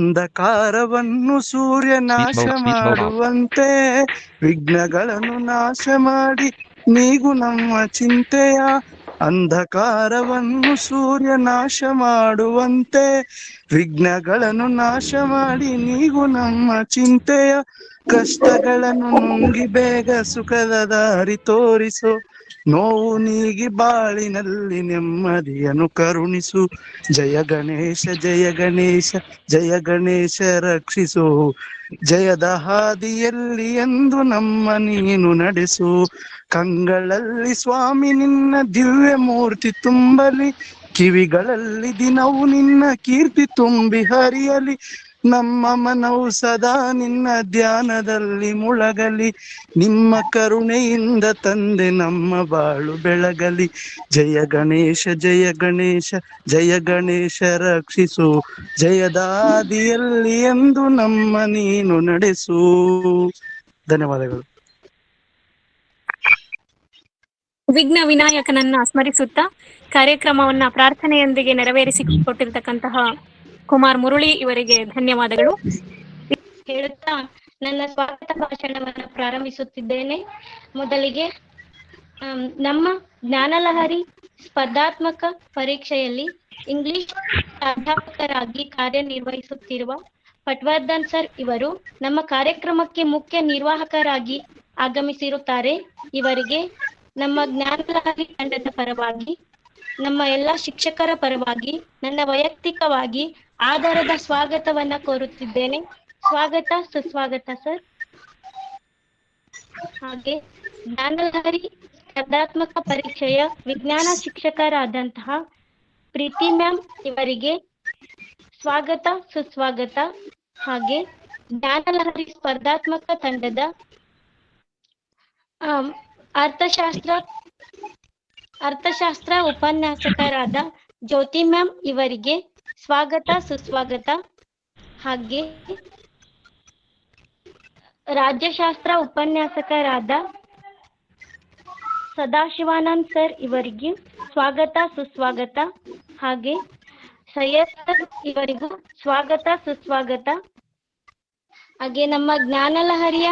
ಅಂಧಕಾರವನ್ನು ಸೂರ್ಯ ನಾಶ ಮಾಡುವಂತೆ ವಿಘ್ನಗಳನ್ನು ನಾಶ ಮಾಡಿ ನೀಗು ನಮ್ಮ ಚಿಂತೆಯ. ಅಂಧಕಾರವನ್ನು ಸೂರ್ಯ ನಾಶ ಮಾಡುವಂತೆ ವಿಘ್ನಗಳನ್ನು ನಾಶ ಮಾಡಿ ನೀಗು ನಮ್ಮ ಚಿಂತೆಯ. ಕಷ್ಟಗಳನ್ನು ನುಂಗಿ ಬೇಗ ಸುಖದ ದಾರಿ ತೋರಿಸು, ನೋವು ನೀಗಿ ಬಾಳಿನಲ್ಲಿ ನೆಮ್ಮದಿಯನ್ನು ಕರುಣಿಸು. ಜಯ ಗಣೇಶ ಜಯ ಗಣೇಶ ಜಯ ಗಣೇಶ ರಕ್ಷಿಸು, ಜಯದ ಹಾದಿಯಲ್ಲಿ ಎಂದು ನಮ್ಮ ನೀನು ನಡೆಸು. ಕಂಗಳಲ್ಲಿ ಸ್ವಾಮಿ ನಿನ್ನ ದಿವ್ಯ ಮೂರ್ತಿ ತುಂಬಲಿ, ಕಿವಿಗಳಲ್ಲಿ ದಿನವೂ ನಿನ್ನ ಕೀರ್ತಿ ತುಂಬಿ ಹರಿಯಲಿ. ನಮ್ಮ ಮನವು ಸದಾ ನಿನ್ನ ಧ್ಯಾನದಲ್ಲಿ ಮುಳಗಲಿ, ನಿಮ್ಮ ಕರುಣೆಯಿಂದ ತಂದೆ ನಮ್ಮ ಬಾಳು ಬೆಳಗಲಿ. ಜಯ ಗಣೇಶ ಜಯ ಗಣೇಶ ಜಯ ಗಣೇಶ ರಕ್ಷಿಸು, ಜಯದಾದಿಯಲ್ಲಿ ಎಂದು ನಮ್ಮ ನೀನು ನಡೆಸು. ಧನ್ಯವಾದಗಳು. ವಿಘ್ನ ವಿನಾಯಕನನ್ನ ಸ್ಮರಿಸುತ್ತಾ ಕಾರ್ಯಕ್ರಮವನ್ನ ಪ್ರಾರ್ಥನೆಯೊಂದಿಗೆ ನೆರವೇರಿಸಿಕೊಟ್ಟಿರ್ತಕ್ಕಂತಹ ಕುಮಾರ್ ಮುರಳಿ ಇವರಿಗೆ ಧನ್ಯವಾದಗಳು ಹೇಳುತ್ತಾ ನನ್ನ ಸ್ವಾಗತ ಭಾಷಣವನ್ನು ಪ್ರಾರಂಭಿಸುತ್ತಿದ್ದೇನೆ. ಮೊದಲಿಗೆ ನಮ್ಮ ಜ್ಞಾನಲಹರಿ ಸ್ಪರ್ಧಾತ್ಮಕ ಪರೀಕ್ಷೆಯಲ್ಲಿ ಇಂಗ್ಲಿಷ್ ಅಧ್ಯಾಪಕರಾಗಿ ಕಾರ್ಯನಿರ್ವಹಿಸುತ್ತಿರುವ ಪಟ್ವರ್ಧನ್ ಸರ್ ಇವರು ನಮ್ಮ ಕಾರ್ಯಕ್ರಮಕ್ಕೆ ಮುಖ್ಯ ನಿರ್ವಾಹಕರಾಗಿ ಆಗಮಿಸಿರುತ್ತಾರೆ. ಇವರಿಗೆ ನಮ್ಮ ಜ್ಞಾನಲಹರಿ ತಂಡದ ಪರವಾಗಿ, ನಮ್ಮ ಎಲ್ಲ ಶಿಕ್ಷಕರ ಪರವಾಗಿ ನನ್ನ ವೈಯಕ್ತಿಕವಾಗಿ ಆಧಾರದ ಸ್ವಾಗತವನ್ನ ಕೋರುತ್ತಿದ್ದೇನೆ. ಸ್ವಾಗತ, ಸುಸ್ವಾಗತ ಸರ್. ಹಾಗೆ ಜ್ಞಾನಲಹರಿ ಸ್ಪರ್ಧಾತ್ಮಕ ಪರೀಕ್ಷೆಯ ವಿಜ್ಞಾನ ಶಿಕ್ಷಕರಾದಂತಹ ಪ್ರೀತಿ ಮ್ಯಾಮ್ ಇವರಿಗೆ ಸ್ವಾಗತ, ಸುಸ್ವಾಗತ. ಹಾಗೆ ಜ್ಞಾನಲಹರಿ ಸ್ಪರ್ಧಾತ್ಮಕ ತಂಡದ ಅರ್ಥಶಾಸ್ತ್ರ ಉಪನ್ಯಾಸಕರಾದ ಜ್ಯೋತಿ ಮ್ಯಾಮ್ ಇವರಿಗೆ ಸ್ವಾಗತ, ಸುಸ್ವಾಗತ. ಹಾಗೆ ರಾಜ್ಯಶಾಸ್ತ್ರ ಉಪನ್ಯಾಸಕರಾದ ಸದಾಶಿವಾನಂದ್ ಸರ್ ಇವರಿಗೆ ಸ್ವಾಗತ, ಸುಸ್ವಾಗತ. ಹಾಗೆ ಸೈಯದ್ ಸರ್ ಇವರಿಗೂ ಸ್ವಾಗತ, ಸುಸ್ವಾಗತ. ಹಾಗೆ ನಮ್ಮ ಜ್ಞಾನಲಹರಿಯ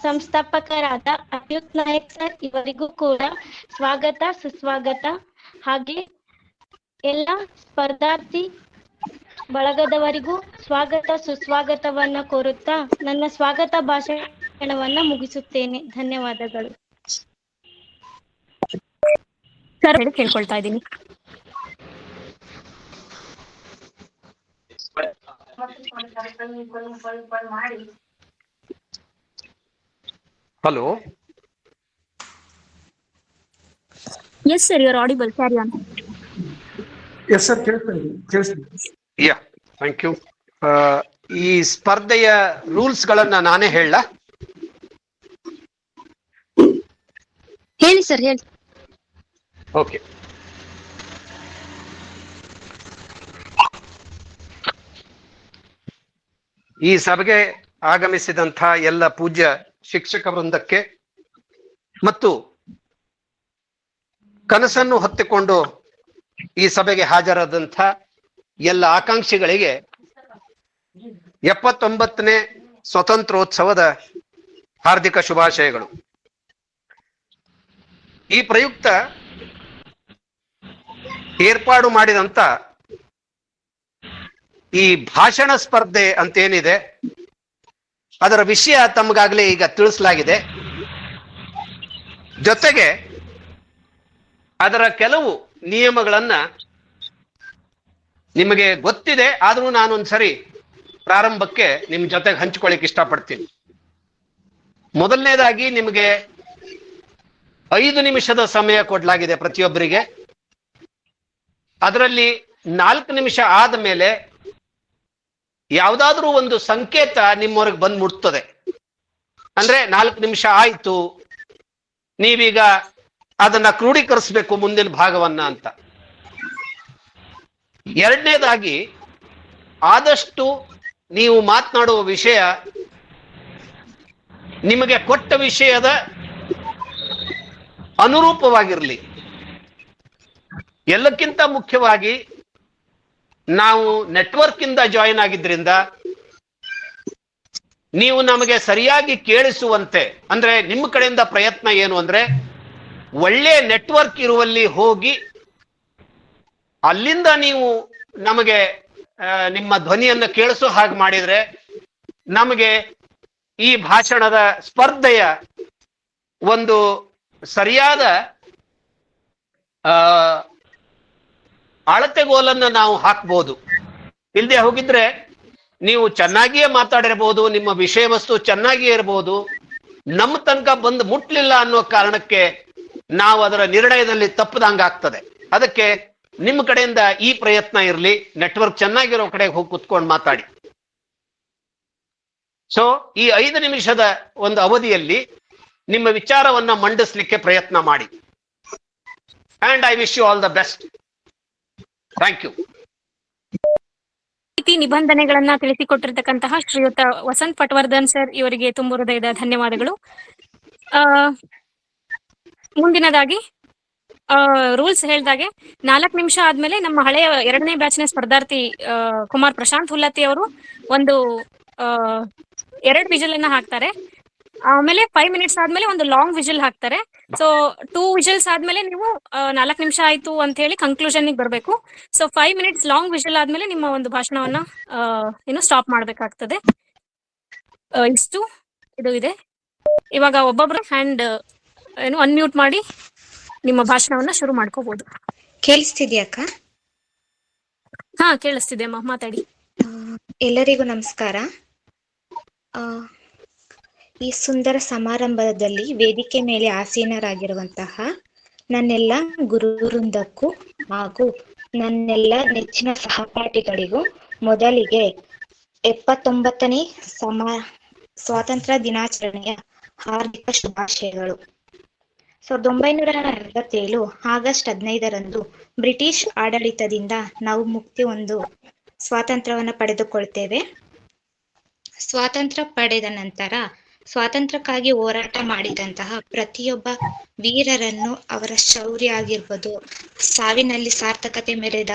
ಸಂಸ್ಥಾಪಕರಾದ ಅಚ್ಯುತ್ ನಾಯಕ್ ಸರ್ ಇವರಿಗೂ ಕೂಡ ಸ್ವಾಗತ, ಸುಸ್ವಾಗತ. ಹಾಗೆ ಎಲ್ಲ ಸ್ಪರ್ಧಾರ್ಥಿ ಬಳಗದವರಿಗೂ ಸ್ವಾಗತ, ಸುಸ್ವಾಗತವನ್ನ ಕೋರುತ್ತಾ ನನ್ನ ಸ್ವಾಗತ ಭಾಷಣವನ್ನ ಮುಗಿಸುತ್ತೇನೆ. ಧನ್ಯವಾದಗಳು ಸರ್. ಕೇಳ್ಕೊಳ್ತಾ ಇದ್ದೀನಿ. Hello. Yes sir, you are audible. Carry on. Yes sir, ಕೇಳಿಸ್ತೀನಿ. Yeah, thank you. ಈ ಸ್ಪರ್ಧೆಯ ರೂಲ್ಸ್ ಗಳನ್ನ ನಾನೇ ಹೇಳ? ಹೇಳಿ ಸರ್, ಹೇಳಿ. ಓಕೆ. ಈ ಸಭೆಗೆ ಆಗಮಿಸಿದಂಥ ಎಲ್ಲ ಪೂಜ್ಯ ಶಿಕ್ಷಕ ವೃಂದಕ್ಕೆ ಮತ್ತು ಕನಸನ್ನು ಹೊತ್ತುಕೊಂಡು ಈ ಸಭೆಗೆ ಹಾಜರಾದಂಥ ಎಲ್ಲ ಆಕಾಂಕ್ಷಿಗಳಿಗೆ 79ನೇ ಸ್ವತಂತ್ರೋತ್ಸವದ ಹಾರ್ದಿಕ ಶುಭಾಶಯಗಳು. ಈ ಪ್ರಯುಕ್ತ ಏರ್ಪಾಡು ಮಾಡಿದಂತ ಈ ಭಾಷಣ ಸ್ಪರ್ಧೆ ಅಂತೇನಿದೆ ಅದರ ವಿಷಯ ತಮಗಾಗಲೇ ಈಗ ತಿಳಿಸಲಾಗಿದೆ. ಜೊತೆಗೆ ಅದರ ಕೆಲವು ನಿಯಮಗಳನ್ನ ನಿಮಗೆ ಗೊತ್ತಿದೆ, ಆದ್ರೂ ನಾನೊಂದ್ಸರಿ ಪ್ರಾರಂಭಕ್ಕೆ ನಿಮ್ ಜೊತೆಗೆ ಹಂಚಿಕೊಳ್ಳಿಕ್ಕೆ ಇಷ್ಟಪಡ್ತೀನಿ. ಮೊದಲನೇದಾಗಿ ನಿಮಗೆ 5 ನಿಮಿಷದ ಸಮಯ ಕೊಡಲಾಗಿದೆ ಪ್ರತಿಯೊಬ್ಬರಿಗೆ. ಅದರಲ್ಲಿ 4 ನಿಮಿಷ ಆದ ಮೇಲೆ ಯಾವುದಾದ್ರೂ ಒಂದು ಸಂಕೇತ ನಿಮ್ಮವರೆಗೆ ಬಂದು ಮುಟ್ತದೆ. ಅಂದ್ರೆ 4 ನಿಮಿಷ ಆಯ್ತು, ನೀವೀಗ ಅದನ್ನ ಕ್ರೋಢೀಕರಿಸಬೇಕು ಮುಂದಿನ ಭಾಗವನ್ನ ಅಂತ. ಎರಡನೇದಾಗಿ, ಆದಷ್ಟು ನೀವು ಮಾತನಾಡುವ ವಿಷಯ ನಿಮಗೆ ಕೊಟ್ಟ ವಿಷಯದ ಅನುರೂಪವಾಗಿರಲಿ. ಎಲ್ಲಕ್ಕಿಂತ ಮುಖ್ಯವಾಗಿ ನಾವು ನೆಟ್ವರ್ಕ್ ಇಂದ ಜಾಯಿನ್ ಆಗಿದ್ರಿಂದ ನೀವು ನಮಗೆ ಸರಿಯಾಗಿ ಕೇಳಿಸುವಂತೆ, ಅಂದ್ರೆ ನಿಮ್ಮ ಕಡೆಯಿಂದ ಪ್ರಯತ್ನ ಏನು ಅಂದ್ರೆ ಒಳ್ಳೆ ನೆಟ್ವರ್ಕ್ ಇರುವಲ್ಲಿ ಹೋಗಿ ಅಲ್ಲಿಂದ ನೀವು ನಮಗೆ ನಿಮ್ಮ ಧ್ವನಿಯನ್ನು ಕೇಳಿಸೋ ಹಾಗೆ ಮಾಡಿದ್ರೆ ನಮಗೆ ಈ ಭಾಷಣದ ಸ್ಪರ್ಧೆಯ ಒಂದು ಸರಿಯಾದ ಅಳತೆಗೋಲನ್ನು ನಾವು ಹಾಕ್ಬೋದು. ಇಲ್ಲದೆ ಹೋಗಿದ್ರೆ ನೀವು ಚೆನ್ನಾಗಿಯೇ ಮಾತಾಡಿರ್ಬೋದು, ನಿಮ್ಮ ವಿಷಯ ವಸ್ತು ಚೆನ್ನಾಗಿಯೇ ಇರ್ಬೋದು, ನಮ್ಮ ತನಕ ಬಂದು ಮುಟ್ಲಿಲ್ಲ ಅನ್ನೋ ಕಾರಣಕ್ಕೆ ನಾವು ಅದರ ನಿರ್ಣಯದಲ್ಲಿ ತಪ್ಪದಂಗಾಗ್ತದೆ. ಅದಕ್ಕೆ ನಿಮ್ಮ ಕಡೆಯಿಂದ ಈ ಪ್ರಯತ್ನ ಇರಲಿ, ನೆಟ್ವರ್ಕ್ ಚೆನ್ನಾಗಿರೋ ಕಡೆಗೆ ಹೋಗಿ ಕುತ್ಕೊಂಡು ಮಾತಾಡಿ. ಸೊ ಈ 5 ನಿಮಿಷದ ಒಂದು ಅವಧಿಯಲ್ಲಿ ನಿಮ್ಮ ವಿಚಾರವನ್ನ ಮಂಡಿಸ್ಲಿಕ್ಕೆ ಪ್ರಯತ್ನ ಮಾಡಿ. And I wish you all the best. Thank you. ನೀತಿ ನಿಬಂಧನೆಗಳನ್ನ ತಿಳಿಸಿಕೊಟ್ಟಿರ್ತಕ್ಕಂತಹ ಶ್ರೀಯುತ ವಸಂತ್ ಪಟ್ವರ್ಧನ್ ಸರ್ ಇವರಿಗೆ ತುಂಬ ಹೃದಯದ ಧನ್ಯವಾದಗಳು. ಮುಂದಿನದಾಗಿ ರೂಲ್ಸ್ ಹೇಳ್ದಾಗೆ 4 ನಿಮಿಷ ಆದ್ಮೇಲೆ ನಮ್ಮ ಹಳೆಯ 2ನೇ ಬ್ಯಾಚ್ನ ಸ್ಪರ್ಧಾರ್ಥಿ ಕುಮಾರ್ ಪ್ರಶಾಂತ್ ಹುಲ್ಲತ್ತಿ ಅವರು ಒಂದು 2 ವಿಜಿಲ್ ಅನ್ನ ಹಾಕ್ತಾರೆ. ಆಮೇಲೆ 5 ಮಿನಿಟ್ಸ್ ಆದ್ಮೇಲೆ ಒಂದು ಲಾಂಗ್ ವಿಜಿಲ್ ಹಾಕ್ತಾರೆ. ಸೊ 2 ವಿಜಿಲ್ಸ್ ಆದ್ಮೇಲೆ ನೀವು 4 ನಿಮಿಷ ಆಯ್ತು ಅಂತ ಹೇಳಿ ಕನ್ಕ್ಲೂಷನ್ ಬರ್ಬೇಕು. ಸೊ 5 ಮಿನಿಟ್ಸ್ ಲಾಂಗ್ ವಿಜಿಲ್ ಆದ್ಮೇಲೆ ನಿಮ್ಮ ಒಂದು ಭಾಷಣವನ್ನ ಸ್ಟಾಪ್ ಮಾಡ್ಬೇಕಾಗ್ತದೆ. ಇಷ್ಟು ಇದು ಇದೆ. ಇವಾಗ ಒಬ್ಬೊಬ್ರು ಹ್ಯಾಂಡ್ ಅನ್ಮ್ಯೂಟ್ ಮಾಡಿ ನಿಮ್ಮ ಭಾಷಣವನ್ನ ಶುರು ಮಾಡ್ಕೋಬಹುದು. ಕೇಳಿಸ್ತಿದ್ಯಾಕ? ಹಾ, ಕೇಳಿಸ್ತಿದೆ ಅಮ್ಮ, ಮಾತಾಡಿ. ಎಲ್ಲರಿಗೂ ನಮಸ್ಕಾರ. ಈ ಸುಂದರ ಸಮಾರಂಭದಲ್ಲಿ ವೇದಿಕೆ ಮೇಲೆ ಆಸೀನರಾಗಿರುವಂತಹ ನನ್ನೆಲ್ಲ ಗುರುವೃಂದಕ್ಕೂ ಹಾಗೂ ನನ್ನೆಲ್ಲ ನೆಚ್ಚಿನ ಸಹಪಾಠಿಗಳಿಗೂ ಮೊದಲಿಗೆ 79ನೇ ಸ್ವಾತಂತ್ರ್ಯ ದಿನಾಚರಣೆಯ ಹಾರ್ದಿಕ ಶುಭಾಶಯಗಳು. 1947 ಆಗಸ್ಟ್ 15ರಂದು ಬ್ರಿಟಿಷ್ ಆಡಳಿತದಿಂದ ನಾವು ಮುಕ್ತಿ ಒಂದು ಸ್ವಾತಂತ್ರ್ಯವನ್ನು ಪಡೆದುಕೊಳ್ತೇವೆ. ಸ್ವಾತಂತ್ರ್ಯ ಪಡೆದ ನಂತರ ಸ್ವಾತಂತ್ರ್ಯಕ್ಕಾಗಿ ಹೋರಾಟ ಮಾಡಿದಂತಹ ಪ್ರತಿಯೊಬ್ಬ ವೀರರನ್ನು, ಅವರ ಶೌರ್ಯ ಆಗಿರ್ಬೋದು, ಸಾವಿನಲ್ಲಿ ಸಾರ್ಥಕತೆ ಮೆರೆದ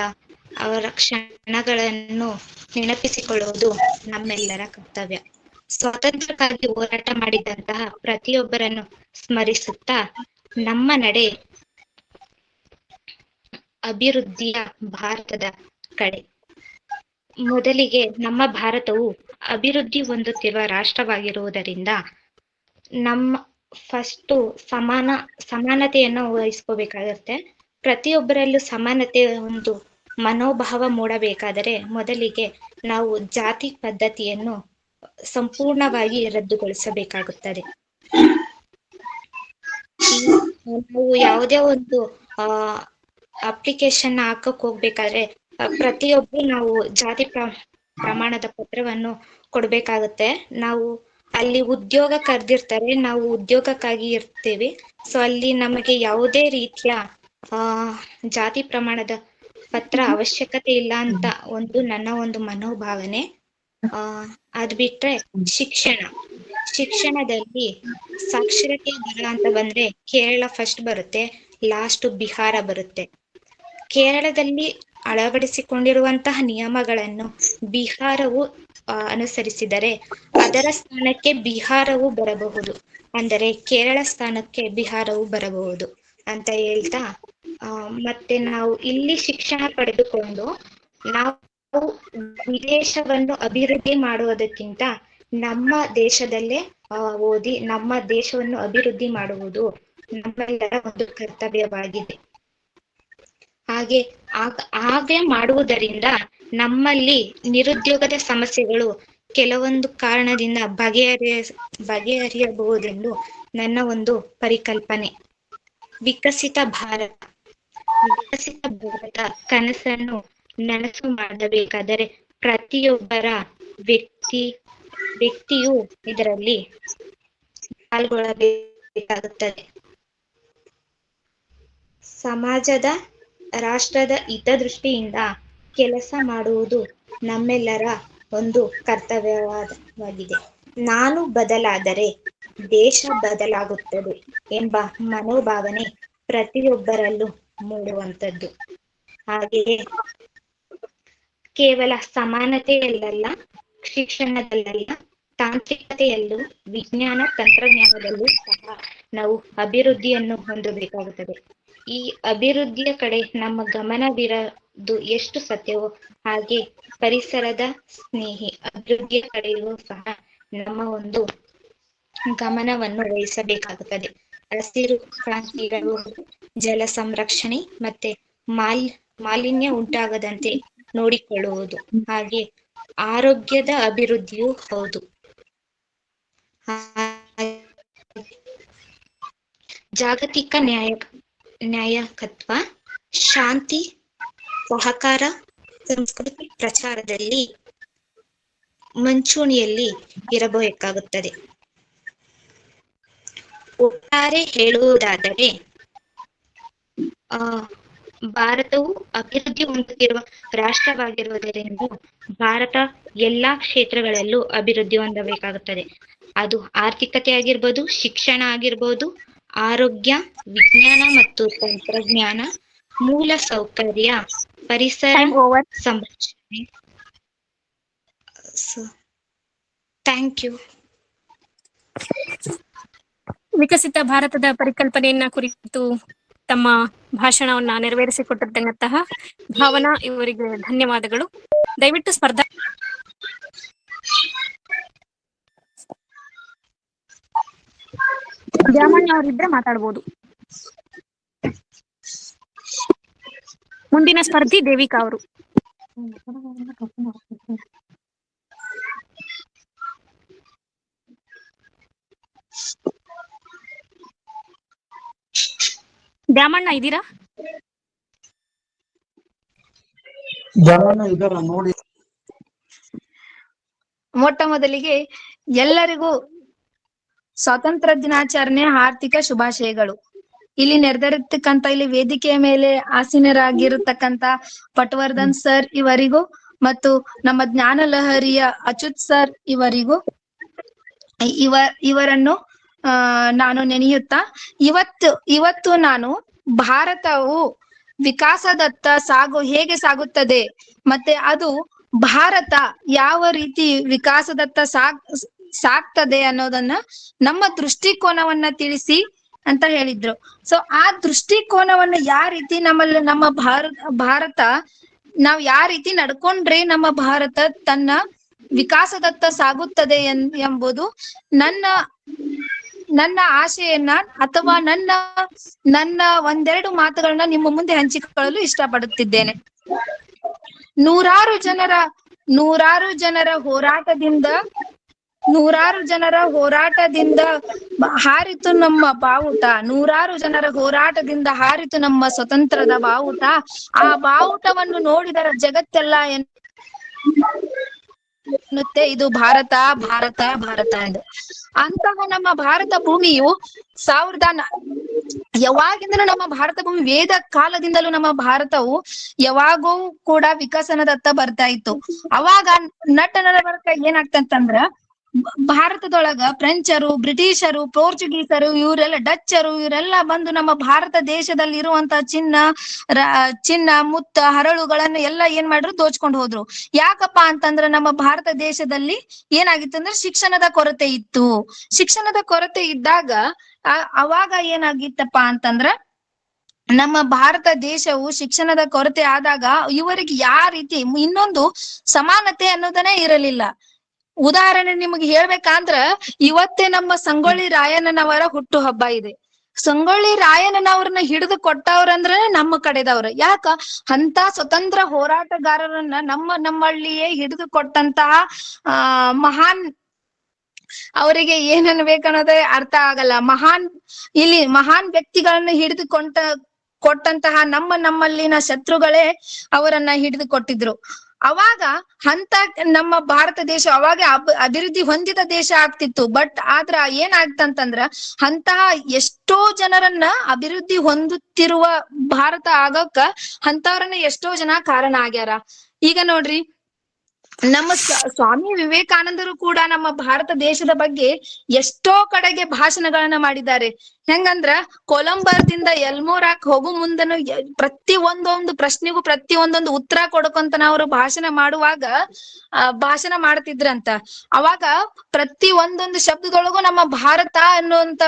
ಅವರ ಕ್ಷಣಗಳನ್ನು ನೆನಪಿಸಿಕೊಳ್ಳುವುದು ನಮ್ಮೆಲ್ಲರ ಕರ್ತವ್ಯ. ಸ್ವಾತಂತ್ರ್ಯಕ್ಕಾಗಿ ಹೋರಾಟ ಮಾಡಿದಂತಹ ಪ್ರತಿಯೊಬ್ಬರನ್ನು ಸ್ಮರಿಸುತ್ತಾ ನಮ್ಮ ನಡೆ ಅಭಿವೃದ್ಧಿಯ ಭಾರತದ ಕಡೆ. ಮೊದಲಿಗೆ ನಮ್ಮ ಭಾರತವು ಅಭಿವೃದ್ಧಿ ಹೊಂದುತ್ತಿರುವ ರಾಷ್ಟ್ರವಾಗಿರುವುದರಿಂದ ನಮ್ಮ ಫಸ್ಟು ಸಮಾನತೆಯನ್ನು ವಹಿಸ್ಕೋಬೇಕಾಗತ್ತೆ. ಪ್ರತಿಯೊಬ್ಬರಲ್ಲೂ ಸಮಾನತೆ ಒಂದು ಮನೋಭಾವ ಮೂಡಬೇಕಾದರೆ ಮೊದಲಿಗೆ ನಾವು ಜಾತಿ ಪದ್ಧತಿಯನ್ನು ಸಂಪೂರ್ಣವಾಗಿ ರದ್ದುಗೊಳಿಸಬೇಕಾಗುತ್ತದೆ. ನಾವು ಯಾವುದೇ ಒಂದು ಅಪ್ಲಿಕೇಶನ್ ಹಾಕಕ್ ಹೋಗ್ಬೇಕಾದ್ರೆ ಪ್ರತಿಯೊಬ್ಬರು ನಾವು ಜಾತಿ ಪ್ರಮಾಣದ ಪತ್ರವನ್ನು ಕೊಡ್ಬೇಕಾಗುತ್ತೆ. ನಾವು ಅಲ್ಲಿ ಉದ್ಯೋಗ ಕರೆದಿರ್ತಾರೆ, ನಾವು ಉದ್ಯೋಗಕ್ಕಾಗಿ ಇರ್ತೀವಿ. ಸೊ ಅಲ್ಲಿ ನಮಗೆ ಯಾವುದೇ ರೀತಿಯ ಜಾತಿ ಪ್ರಮಾಣದ ಪತ್ರ ಅವಶ್ಯಕತೆ ಇಲ್ಲ ಅಂತ ನನ್ನ ಒಂದು ಮನೋಭಾವನೆ. ಅದ್ ಬಿಟ್ರೆ ಶಿಕ್ಷಣದಲ್ಲಿ ಸಾಕ್ಷರತೆ ದರ ಅಂತ ಬಂದ್ರೆ ಕೇರಳ ಫಸ್ಟ್ ಬರುತ್ತೆ, ಲಾಸ್ಟ್ ಬಿಹಾರ ಬರುತ್ತೆ. ಕೇರಳದಲ್ಲಿ ಅಳವಡಿಸಿಕೊಂಡಿರುವಂತಹ ನಿಯಮಗಳನ್ನು ಬಿಹಾರವು ಅನುಸರಿಸಿದರೆ ಅದರ ಸ್ಥಾನಕ್ಕೆ ಬಿಹಾರವು ಬರಬಹುದು, ಅಂದರೆ ಕೇರಳ ಸ್ಥಾನಕ್ಕೆ ಬಿಹಾರವು ಬರಬಹುದು ಅಂತ ಹೇಳ್ತಾ, ಮತ್ತೆ ನಾವು ಇಲ್ಲಿ ಶಿಕ್ಷಣ ಪಡೆದುಕೊಂಡು ನಾವು ವಿದೇಶವನ್ನು ಅಭಿವೃದ್ಧಿ ಮಾಡುವುದಕ್ಕಿಂತ ನಮ್ಮ ದೇಶದಲ್ಲೇ ಓದಿ ನಮ್ಮ ದೇಶವನ್ನು ಅಭಿವೃದ್ಧಿ ಮಾಡುವುದು ನಮ್ಮೆಲ್ಲರ ಒಂದು ಕರ್ತವ್ಯವಾಗಿದೆ. ಹಾಗೆ ಮಾಡುವುದರಿಂದ ನಮ್ಮಲ್ಲಿ ನಿರುದ್ಯೋಗದ ಸಮಸ್ಯೆಗಳು ಕೆಲವೊಂದು ಕಾರಣದಿಂದ ಬಗೆಹರಿಯಬಹುದೆಂದು ನನ್ನ ಒಂದು ಪರಿಕಲ್ಪನೆ. ವಿಕಸಿತ ಭಾರತ ಕನಸನ್ನು ನನಸು ಮಾಡಬೇಕಾದರೆ ಪ್ರತಿಯೊಬ್ಬರ ವ್ಯಕ್ತಿಯು ಇದರಲ್ಲಿ ಪಾಲ್ಗೊಳ್ಳಬೇಕಾಗುತ್ತದೆ. ಸಮಾಜದ ರಾಷ್ಟ್ರದ ಹಿತದೃಷ್ಟಿಯಿಂದ ಕೆಲಸ ಮಾಡುವುದು ನಮ್ಮೆಲ್ಲರ ಒಂದು ಕರ್ತವ್ಯವಾಗಿದೆ. ನಾನು ಬದಲಾದರೆ ದೇಶ ಬದಲಾಗುತ್ತದೆ ಎಂಬ ಮನೋಭಾವನೆ ಪ್ರತಿಯೊಬ್ಬರಲ್ಲೂ ಮೂಡುವಂಥದ್ದು. ಹಾಗೆಯೇ ಕೇವಲ ಸಮಾನತೆಯಲ್ಲ, ಶಿಕ್ಷಣದಲ್ಲ, ತಾಂತ್ರಿಕತೆಯಲ್ಲೂ, ವಿಜ್ಞಾನ ತಂತ್ರಜ್ಞಾನದಲ್ಲೂ ಸಹ ನಾವು ಅಭಿವೃದ್ಧಿಯನ್ನು ಹೊಂದಬೇಕಾಗುತ್ತದೆ. ಈ ಅಭಿವೃದ್ಧಿಯ ಕಡೆ ನಮ್ಮ ಗಮನವಿರೋದು ಎಷ್ಟು ಸತ್ಯವೋ ಹಾಗೆ ಪರಿಸರದ ಸ್ನೇಹಿ ಅಭಿವೃದ್ಧಿಯ ಕಡೆಯೂ ಸಹ ನಮ್ಮ ಒಂದು ಗಮನವನ್ನು ವಹಿಸಬೇಕಾಗುತ್ತದೆ. ಹಸಿರು ಕ್ರಾಂತಿಗಳು, ಜಲ ಸಂರಕ್ಷಣೆ ಮತ್ತೆ ಮಾಲಿನ್ಯ ಉಂಟಾಗದಂತೆ ನೋಡಿಕೊಳ್ಳುವುದು, ಹಾಗೆ ಆರೋಗ್ಯದ ಅಭಿವೃದ್ಧಿಯೂ ಹೌದು. ಜಾಗತಿಕ ನ್ಯಾಯಕತ್ವ, ಶಾಂತಿ, ಸಹಕಾರ, ಸಂಸ್ಕೃತಿ ಪ್ರಚಾರದಲ್ಲಿ ಮುಂಚೂಣಿಯಲ್ಲಿ ಇರಬೇಕಾಗುತ್ತದೆ. ಒಟ್ಟಾರೆ ಹೇಳುವುದಾದರೆ ಭಾರತವು ಅಭಿವೃದ್ಧಿ ಹೊಂದುತ್ತಿರುವ ರಾಷ್ಟ್ರವಾಗಿರುವುದರಿಂದ ಭಾರತ ಎಲ್ಲಾ ಕ್ಷೇತ್ರಗಳಲ್ಲೂ ಅಭಿವೃದ್ಧಿ ಹೊಂದಬೇಕಾಗುತ್ತದೆ. ಅದು ಆರ್ಥಿಕತೆ ಆಗಿರ್ಬೋದು, ಶಿಕ್ಷಣ ಆಗಿರ್ಬೋದು, ಆರೋಗ್ಯ, ವಿಜ್ಞಾನ ಮತ್ತು ತಂತ್ರಜ್ಞಾನ, ಮೂಲ ಸೌಕರ್ಯ, ಪರಿಸರ ಸಂರಕ್ಷಣೆ. Thank you. ವಿಕಸಿತ ಭಾರತದ ಪರಿಕಲ್ಪನೆಯನ್ನ ಕುರಿತು ತಮ್ಮ ಭಾಷಣವನ್ನ ನೆರವೇರಿಸಿಕೊಟ್ಟಿದ್ದಂತಹ ಭಾವನಾ ಇವರಿಗೆ ಧನ್ಯವಾದಗಳು. ದಯವಿಟ್ಟು ಸ್ಪರ್ಧಾ ದ್ಯಾಮಣ್ಣ ಅವರಿದ್ರೆ ಮಾತಾಡ್ಬೋದು. ಮುಂದಿನ ಸ್ಪರ್ಧಿ ದೇವಿಕಾ ಅವರು. ದ್ಯಾಮಣ್ಣ ಇದ್ದೀರಾ? ಇದರ ನೋಡಿ. ಮೊಟ್ಟ ಮೊದಲಿಗೆ ಎಲ್ಲರಿಗೂ ಸ್ವಾತಂತ್ರ್ಯ ದಿನಾಚರಣೆ ಆರ್ಥಿಕ ಶುಭಾಶಯಗಳು. ಇಲ್ಲಿ ನೆರೆದಿರತಕ್ಕಂತ, ಇಲ್ಲಿ ವೇದಿಕೆಯ ಮೇಲೆ ಆಸೀನರಾಗಿರತಕ್ಕಂತ ಪಟವರ್ಧನ್ ಸರ್ ಇವರಿಗೂ ಮತ್ತು ನಮ್ಮ ಜ್ಞಾನ ಲಹರಿಯ ಅಚ್ಯುತ್ ಸರ್ ಇವರನ್ನು ನಾನು ನೆನೆಯುತ್ತಾ ಇವತ್ತು ನಾನು ಭಾರತವು ವಿಕಾಸದತ್ತ ಹೇಗೆ ಸಾಗುತ್ತದೆ ಮತ್ತೆ ಅದು ಭಾರತ ಯಾವ ರೀತಿ ವಿಕಾಸದತ್ತ ಸಾಗ್ತದೆ ಅನ್ನೋದನ್ನ ನಮ್ಮ ದೃಷ್ಟಿಕೋನವನ್ನ ತಿಳಿಸಿ ಅಂತ ಹೇಳಿದ್ರು. ಸೊ ಆ ದೃಷ್ಟಿಕೋನವನ್ನ ಯಾವ ರೀತಿ ನಮ್ಮ ಭಾರತ ನಾವ್ ಯಾವ ರೀತಿ ನಡ್ಕೊಂಡ್ರೆ ನಮ್ಮ ಭಾರತ ತನ್ನ ವಿಕಾಸದತ್ತ ಸಾಗುತ್ತದೆ ಎಂಬುದು ನನ್ನ ಆಶೆಯನ್ನ ಅಥವಾ ನನ್ನ ಒಂದೆರಡು ಮಾತುಗಳನ್ನ ನಿಮ್ಮ ಮುಂದೆ ಹಂಚಿಕೊಳ್ಳಲು ಇಷ್ಟಪಡುತ್ತಿದ್ದೇನೆ. ನೂರಾರು ಜನರ ಹೋರಾಟದಿಂದ ಹಾರಿತು ನಮ್ಮ ಬಾವುಟ, ನೂರಾರು ಜನರ ಹೋರಾಟದಿಂದ ಹಾರಿತು ನಮ್ಮ ಸ್ವತಂತ್ರದ ಬಾವುಟ. ಆ ಬಾವುಟವನ್ನು ನೋಡಿದರ ಜಗತ್ತೆಲ್ಲ ಎನ್ನುತ್ತೆ ಇದು ಭಾರತ ಭಾರತ ಭಾರತ ಎಂದು. ಅಂತಹ ನಮ್ಮ ಭಾರತ ಭೂಮಿಯು ಯಾವಾಗಿಂದಲೂ ನಮ್ಮ ಭಾರತ ಭೂಮಿ ವೇದ ಕಾಲದಿಂದಲೂ ನಮ್ಮ ಭಾರತವು ಯಾವಾಗೂ ಕೂಡ ವಿಕಸನದತ್ತ ಬರ್ತಾ ಇತ್ತು. ಅವಾಗ ನರಬರಕ ಏನಾಗ್ತಂತಂದ್ರ ಭಾರತದೊಳಗ ಫ್ರೆಂಚರು, ಬ್ರಿಟಿಷರು, ಪೋರ್ಚುಗೀಸರು, ಡಚ್ಚರು ಇವರೆಲ್ಲ ಬಂದು ನಮ್ಮ ಭಾರತ ದೇಶದಲ್ಲಿ ಇರುವಂತ ಚಿನ್ನ ಮುತ್ತ ಹರಳುಗಳನ್ನ ಎಲ್ಲ ಏನ್ ಮಾಡ್ರು, ದೋಚ್ಕೊಂಡು ಹೋದ್ರು. ಯಾಕಪ್ಪ ಅಂತಂದ್ರ ನಮ್ಮ ಭಾರತ ದೇಶದಲ್ಲಿ ಏನಾಗಿತ್ತು ಅಂದ್ರೆ ಶಿಕ್ಷಣದ ಕೊರತೆ ಇತ್ತು. ಶಿಕ್ಷಣದ ಕೊರತೆ ಇದ್ದಾಗ ಅವಾಗ ಏನಾಗಿತ್ತಪ್ಪ ಅಂತಂದ್ರ ನಮ್ಮ ಭಾರತ ದೇಶವು ಶಿಕ್ಷಣದ ಕೊರತೆ ಆದಾಗ ಇವರಿಗೆ ಯಾವ ರೀತಿ ಇನ್ನೊಂದು ಸಮಾನತೆ ಅನ್ನೋದನ್ನೇ ಇರಲಿಲ್ಲ. ಉದಾಹರಣೆ ನಿಮಗೆ ಹೇಳ್ಬೇಕಂದ್ರ ಇವತ್ತೇ ನಮ್ಮ ಸಂಗೊಳ್ಳಿ ರಾಯಣ್ಣನವರ ಹುಟ್ಟು ಹಬ್ಬ ಇದೆ. ಸಂಗೊಳ್ಳಿ ರಾಯಣ್ಣನವ್ರನ್ನ ಹಿಡಿದು ಕೊಟ್ಟವ್ರಂದ್ರೆ ನಮ್ಮ ಕಡೆದವ್ರ. ಯಾಕ ಅಂತ ಸ್ವತಂತ್ರ ಹೋರಾಟಗಾರರನ್ನ ನಮ್ಮಲ್ಲಿಯೇ ಹಿಡಿದು ಕೊಟ್ಟಂತಹ ಮಹಾನ್, ಅವರಿಗೆ ಏನನ್ಬೇಕನ್ನೋದೇ ಅರ್ಥ ಆಗಲ್ಲ. ಮಹಾನ್ ವ್ಯಕ್ತಿಗಳನ್ನ ಹಿಡಿದು ಕೊಟ್ಟಂತಹ ನಮ್ಮಲ್ಲಿನ ಶತ್ರುಗಳೇ ಅವರನ್ನ ಹಿಡಿದು ಕೊಟ್ಟಿದ್ರು. ಅವಾಗ ನಮ್ಮ ಭಾರತ ದೇಶ ಅವಾಗ ಅಭಿವೃದ್ಧಿ ಹೊಂದಿದ ದೇಶ ಆಗ್ತಿತ್ತು. ಆದ್ರ ಏನಾಗ್ತಂತಂದ್ರ ಅಂತಹ ಎಷ್ಟೋ ಜನರನ್ನ ಅಭಿವೃದ್ಧಿ ಹೊಂದುತ್ತಿರುವ ಭಾರತ ಆಗೋಕ ಅಂತವ್ರನ್ನ ಎಷ್ಟೋ ಜನ ಕಾರಣ ಆಗ್ಯಾರ. ಈಗ ನೋಡ್ರಿ, ನಮ್ಮ ಸ್ವಾಮಿ ವಿವೇಕಾನಂದರು ಕೂಡ ನಮ್ಮ ಭಾರತ ದೇಶದ ಬಗ್ಗೆ ಎಷ್ಟೋ ಕಡೆಗೆ ಭಾಷಣಗಳನ್ನ ಮಾಡಿದ್ದಾರೆ. ಹೆಂಗಂದ್ರ ಕೊಲಂಬರ್ದಿಂದ ಎಲ್ಮೋರಾಕ್ ಹೋಗು ಮುಂದನು ಪ್ರತಿ ಒಂದೊಂದು ಪ್ರಶ್ನೆಗೂ ಪ್ರತಿ ಒಂದೊಂದು ಉತ್ತರ ಕೊಡಕೊಂತನ ಅವರು ಭಾಷಣ ಮಾಡ್ತಿದ್ರಂತ. ಅವಾಗ ಪ್ರತಿ ಒಂದೊಂದು ಶಬ್ದದೊಳಗೂ ನಮ್ಮ ಭಾರತ ಅನ್ನುವಂತ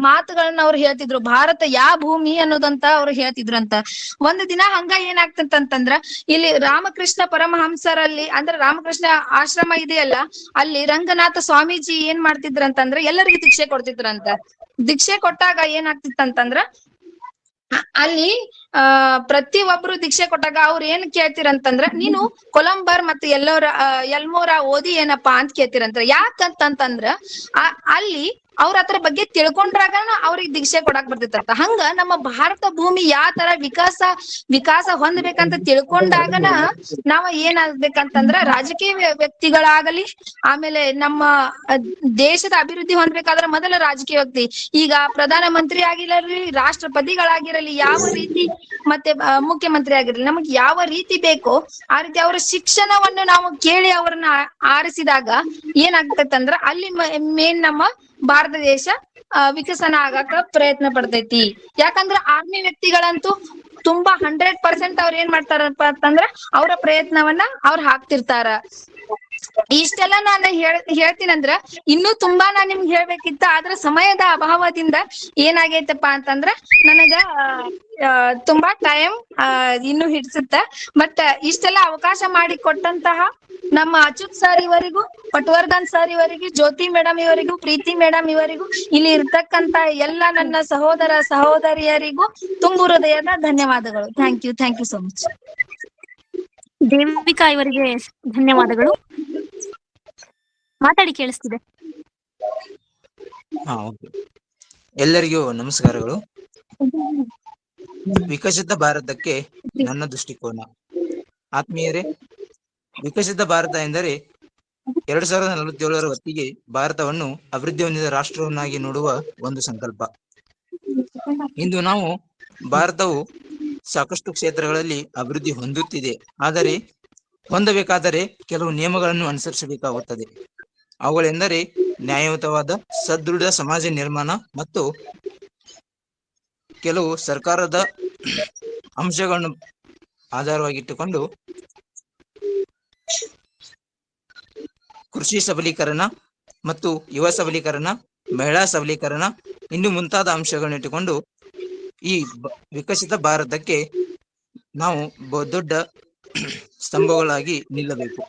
ಮಾತುಗಳನ್ನ ಅವ್ರು ಹೇಳ್ತಿದ್ರು. ಭಾರತ ಯಾ ಭೂಮಿ ಅನ್ನೋದಂತ ಅವ್ರು ಹೇಳ್ತಿದ್ರಂತ. ಒಂದು ದಿನ ಹಂಗ ಏನಾಗ್ತಂತಂದ್ರ, ಇಲ್ಲಿ ರಾಮಕೃಷ್ಣ ಪರಮಹಂಸರಲ್ಲಿ ಅಂದ್ರೆ ರಾಮಕೃಷ್ಣ ಆಶ್ರಮ ಇದೆಯಲ್ಲ, ಅಲ್ಲಿ ರಂಗನಾಥ ಸ್ವಾಮೀಜಿ ಏನ್ ಮಾಡ್ತಿದ್ರಂತಂದ್ರ ಎಲ್ಲರಿಗೂ ದೀಕ್ಷೆ ಕೊಡ್ತಿದ್ರಂತ. ದೀಕ್ಷೆ ಕೊಟ್ಟಾಗ ಏನಾಗ್ತಿತ್ತಂತಂದ್ರ ಅಲ್ಲಿ ಪ್ರತಿ ಒಬ್ರು ದೀಕ್ಷೆ ಕೊಟ್ಟಾಗ ಅವ್ರು ಏನ್ ಕೇಳ್ತಿರಂತಂದ್ರ, ನೀನು ಕೊಲಂಬರ್ ಮತ್ತೆ ಎಲ್ಮೋರ ಓದಿ ಏನಪ್ಪಾ ಅಂತ ಕೇಳ್ತಿರಂತ. ಯಾಕಂತಂದ್ರ ಅಲ್ಲಿ ಅವ್ರ ಅದ್ರ ಬಗ್ಗೆ ತಿಳ್ಕೊಂಡ್ರಾಗ ಅವ್ರಿಗೆ ದೀಕ್ಷೆ ಕೊಡಾಕ್ ಬರ್ತಿತ್ತಂತ. ಹಂಗ ನಮ್ಮ ಭಾರತ ಭೂಮಿ ಯಾವ ತರ ವಿಕಾಸ ಹೊಂದ್ಬೇಕಂತ ತಿಳ್ಕೊಂಡಾಗನ ನಾವ ಏನಾಗ್ಬೇಕಂತಂದ್ರ ರಾಜಕೀಯ ವ್ಯಕ್ತಿಗಳಾಗಲಿ, ಆಮೇಲೆ ನಮ್ಮ ದೇಶದ ಅಭಿವೃದ್ಧಿ ಹೊಂದ್ಬೇಕಾದ್ರ ಮೊದಲ ರಾಜಕೀಯ ವ್ಯಕ್ತಿ, ಈಗ ಪ್ರಧಾನ ಮಂತ್ರಿ ಆಗಿರಲಿ, ರಾಷ್ಟ್ರಪತಿಗಳಾಗಿರಲಿ, ಯಾವ ರೀತಿ ಮತ್ತೆ ಮುಖ್ಯಮಂತ್ರಿ ಆಗಿರಲಿ, ನಮಗ್ ಯಾವ ರೀತಿ ಬೇಕೋ ಆ ರೀತಿ ಅವರ ಶಿಕ್ಷಣವನ್ನು ನಾವು ಕೇಳಿ ಅವ್ರನ್ನ ಆರಿಸಿದಾಗ ಏನಾಗ್ತೈತಂದ್ರ ಅಲ್ಲಿ ಮೇನ್ ನಮ್ಮ ಭಾರತ ದೇಶ ವಿಕಸನ ಆಗಾಕ ಪ್ರಯತ್ನ ಪಡ್ತೈತಿ. ಯಾಕಂದ್ರ ಆರ್ಮಿ ವ್ಯಕ್ತಿಗಳಂತೂ ತುಂಬಾ 100% ಅವ್ರ ಏನ್ ಮಾಡ್ತಾರಪ್ಪ ಅಂತಂದ್ರ ಅವರ ಪ್ರಯತ್ನವನ್ನ ಅವ್ರು ಹಾಕ್ತಿರ್ತಾರ. ಇಷ್ಟೆಲ್ಲ ನಾನು ಹೇಳ್ತೀನಂದ್ರ ಇನ್ನೂ ತುಂಬಾ ನಾನ್ ನಿಮ್ಗೆ ಹೇಳ್ಬೇಕಿತ್ತ, ಆದ್ರ ಸಮಯದ ಅಭಾವದಿಂದ ಏನಾಗೈತಪ್ಪ ಅಂತಂದ್ರ ನನಗ ತುಂಬಾ ಟೈಮ್ ಇನ್ನು ಹಿಡ್ಸುತ್ತ. ಬಟ್ ಇಷ್ಟೆಲ್ಲ ಅವಕಾಶ ಮಾಡಿ ಕೊಟ್ಟಂತಹ ನಮ್ಮ ಅಚ್ಯುತ್ ಸರ್ ಇವರಿಗೂ, ಪಟವರ್ಧನ್ ಸರ್ ಇವರಿಗೂ, ಜ್ಯೋತಿ ಮೇಡಮ್ ಇವರಿಗೂ, ಪ್ರೀತಿ ಮೇಡಮ್ ಇವರಿಗೂ, ಇಲ್ಲಿ ಇರ್ತಕ್ಕಂತ ಎಲ್ಲ ನನ್ನ ಸಹೋದರ ಸಹೋದರಿಯರಿಗೂ ತುಂಬು ಹೃದಯದ ಧನ್ಯವಾದಗಳು. Thank you so much. Devika ಇವರಿಗೆ ಧನ್ಯವಾದಗಳು. ಮಾತಾಡಿ, ಕೇಳಿಸ್ತಿದೆ. ಎಲ್ಲರಿಗೂ ನಮಸ್ಕಾರಗಳು. ವಿಕಸಿತ ಭಾರತಕ್ಕೆ ನನ್ನ ದೃಷ್ಟಿಕೋನ. ಆತ್ಮೀಯರೇ, ವಿಕಸಿತ ಭಾರತ ಎಂದರೆ 2047ರ ಹೊತ್ತಿಗೆ ಭಾರತವನ್ನು ಅಭಿವೃದ್ಧಿ ಹೊಂದಿದ ರಾಷ್ಟ್ರವನ್ನಾಗಿ ನೋಡುವ ಒಂದು ಸಂಕಲ್ಪ. ಇಂದು ನಾವು ಭಾರತವು ಸಾಕಷ್ಟು ಕ್ಷೇತ್ರಗಳಲ್ಲಿ ಅಭಿವೃದ್ಧಿ ಹೊಂದುತ್ತಿದೆ. ಆದರೆ ಹೊಂದಬೇಕಾದರೆ ಕೆಲವು ನಿಯಮಗಳನ್ನು ಅನುಸರಿಸಬೇಕಾಗುತ್ತದೆ. ಅವುಗಳೆಂದರೆ ನ್ಯಾಯಯುತವಾದ ಸದೃಢ ಸಮಾಜ ನಿರ್ಮಾಣ ಮತ್ತು ಕೆಲವು ಸರ್ಕಾರದ ಅಂಶಗಳನ್ನು ಆಧಾರವಾಗಿಟ್ಟುಕೊಂಡು ಕೃಷಿ ಸಬಲೀಕರಣ ಮತ್ತು ಯುವ ಸಬಲೀಕರಣ, ಮಹಿಳಾ ಸಬಲೀಕರಣ ಇನ್ನು ಮುಂತಾದ ಅಂಶಗಳನ್ನ ಇಟ್ಟುಕೊಂಡು ಈ ವಿಕಸಿತ ಭಾರತಕ್ಕೆ ನಾವು ದೊಡ್ಡ ಸ್ತಂಭಗಳಾಗಿ ನಿಲ್ಲಬೇಕು.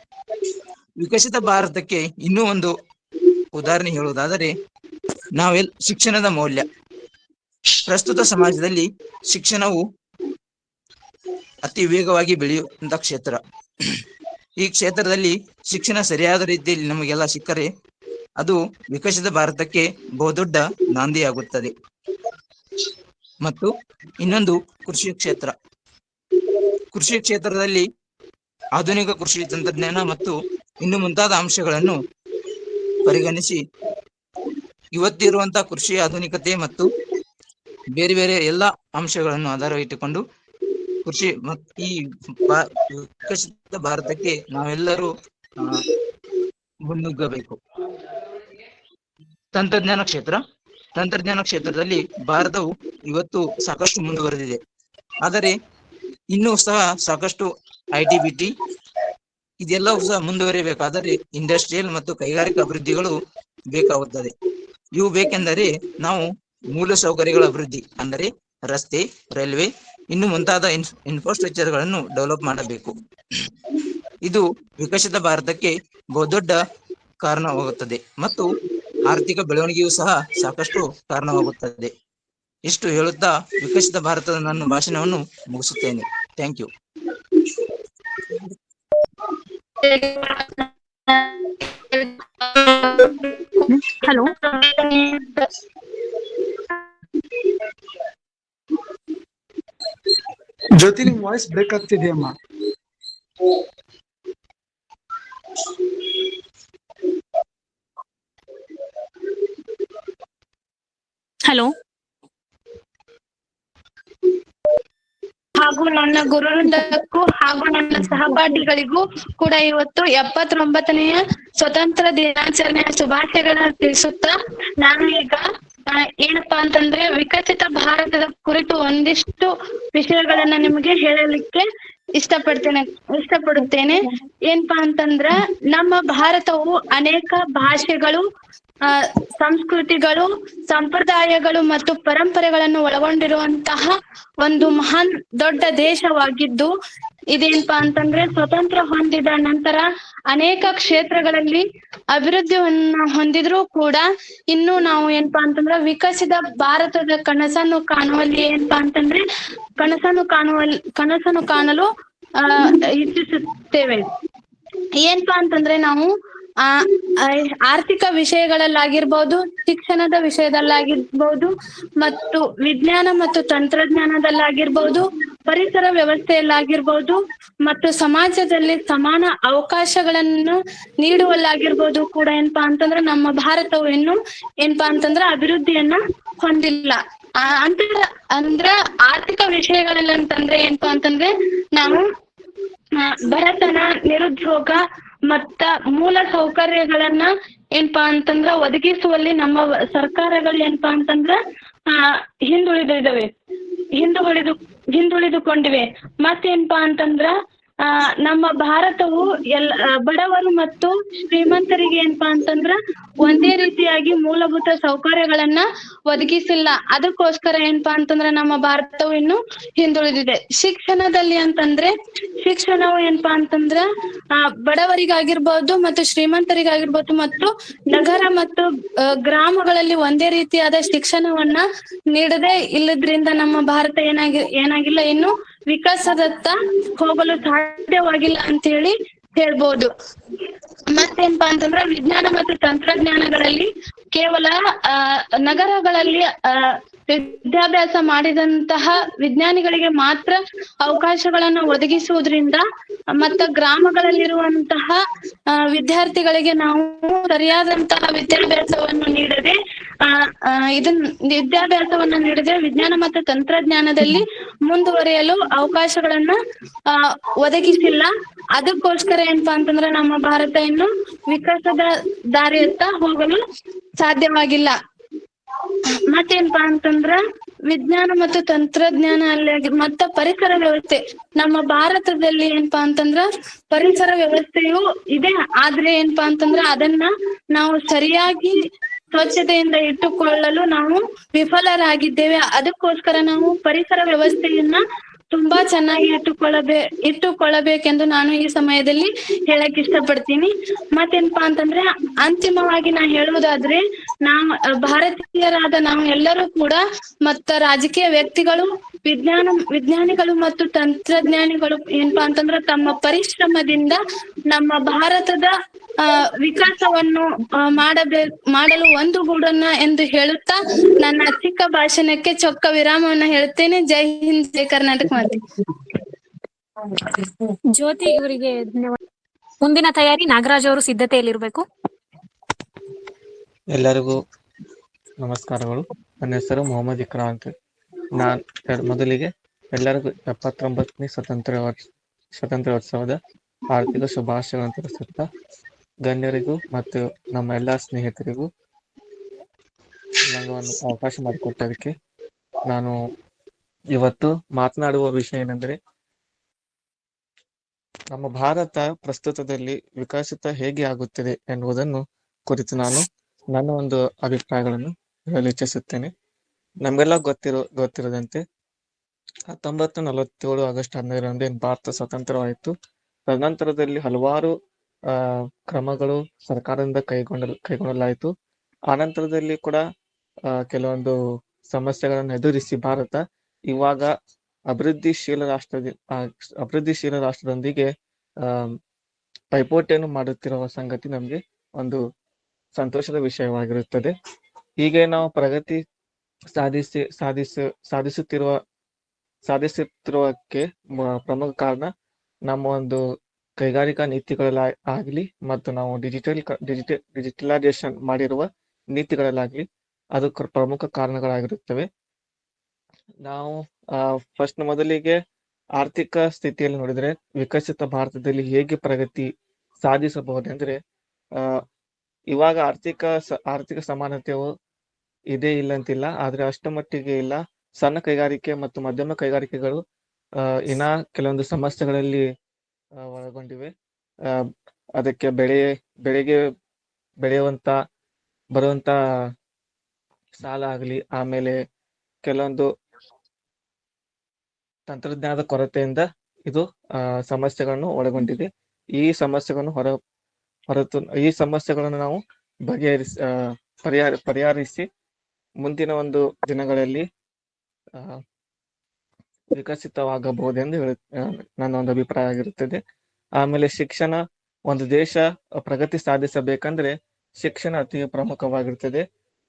ವಿಕಸಿತ ಭಾರತಕ್ಕೆ ಇನ್ನೂ ಒಂದು ಉದಾಹರಣೆ ಹೇಳುವುದಾದರೆ, ಶಿಕ್ಷಣದ ಮೌಲ್ಯ. ಪ್ರಸ್ತುತ ಸಮಾಜದಲ್ಲಿ ಶಿಕ್ಷಣವು ಅತಿ ವೇಗವಾಗಿ ಬೆಳೆಯುವಂತ ಕ್ಷೇತ್ರ. ಈ ಕ್ಷೇತ್ರದಲ್ಲಿ ಶಿಕ್ಷಣ ಸರಿಯಾದ ರೀತಿಯಲ್ಲಿ ನಮಗೆಲ್ಲ ಸಿಕ್ಕರೆ ಅದು ವಿಕಸಿತ ಭಾರತಕ್ಕೆ ಬಹುದೊಡ್ಡ ನಾಂದಿಯಾಗುತ್ತದೆ. ಮತ್ತು ಇನ್ನೊಂದು ಕೃಷಿ ಕ್ಷೇತ್ರ. ಕೃಷಿ ಕ್ಷೇತ್ರದಲ್ಲಿ ಆಧುನಿಕ ಕೃಷಿ ತಂತ್ರಜ್ಞಾನ ಮತ್ತು ಇನ್ನು ಮುಂತಾದ ಅಂಶಗಳನ್ನು ಪರಿಗಣಿಸಿ ಇವತ್ತಿರುವಂತಹ ಕೃಷಿ ಆಧುನಿಕತೆ ಮತ್ತು ಬೇರೆ ಬೇರೆ ಎಲ್ಲ ಅಂಶಗಳನ್ನು ಆಧಾರವಿಟ್ಟುಕೊಂಡು ಕೃಷಿ ಈ ವಿಕಸಿತ ಭಾರತಕ್ಕೆ ನಾವೆಲ್ಲರೂ ಮುನ್ನುಗ್ಗಬೇಕು. ತಂತ್ರಜ್ಞಾನ ಕ್ಷೇತ್ರದಲ್ಲಿ ಭಾರತವು ಇವತ್ತು ಸಾಕಷ್ಟು ಮುಂದುವರೆದಿದೆ. ಆದರೆ ಇನ್ನೂ ಸಹ ಸಾಕಷ್ಟು ITBT ಇದೆಲ್ಲವೂ ಸಹ ಮುಂದುವರಿಬೇಕಾದರೆ ಇಂಡಸ್ಟ್ರಿಯಲ್ ಮತ್ತು ಕೈಗಾರಿಕಾ ಅಭಿವೃದ್ಧಿಗಳು ಬೇಕಾಗುತ್ತದೆ. ಇವು ಬೇಕೆಂದರೆ ನಾವು ಮೂಲ ಸೌಕರ್ಯಗಳ ಅಭಿವೃದ್ಧಿ ಅಂದರೆ ರಸ್ತೆ, ರೈಲ್ವೆ ಇನ್ನು ಮುಂತಾದ ಇನ್ಫ್ರಾಸ್ಟ್ರಕ್ಚರ್ಗಳನ್ನು ಡೆವಲಪ್ ಮಾಡಬೇಕು. ಇದು ವಿಕಸಿತ ಭಾರತಕ್ಕೆ ಬಹುದೊಡ್ಡ ಕಾರಣವಾಗುತ್ತದೆ ಮತ್ತು ಆರ್ಥಿಕ ಬೆಳವಣಿಗೆಯೂ ಸಹ ಸಾಕಷ್ಟು ಕಾರಣವಾಗುತ್ತದೆ. ಇಷ್ಟು ಹೇಳುತ್ತಾ ವಿಕಸಿತ ಭಾರತದ ನನ್ನ ಭಾಷಣವನ್ನು ಮುಗಿಸುತ್ತೇನೆ. Thank you. ಹಲೋ, ಜ್ಯೋತಿ, ನಿಮ್ ವಾಯ್ಸ್ ಬ್ರೇಕ್ ಆಗ್ತಿದೆಯಮ್ಮ. ಹಲೋ. ಹಾಗೂ ನನ್ನ ಗುರುವೃಂದಕ್ಕೂ ಹಾಗೂ ನನ್ನ ಸಹಪಾಠಿಗಳಿಗೂ ಕೂಡ ಇವತ್ತು 79ನೆಯ ಸ್ವತಂತ್ರ ದಿನಾಚರಣೆಯ ಶುಭಾಶಯಗಳನ್ನ ತಿಳಿಸುತ್ತಾ ನಾನು ಈಗ ಏನಪ್ಪಾ ಅಂತಂದ್ರೆ ವಿಕಸಿತ ಭಾರತದ ಕುರಿತು ಒಂದಿಷ್ಟು ವಿಷಯಗಳನ್ನ ನಿಮಗೆ ಹೇಳಲಿಕ್ಕೆ ಇಷ್ಟಪಡುತ್ತೇನೆ. ಏನಪ್ಪಾ ಅಂತಂದ್ರ ನಮ್ಮ ಭಾರತವು ಅನೇಕ ಭಾಷೆಗಳು, ಸಂಸ್ಕೃತಿಗಳು, ಸಂಪ್ರದಾಯಗಳು ಮತ್ತು ಪರಂಪರೆಗಳನ್ನು ಒಳಗೊಂಡಿರುವಂತಹ ಒಂದು ಮಹಾನ್ ದೊಡ್ಡ ದೇಶವಾಗಿದ್ದು, ಇದೇನಪ್ಪಾ ಅಂತಂದ್ರೆ ಸ್ವತಂತ್ರ ಹೊಂದಿದ ನಂತರ ಅನೇಕ ಕ್ಷೇತ್ರಗಳಲ್ಲಿ ಅಭಿವೃದ್ಧಿಯನ್ನ ಹೊಂದಿದ್ರೂ ಕೂಡ ಇನ್ನು ನಾವು ಏನಪ್ಪಾ ಅಂತಂದ್ರ ವಿಕಸಿತ ಭಾರತದ ಕನಸನ್ನು ಕಾಣುವಲ್ಲಿ ಏನಪ್ಪಾ ಅಂತಂದ್ರೆ ಕನಸನ್ನು ಕಾಣಲು ಇಚ್ಛಿಸುತ್ತೇವೆ. ಏನಪ್ಪಾ ಅಂತಂದ್ರೆ ನಾವು ಆರ್ಥಿಕ ವಿಷಯಗಳಲ್ಲಾಗಿರ್ಬೋದು, ಶಿಕ್ಷಣದ ವಿಷಯದಲ್ಲಾಗಿರ್ಬೋದು, ಮತ್ತು ವಿಜ್ಞಾನ ಮತ್ತು ತಂತ್ರಜ್ಞಾನದಲ್ಲಾಗಿರ್ಬೋದು, ಪರಿಸರ ವ್ಯವಸ್ಥೆಯಲ್ಲಾಗಿರ್ಬೋದು, ಮತ್ತು ಸಮಾಜದಲ್ಲಿ ಸಮಾನ ಅವಕಾಶಗಳನ್ನು ನೀಡುವಲ್ಲಾಗಿರ್ಬೋದು ಕೂಡ ಏನಪ್ಪಾ ಅಂತಂದ್ರೆ ನಮ್ಮ ಭಾರತವು ಇನ್ನು ಏನಪ್ಪಾ ಅಂತಂದ್ರೆ ಅಭಿವೃದ್ಧಿಯನ್ನ ಹೊಂದಿಲ್ಲ. ಅಂದ್ರ ಆರ್ಥಿಕ ವಿಷಯಗಳಲ್ಲಿ ಅಂತಂದ್ರೆ ಏನಪ್ಪಾ ಅಂತಂದ್ರೆ ನಾವು ಬಡತನ, ನಿರುದ್ಯೋಗ ಮತ್ತ ಮೂಲ ಸೌಕರ್ಯಗಳನ್ನ ಏನಪ್ಪಾ ಅಂತಂದ್ರ ಒದಗಿಸುವಲ್ಲಿ ನಮ್ಮ ಸರ್ಕಾರಗಳು ಏನಪ್ಪಾ ಅಂತಂದ್ರ ಹಿಂದುಳಿದುಕೊಂಡಿವೆ. ಮತ್ತೇನಪ್ಪಾ ಅಂತಂದ್ರ ನಮ್ಮ ಭಾರತವು ಬಡವರು ಮತ್ತು ಶ್ರೀಮಂತರಿಗೆ ಏನಪ್ಪಾ ಅಂತಂದ್ರ ಒಂದೇ ರೀತಿಯಾಗಿ ಮೂಲಭೂತ ಸೌಕರ್ಯಗಳನ್ನ ಒದಗಿಸಿಲ್ಲ. ಅದಕ್ಕೋಸ್ಕರ ಏನಪ್ಪಾ ಅಂತಂದ್ರ ನಮ್ಮ ಭಾರತವು ಇನ್ನು ಹಿಂದುಳಿದಿದೆ. ಶಿಕ್ಷಣದಲ್ಲಿ ಅಂತಂದ್ರೆ ಶಿಕ್ಷಣವು ಏನಪ್ಪಾ ಅಂತಂದ್ರ ಬಡವರಿಗಾಗಿರ್ಬೋದು ಮತ್ತು ಶ್ರೀಮಂತರಿಗಾಗಿರ್ಬೋದು ಮತ್ತು ನಗರ ಮತ್ತು ಗ್ರಾಮಗಳಲ್ಲಿ ಒಂದೇ ರೀತಿಯಾದ ಶಿಕ್ಷಣವನ್ನ ನೀಡದೆ ಇಲ್ಲದ್ರಿಂದ ನಮ್ಮ ಭಾರತ ಏನಾಗಿಲ್ಲ ಇನ್ನು ವಿಕಾಸದತ್ತ ಹೋಗಲು ಸಾಧ್ಯವಾಗಿಲ್ಲ ಅಂತ ಹೇಳ್ಬೋದು. ಮತ್ತೇನಪ್ಪಾ ಅಂತಂದ್ರೆ ವಿಜ್ಞಾನ ಮತ್ತು ತಂತ್ರಜ್ಞಾನಗಳಲ್ಲಿ ಕೇವಲ ನಗರಗಳಲ್ಲಿ ವಿದ್ಯಾಭ್ಯಾಸ ಮಾಡಿದಂತಹ ವಿಜ್ಞಾನಿಗಳಿಗೆ ಮಾತ್ರ ಅವಕಾಶಗಳನ್ನ ಒದಗಿಸುವುದರಿಂದ ಮತ್ತ ಗ್ರಾಮಗಳಲ್ಲಿರುವಂತಹ ವಿದ್ಯಾರ್ಥಿಗಳಿಗೆ ನಾವು ಸರಿಯಾದಂತಹ ವಿದ್ಯಾಭ್ಯಾಸವನ್ನು ನೀಡದೆ ವಿಜ್ಞಾನ ಮತ್ತು ತಂತ್ರಜ್ಞಾನದಲ್ಲಿ ಮುಂದುವರಿಯಲು ಅವಕಾಶಗಳನ್ನ ಒದಗಿಸಿಲ್ಲ. ಅದಕ್ಕೋಸ್ಕರ ಏನಪ್ಪಾ ಅಂತಂದ್ರೆ ನಮ್ಮ ಭಾರತ ಇನ್ನು ವಿಕಾಸದ ದಾರಿಯತ್ತ ಹೋಗಲು ಸಾಧ್ಯವಾಗಿಲ್ಲ. ಮತ್ತೇನಪ್ಪಾ ಅಂತಂದ್ರ ವಿಜ್ಞಾನ ಮತ್ತು ತಂತ್ರಜ್ಞಾನ ಮತ್ತ ಪರಿಸರ ವ್ಯವಸ್ಥೆ ನಮ್ಮ ಭಾರತದಲ್ಲಿ ಏನಪ್ಪಾ ಅಂತಂದ್ರ ಪರಿಸರ ವ್ಯವಸ್ಥೆಯು ಇದೆ. ಆದ್ರೆ ಏನಪ್ಪಾ ಅಂತಂದ್ರ ಅದನ್ನ ನಾವು ಸರಿಯಾಗಿ ಸ್ವಚ್ಛತೆಯಿಂದ ಇಟ್ಟುಕೊಳ್ಳಲು ನಾವು ವಿಫಲರಾಗಿದ್ದೇವೆ. ಅದಕ್ಕೋಸ್ಕರ ನಾವು ಪರಿಸರ ವ್ಯವಸ್ಥೆಯನ್ನ ತುಂಬಾ ಚೆನ್ನಾಗಿ ಇಟ್ಟುಕೊಳ್ಳಬೇಕೆಂದು ನಾನು ಈ ಸಮಯದಲ್ಲಿ ಹೇಳಕ್ ಇಷ್ಟಪಡ್ತೀನಿ. ಮತ್ತೇನಪ್ಪಾ ಅಂತಂದ್ರೆ ಅಂತಿಮವಾಗಿ ನಾ ಹೇಳುವುದಾದ್ರೆ ಭಾರತೀಯರಾದ ನಾವು ಎಲ್ಲರೂ ಕೂಡ ಮತ್ತ ರಾಜಕೀಯ ವ್ಯಕ್ತಿಗಳು, ವಿಜ್ಞಾನಿಗಳು ಮತ್ತು ತಂತ್ರಜ್ಞಾನಿಗಳು ಏನಪ್ಪಾ ಅಂತಂದ್ರೆ ತಮ್ಮ ಪರಿಶ್ರಮದಿಂದ ನಮ್ಮ ಭಾರತದ ವಿಕಾಸವನ್ನು ಮಾಡಲು ಒಂದುಗೂಡನ್ನ ಎಂದು ಹೇಳುತ್ತಾ ನನ್ನ ಚಿಕ್ಕ ಭಾಷಣಕ್ಕೆ ಚೊಕ್ಕ ವಿರಾಮವನ್ನ ಹೇಳುತ್ತೇನೆ. ಜೈ ಹಿಂದ್, ಜೈ ಕರ್ನಾಟಕ ಮಾತೆ. ಜ್ಯೋತಿ ಇವರಿಗೆ ಧನ್ಯವಾದ. ಮುಂದಿನ ತಯಾರಿ ನಾಗರಾಜ್ ಅವರು ಸಿದ್ಧತೆಯಲ್ಲಿರ್ಬೇಕು. ಎಲ್ಲರಿಗೂ ನಮಸ್ಕಾರಗಳು. ನನ್ನ ಹೆಸರು ಮೊಹಮ್ಮದ್ ಇಕ್ರಾ ಅಂತ. ಮೊದಲಿಗೆ ಎಲ್ಲರಿಗೂ 79ನೇ ಸ್ವಾತಂತ್ರ್ಯೋತ್ಸವದ ಆರ್ಥಿಕ ಶುಭಾಶಯಗಳನ್ನು ತಿಳಿಸುತ್ತಾ ಗಣ್ಯರಿಗೂ ಮತ್ತು ನಮ್ಮ ಎಲ್ಲಾ ಸ್ನೇಹಿತರಿಗೂ ನನಗೆ ಒಂದು ಅವಕಾಶ ಮಾಡಿಕೊಟ್ಟದಕ್ಕೆ ನಾನು ಇವತ್ತು ಮಾತನಾಡುವ ವಿಷಯ ಏನೆಂದರೆ, ನಮ್ಮ ಭಾರತ ಪ್ರಸ್ತುತದಲ್ಲಿ ವಿಕಸಿತ ಹೇಗೆ ಆಗುತ್ತಿದೆ ಎನ್ನುವುದನ್ನು ಕುರಿತು ನಾನು ನನ್ನ ಒಂದು ಅಭಿಪ್ರಾಯಗಳನ್ನು ಹೇಳಲು ಇಚ್ಛಿಸುತ್ತೇನೆ. ನಮಗೆಲ್ಲ ಗೊತ್ತಿರದಂತೆ 1947 ಆಗಸ್ಟ್ 12ರಂದು ಭಾರತ ಸ್ವತಂತ್ರವಾಯಿತು. ತದನಂತರದಲ್ಲಿ ಹಲವಾರು ಕ್ರಮಗಳು ಸರ್ಕಾರದಿಂದ ಕೈಗೊಳ್ಳಲಾಯಿತು. ಆನಂತರದಲ್ಲಿ ಕೂಡ ಕೆಲವೊಂದು ಸಮಸ್ಯೆಗಳನ್ನು ಎದುರಿಸಿ ಭಾರತ ಇವಾಗ ಅಭಿವೃದ್ಧಿಶೀಲ ರಾಷ್ಟ್ರದೊಂದಿಗೆ ಪೈಪೋಟಿಯನ್ನು ಮಾಡುತ್ತಿರುವ ಸಂಗತಿ ನಮ್ಗೆ ಒಂದು ಸಂತೋಷದ ವಿಷಯವಾಗಿರುತ್ತದೆ. ಹೀಗೆ ನಾವು ಪ್ರಗತಿ ಸಾಧಿಸುತ್ತಿರುವಕ್ಕೆ ಪ್ರಮುಖ ಕಾರಣ ನಮ್ಮ ಒಂದು ಕೈಗಾರಿಕಾ ನೀತಿಗಳಲ್ಲಾಗಲಿ ಮತ್ತು ನಾವು ಡಿಜಿಟಲೈಸೇಷನ್ ಮಾಡಿರುವ ನೀತಿಗಳಲ್ಲಾಗ್ಲಿ ಅದು ಪ್ರಮುಖ ಕಾರಣಗಳಾಗಿರುತ್ತವೆ. ನಾವು ಮೊದಲಿಗೆ ಆರ್ಥಿಕ ಸ್ಥಿತಿಯಲ್ಲಿ ನೋಡಿದ್ರೆ ವಿಕಸಿತ ಭಾರತದಲ್ಲಿ ಹೇಗೆ ಪ್ರಗತಿ ಸಾಧಿಸಬಹುದೆಂದ್ರೆ ಆ ಇವಾಗ ಆರ್ಥಿಕ ಸಮಾನತೆಯು ಇದೇ ಇಲ್ಲ ಅಂತಿಲ್ಲ, ಆದ್ರೆ ಅಷ್ಟ ಮಟ್ಟಿಗೆ ಇಲ್ಲ. ಸಣ್ಣ ಕೈಗಾರಿಕೆ ಮತ್ತು ಮಧ್ಯಮ ಕೈಗಾರಿಕೆಗಳು ಇನ್ನ ಕೆಲವೊಂದು ಸಮಸ್ಯೆಗಳಲ್ಲಿ ಒಳಗೊಂಡಿವೆ. ಆ ಅದಕ್ಕೆ ಬೆಳೆಗೆ ಬರುವಂತ ಸಾಲ ಆಗಲಿ, ಆಮೇಲೆ ಕೆಲವೊಂದು ತಂತ್ರಜ್ಞಾನದ ಕೊರತೆಯಿಂದ ಇದು ಸಮಸ್ಯೆಗಳನ್ನು ಒಳಗೊಂಡಿದೆ. ಈ ಸಮಸ್ಯೆಗಳನ್ನು ನಾವು ಪರಿಹರಿಸಿ ಮುಂದಿನ ಒಂದು ದಿನಗಳಲ್ಲಿ ವಿಕಸಿತವಾಗಬಹುದೆಂದು ನನ್ನ ಒಂದು ಅಭಿಪ್ರಾಯ ಆಗಿರುತ್ತದೆ. ಆಮೇಲೆ ಶಿಕ್ಷಣ, ಒಂದು ದೇಶ ಪ್ರಗತಿ ಸಾಧಿಸಬೇಕಂದ್ರೆ ಶಿಕ್ಷಣ ಅತಿ ಪ್ರಮುಖವಾಗಿರುತ್ತದೆ.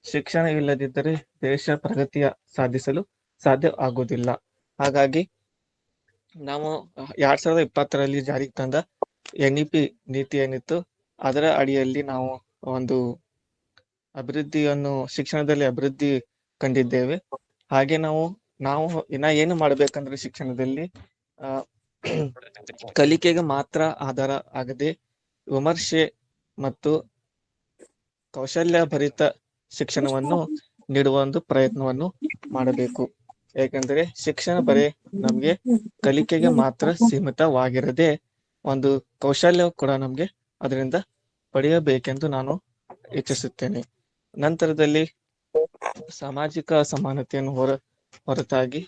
ಶಿಕ್ಷಣ ಇಲ್ಲದಿದ್ದರೆ ದೇಶ ಪ್ರಗತಿಯ ಸಾಧಿಸಲು ಸಾಧ್ಯ ಆಗುವುದಿಲ್ಲ. ಹಾಗಾಗಿ ನಾವು 2020ರಲ್ಲಿ ಜಾರಿಗೆ ತಂದ NEP ನೀತಿ ಏನಿತ್ತು, ಅದರ ಅಡಿಯಲ್ಲಿ ನಾವು ಒಂದು ಶಿಕ್ಷಣದಲ್ಲಿ ಅಭಿವೃದ್ಧಿ ಕಂಡಿದ್ದೇವೆ. ಹಾಗೆ ನಾವು ಇನ್ನ ಏನು ಮಾಡ್ಬೇಕಂದ್ರೆ ಶಿಕ್ಷಣದಲ್ಲಿ ಕಲಿಕೆಗೆ ಮಾತ್ರ ಆಧಾರ ಆಗದೆ ವಿಮರ್ಶೆ ಮತ್ತು ಕೌಶಲ್ಯ ಭರಿತ ಶಿಕ್ಷಣವನ್ನು ನೀಡುವ ಒಂದು ಪ್ರಯತ್ನವನ್ನು ಮಾಡಬೇಕು. ಯಾಕಂದ್ರೆ ಶಿಕ್ಷಣ ಬರೀ ನಮ್ಗೆ ಕಲಿಕೆಗೆ ಮಾತ್ರ ಸೀಮಿತವಾಗಿರದೆ ಒಂದು ಕೌಶಲ್ಯ ಕೂಡ ನಮ್ಗೆ ಅದರಿಂದ ಪಡೆಯಬೇಕೆಂದು ನಾನು ಇಚ್ಛಿಸುತ್ತೇನೆ. ನಂತರದಲ್ಲಿ ಸಾಮಾಜಿಕ ಅಸಮಾನತೆಯನ್ನು ಹೊರತಾಗಿ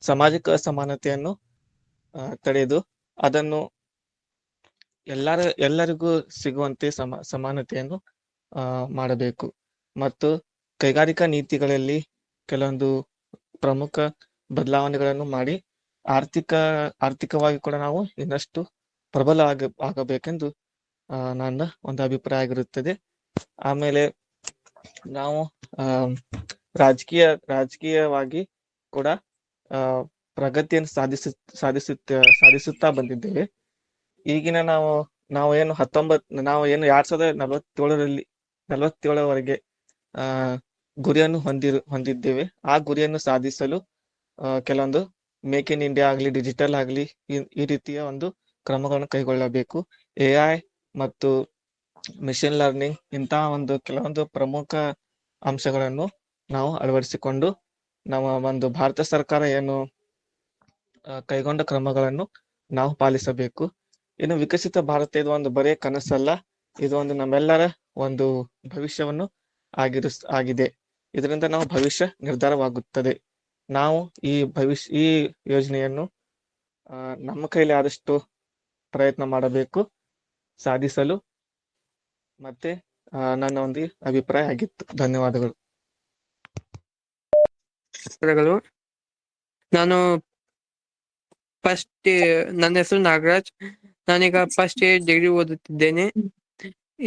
ಸಾಮಾಜಿಕ ಅಸಮಾನತೆಯನ್ನು ತಡೆದು ಅದನ್ನು ಎಲ್ಲರಿಗೂ ಸಿಗುವಂತೆ ಸಮಾನತೆಯನ್ನು ಮಾಡಬೇಕು. ಮತ್ತು ಕೈಗಾರಿಕಾ ನೀತಿಗಳಲ್ಲಿ ಕೆಲವೊಂದು ಪ್ರಮುಖ ಬದಲಾವಣೆಗಳನ್ನು ಮಾಡಿ ಆರ್ಥಿಕವಾಗಿ ಕೂಡ ನಾವು ಇನ್ನಷ್ಟು ಪ್ರಬಲ ಆಗಬೇಕೆಂದು ನನ್ನ ಒಂದು ಅಭಿಪ್ರಾಯ ಆಗಿರುತ್ತದೆ. ಆಮೇಲೆ ನಾವು ರಾಜಕೀಯವಾಗಿ ಕೂಡ ಪ್ರಗತಿಯನ್ನು ಸಾಧಿಸುತ್ತಾ ಬಂದಿದ್ದೇವೆ. ಈಗಿನ ನಾವು ಏನು 2047ವರೆಗೆ ಗುರಿಯನ್ನು ಹೊಂದಿದ್ದೇವೆ. ಆ ಗುರಿಯನ್ನು ಸಾಧಿಸಲು ಕೆಲವೊಂದು ಮೇಕ್ ಇನ್ ಇಂಡಿಯಾ ಆಗಲಿ, ಡಿಜಿಟಲ್ ಆಗಲಿ, ಈ ರೀತಿಯ ಒಂದು ಕ್ರಮಗಳನ್ನು ಕೈಗೊಳ್ಳಬೇಕು. AI ಮತ್ತು ಮಿಷನ್ ಲರ್ನಿಂಗ್ ಇಂತಹ ಕೆಲವೊಂದು ಪ್ರಮುಖ ಅಂಶಗಳನ್ನು ನಾವು ಅಳವಡಿಸಿಕೊಂಡು ನಮ್ಮ ಒಂದು ಭಾರತ ಸರ್ಕಾರ ಏನು ಕೈಗೊಂಡ ಕ್ರಮಗಳನ್ನು ನಾವು ಪಾಲಿಸಬೇಕು. ಇನ್ನು ವಿಕಸಿತ ಭಾರತ ಇದು ಒಂದು ಬರೇ ಕನಸಲ್ಲ, ಇದು ಒಂದು ನಮ್ಮೆಲ್ಲರ ಒಂದು ಭವಿಷ್ಯವನ್ನು ಆಗಿದೆ. ಇದರಿಂದ ನಾವು ಭವಿಷ್ಯ ನಿರ್ಧಾರವಾಗುತ್ತದೆ. ನಾವು ಈ ಯೋಜನೆಯನ್ನು ನಮ್ಮ ಕೈಲಿ ಆದಷ್ಟು ಪ್ರಯತ್ನ ಮಾಡಬೇಕು ಸಾಧಿಸಲು. ಮತ್ತೆ ನನ್ನ ಒಂದು ಅಭಿಪ್ರಾಯ ಆಗಿತ್ತು. ಧನ್ಯವಾದಗಳು. ನಾನು ನನ್ನ ಹೆಸರು ನಾಗರಾಜ್. ನಾನೀಗ ಫಸ್ಟ್ ಇಯರ್ ಡಿಗ್ರಿ ಓದುತ್ತಿದ್ದೇನೆ.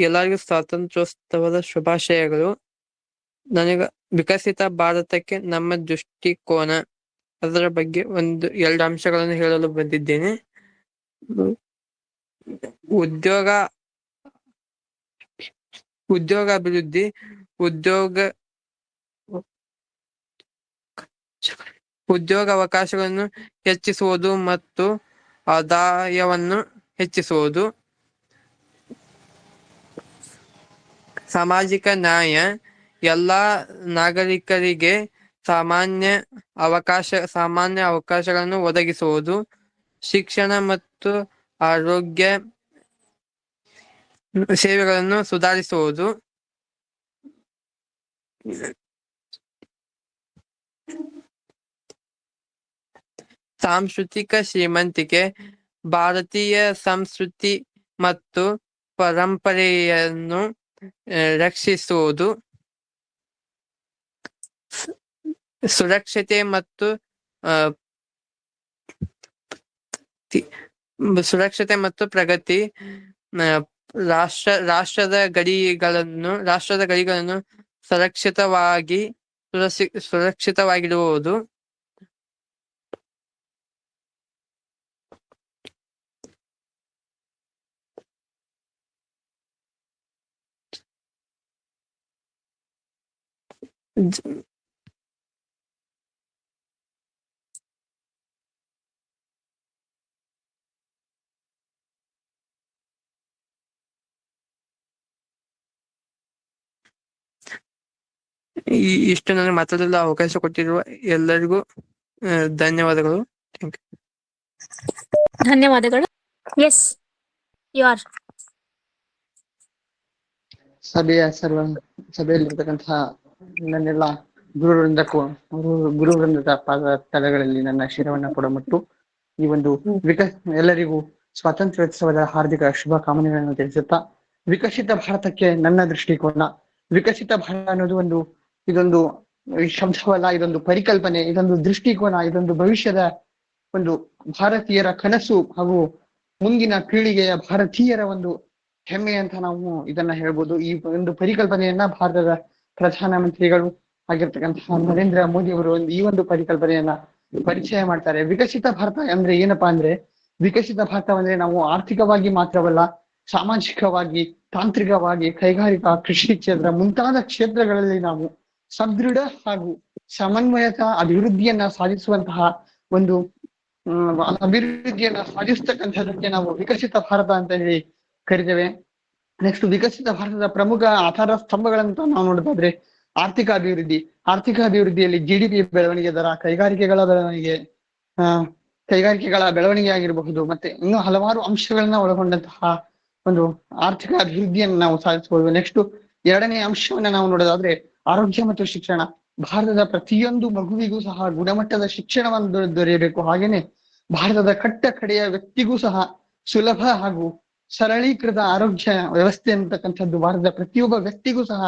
ಎಲ್ಲರಿಗೂ ಸ್ವಾತಂತ್ರ್ಯೋತ್ಸವದ ಶುಭಾಶಯಗಳು. ನಾನೀಗ ವಿಕಸಿತ ಭಾರತಕ್ಕೆ ನಮ್ಮ ದೃಷ್ಟಿಕೋನ, ಅದರ ಬಗ್ಗೆ 2 ಅಂಶಗಳನ್ನು ಹೇಳಲು ಬಂದಿದ್ದೇನೆ. ಉದ್ಯೋಗಾಭಿವೃದ್ಧಿ, ಉದ್ಯೋಗ ಅವಕಾಶಗಳನ್ನು ಹೆಚ್ಚಿಸುವುದು ಮತ್ತು ಆದಾಯವನ್ನು ಹೆಚ್ಚಿಸುವುದು. ಸಾಮಾಜಿಕ ನ್ಯಾಯ, ಎಲ್ಲಾ ನಾಗರಿಕರಿಗೆ ಸಾಮಾನ್ಯ ಅವಕಾಶಗಳನ್ನು ಒದಗಿಸುವುದು. ಶಿಕ್ಷಣ ಮತ್ತು ಆರೋಗ್ಯ ಸೇವೆಗಳನ್ನು ಸುಧಾರಿಸುವುದು. ಸಾಂಸ್ಕೃತಿಕ ಶ್ರೀಮಂತಿಕೆ, ಭಾರತೀಯ ಸಂಸ್ಕೃತಿ ಮತ್ತು ಪರಂಪರೆಯನ್ನು ರಕ್ಷಿಸುವುದು. ಸುರಕ್ಷತೆ ಮತ್ತು ಪ್ರಗತಿ, ರಾಷ್ಟ್ರದ ಗಡಿಗಳನ್ನು ಸುರಕ್ಷಿತವಾಗಿಡುವುದು. ಇಷ್ಟು ನನಗೆ ಮಾತಾಡಲು ಅವಕಾಶ ಕೊಟ್ಟಿರುವ ಎಲ್ಲರಿಗೂ ಧನ್ಯವಾದಗಳು. Thank you. ಧನ್ಯವಾದಗಳು. Yes you are. ಸಭೆಯಲ್ಲಿರ್ತಕ್ಕಂತಹ ನನ್ನೆಲ್ಲ ಗುರುವೃಂದದ ಪಾದ ತಲೆಗಳಲ್ಲಿ ನನ್ನ ಶಿರವನ್ನ ಕೊಡಮಟ್ಟು ಈ ಒಂದು ಎಲ್ಲರಿಗೂ ಸ್ವಾತಂತ್ರ್ಯೋತ್ಸವದ ಹಾರ್ದಿಕ ಶುಭ ಕಾಮನೆಗಳನ್ನು ತಿಳಿಸುತ್ತಾ, ವಿಕಸಿತ ಭಾರತಕ್ಕೆ ನನ್ನ ದೃಷ್ಟಿಕೋನ. ವಿಕಸಿತ ಭಾರತ ಅನ್ನೋದು ಇದೊಂದು ಶಬ್ದವಲ್ಲ, ಇದೊಂದು ಪರಿಕಲ್ಪನೆ, ಇದೊಂದು ದೃಷ್ಟಿಕೋನ, ಇದೊಂದು ಭವಿಷ್ಯದ ಒಂದು ಭಾರತೀಯರ ಕನಸು ಹಾಗೂ ಮುಂದಿನ ಪೀಳಿಗೆಯ ಭಾರತೀಯರ ಒಂದು ಹೆಮ್ಮೆ ಅಂತ ನಾವು ಇದನ್ನ ಹೇಳ್ಬೋದು. ಈ ಒಂದು ಪರಿಕಲ್ಪನೆಯನ್ನ ಭಾರತದ ಪ್ರಧಾನಮಂತ್ರಿಗಳು ಆಗಿರ್ತಕ್ಕಂತಹ ನರೇಂದ್ರ ಮೋದಿ ಅವರು ಈ ಒಂದು ಪರಿಕಲ್ಪನೆಯನ್ನ ಪರಿಚಯ ಮಾಡ್ತಾರೆ. ವಿಕಸಿತ ಭಾರತ ಅಂದ್ರೆ ಏನಪ್ಪಾ ಅಂದ್ರೆ, ವಿಕಸಿತ ಭಾರತ ಅಂದ್ರೆ ನಾವು ಆರ್ಥಿಕವಾಗಿ ಮಾತ್ರವಲ್ಲ, ಸಾಮಾಜಿಕವಾಗಿ, ತಾಂತ್ರಿಕವಾಗಿ, ಕೈಗಾರಿಕಾ, ಕೃಷಿ ಕ್ಷೇತ್ರ ಮುಂತಾದ ಕ್ಷೇತ್ರಗಳಲ್ಲಿ ನಾವು ಸದೃಢ ಹಾಗೂ ಸಮನ್ವಯತ ಅಭಿವೃದ್ಧಿಯನ್ನ ಸಾಧಿಸುವಂತಹ ಒಂದು ಅಭಿವೃದ್ಧಿಯನ್ನ ಸಾಧಿಸ್ತಕ್ಕಂಥದಕ್ಕೆ ನಾವು ವಿಕಸಿತ ಭಾರತ ಅಂತ ಹೇಳಿ ಕರಿತೇವೆ. ನೆಕ್ಸ್ಟ್, ವಿಕಸಿತ ಭಾರತದ ಪ್ರಮುಖ ಆಧಾರ ಸ್ತಂಭಗಳಂತ ನಾವು ನೋಡೋದಾದ್ರೆ ಆರ್ಥಿಕ ಅಭಿವೃದ್ಧಿ. ಆರ್ಥಿಕ ಅಭಿವೃದ್ಧಿಯಲ್ಲಿ GDP ಬೆಳವಣಿಗೆ ದರ, ಕೈಗಾರಿಕೆಗಳ ಬೆಳವಣಿಗೆ ಆಗಿರಬಹುದು, ಮತ್ತೆ ಇನ್ನೂ ಹಲವಾರು ಅಂಶಗಳನ್ನ ಒಳಗೊಂಡಂತಹ ಒಂದು ಆರ್ಥಿಕ ಅಭಿವೃದ್ಧಿಯನ್ನು ನಾವು ಸಾಧಿಸಬಹುದು. ನೆಕ್ಸ್ಟ್, ಎರಡನೇ ಅಂಶವನ್ನ ನಾವು ನೋಡೋದಾದ್ರೆ ಆರೋಗ್ಯ ಮತ್ತು ಶಿಕ್ಷಣ. ಭಾರತದ ಪ್ರತಿಯೊಂದು ಮಗುವಿಗೂ ಸಹ ಗುಣಮಟ್ಟದ ಶಿಕ್ಷಣವನ್ನು ದೊರೆಯಬೇಕು. ಹಾಗೇನೆ ಭಾರತದ ಕಡೆಯ ವ್ಯಕ್ತಿಗೂ ಸಹ ಸುಲಭ ಹಾಗೂ ಸರಳೀಕೃತ ಆರೋಗ್ಯ ವ್ಯವಸ್ಥೆ ಅಂತಕ್ಕಂಥದ್ದು ಭಾರತದ ಪ್ರತಿಯೊಬ್ಬ ವ್ಯಕ್ತಿಗೂ ಸಹ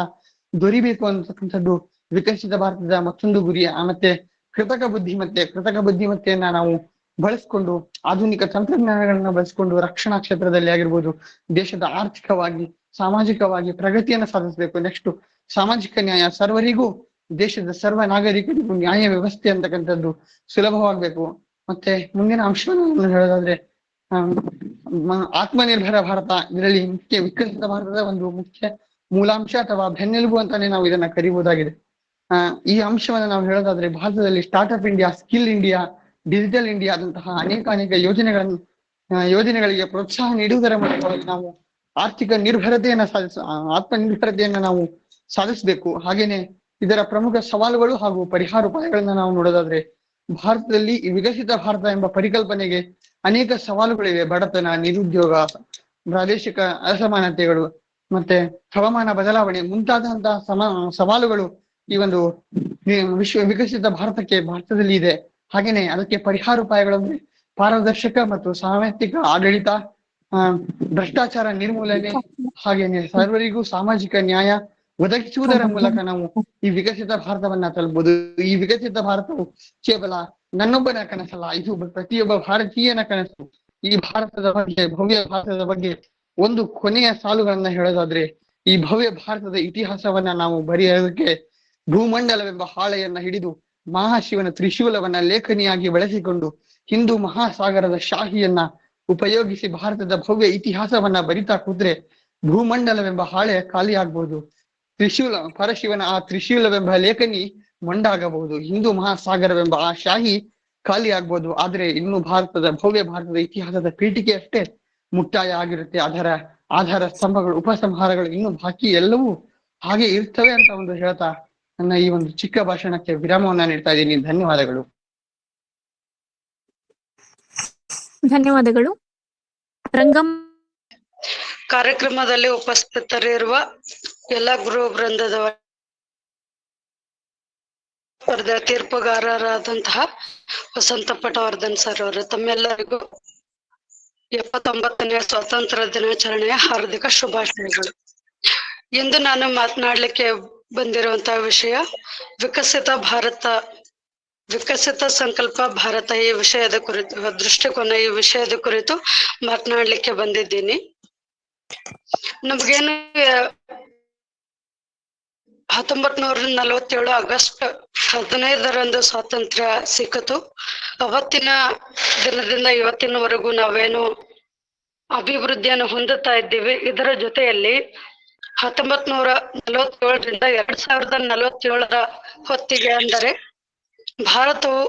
ದೊರಿಬೇಕು ಅಂತಕ್ಕಂಥದ್ದು ವಿಕಸಿತ ಭಾರತದ ಮತ್ತೊಂದು ಗುರಿ. ಮತ್ತೆ ಕೃತಕ ಬುದ್ಧಿಮತ್ತೆಯನ್ನ ನಾವು ಬಳಸ್ಕೊಂಡು, ಆಧುನಿಕ ತಂತ್ರಜ್ಞಾನಗಳನ್ನ ಬಳಸ್ಕೊಂಡು ರಕ್ಷಣಾ ಕ್ಷೇತ್ರದಲ್ಲಿ ಆಗಿರ್ಬೋದು ದೇಶದ ಆರ್ಥಿಕವಾಗಿ, ಸಾಮಾಜಿಕವಾಗಿ ಪ್ರಗತಿಯನ್ನು ಸಾಧಿಸಬೇಕು. ನೆಕ್ಸ್ಟ್, ಸಾಮಾಜಿಕ ನ್ಯಾಯ. ಸರ್ವರಿಗೂ, ದೇಶದ ಸರ್ವ ನಾಗರಿಕರಿಗೂ ನ್ಯಾಯ ವ್ಯವಸ್ಥೆ ಅಂತಕ್ಕಂಥದ್ದು ಸುಲಭವಾಗಬೇಕು. ಮತ್ತೆ ಮುಂದಿನ ಅಂಶವನ್ನು ಹೇಳೋದಾದ್ರೆ ಆತ್ಮನಿರ್ಭರ ಭಾರತ. ಇದರಲ್ಲಿ ವಿಕಸಿತ ಭಾರತದ ಒಂದು ಮುಖ್ಯ ಮೂಲಾಂಶ ಅಥವಾ ಬೆನ್ನೆಲುಬು ಅಂತಾನೆ ನಾವು ಇದನ್ನ ಕರಿಬಹುದಾಗಿದೆ. ಈ ಅಂಶವನ್ನ ನಾವು ಹೇಳೋದಾದ್ರೆ ಭಾರತದಲ್ಲಿ startup India, skill India, digital India ಆದಂತಹ ಅನೇಕ ಯೋಜನೆಗಳಿಗೆ ಪ್ರೋತ್ಸಾಹ ನೀಡುವುದರ ಮೂಲಕವಾಗಿ ನಾವು ಆರ್ಥಿಕ ನಿರ್ಭರತೆಯನ್ನ ಆತ್ಮನಿರ್ಭರತೆಯನ್ನ ನಾವು ಸಾಧಿಸಬೇಕು. ಹಾಗೇನೆ ಇದರ ಪ್ರಮುಖ ಸವಾಲುಗಳು ಹಾಗೂ ಪರಿಹಾರ ಉಪಾಯಗಳನ್ನ ನಾವು ನೋಡೋದಾದ್ರೆ ಭಾರತದಲ್ಲಿ ಈ ವಿಕಸಿತ ಭಾರತ ಎಂಬ ಪರಿಕಲ್ಪನೆಗೆ ಅನೇಕ ಸವಾಲುಗಳಿವೆ. ಬಡತನ, ನಿರುದ್ಯೋಗ, ಪ್ರಾದೇಶಿಕ ಅಸಮಾನತೆಗಳು, ಮತ್ತೆ ಹವಾಮಾನ ಬದಲಾವಣೆ ಮುಂತಾದಂತಹ ಸವಾಲುಗಳು ಈ ಒಂದು ವಿಕಸಿತ ಭಾರತದಲ್ಲಿ ಇದೆ. ಹಾಗೇನೆ ಅದಕ್ಕೆ ಪರಿಹಾರ ಉಪಾಯಗಳಂದ್ರೆ ಪಾರದರ್ಶಕ ಮತ್ತು ಸಾರ್ವತ್ರಿಕ ಆಡಳಿತ, ಭ್ರಷ್ಟಾಚಾರ ನಿರ್ಮೂಲನೆ, ಹಾಗೇನೆ ಸರ್ವರಿಗೂ ಸಾಮಾಜಿಕ ನ್ಯಾಯ ಒದಗಿಸುವುದರ ಮೂಲಕ ನಾವು ಈ ವಿಕಸಿತ ಭಾರತವನ್ನ ತಲುಪಬಹುದು. ಈ ವಿಕಸಿತ ಭಾರತವು ಕೇವಲ ನನ್ನೊಬ್ಬನ ಕನಸಲ್ಲ, ಇದು ಪ್ರತಿಯೊಬ್ಬ ಭಾರತೀಯನ ಕನಸು. ಈ ಭಾರತದ ಬಗ್ಗೆ, ಭವ್ಯ ಭಾರತದ ಬಗ್ಗೆ ಒಂದು ಕೊನೆಯ ಸಾಲುಗಳನ್ನ ಹೇಳೋದಾದ್ರೆ, ಈ ಭವ್ಯ ಭಾರತದ ಇತಿಹಾಸವನ್ನ ನಾವು ಬರೆಯೋದಕ್ಕೆ ಭೂಮಂಡಲವೆಂಬ ಹಾಳೆಯನ್ನ ಹಿಡಿದು ಮಹಾಶಿವನ ತ್ರಿಶೂಲವನ್ನ ಲೇಖನಿಯಾಗಿ ಬಳಸಿಕೊಂಡು ಹಿಂದೂ ಮಹಾಸಾಗರದ ಶಾಹಿಯನ್ನ ಉಪಯೋಗಿಸಿ ಭಾರತದ ಭವ್ಯ ಇತಿಹಾಸವನ್ನ ಬರಿತಾ ಕೂತ್ರೆ ಭೂಮಂಡಲವೆಂಬ ಹಾಳೆ ಖಾಲಿ ಆಗ್ಬಹುದು. ಪರಶಿವನ ಆ ತ್ರಿಶೂಲವೆಂಬ ಲೇಖನಿ ಮೊಂಡಾಗಬಹುದು. ಹಿಂದೂ ಮಹಾಸಾಗರವೆಂಬ ಆ ಶಾಹಿ ಖಾಲಿ ಆಗ್ಬೋದು. ಆದ್ರೆ ಇನ್ನು ಭವ್ಯ ಭಾರತದ ಇತಿಹಾಸದ ಪೀಠಿಕೆ ಅಷ್ಟೇ ಮುಕ್ತಾಯ ಆಗಿರುತ್ತೆ. ಅದರ ಆಧಾರ ಸ್ತಂಭಗಳು, ಉಪಸಂಹಾರಗಳು ಇನ್ನು ಬಾಕಿ ಎಲ್ಲವೂ ಹಾಗೆ ಇರ್ತವೆ ಅಂತ ಒಂದು ಹೇಳ್ತಾ ನನ್ನ ಈ ಒಂದು ಚಿಕ್ಕ ಭಾಷಣಕ್ಕೆ ವಿರಾಮವನ್ನ ನೀಡ್ತಾ ಇದ್ದೀನಿ. ಧನ್ಯವಾದಗಳು. ಧನ್ಯವಾದಗಳು. ರಂಗಂ ಕಾರ್ಯಕ್ರಮದಲ್ಲಿ ಉಪಸ್ಥಿತರಿರುವ ಎಲ್ಲ ಗುರು ವೃಂದದವ ಸ್ಪರ್ಧೆ ತೀರ್ಪುಗಾರರಾದಂತಹ ವಸಂತ ಪಟವರ್ಧನ್ ಸರ್ ಅವರು ತಮ್ಮೆಲ್ಲರಿಗೂ 79ನೇ ಸ್ವಾತಂತ್ರ್ಯ ದಿನಾಚರಣೆಯ ಹಾರ್ದಿಕ ಶುಭಾಶಯಗಳು. ಇಂದು ನಾನು ಮಾತನಾಡ್ಲಿಕ್ಕೆ ಬಂದಿರುವಂತಹ ವಿಷಯ ವಿಕಸಿತ ಸಂಕಲ್ಪ ಭಾರತ ಈ ವಿಷಯದ ಕುರಿತು, ದೃಷ್ಟಿಕೋನ ಈ ವಿಷಯದ ಕುರಿತು ಮಾತನಾಡ್ಲಿಕ್ಕೆ ಬಂದಿದ್ದೀನಿ. ನಮ್ಗೇನು 1947 ಆಗಸ್ಟ್ 15ರಂದು ಸ್ವಾತಂತ್ರ್ಯ ಸಿಕ್ಕಿತು. ಅವತ್ತಿನ ದಿನದಿಂದ ಇವತ್ತಿನವರೆಗೂ ನಾವೇನು ಅಭಿವೃದ್ಧಿಯನ್ನು ಹೊಂದುತ್ತಾ ಇದ್ದೀವಿ. ಇದರ ಜೊತೆಯಲ್ಲಿ 1947ರಿಂದ 2047ರ ಹೊತ್ತಿಗೆ, ಅಂದರೆ ಭಾರತವು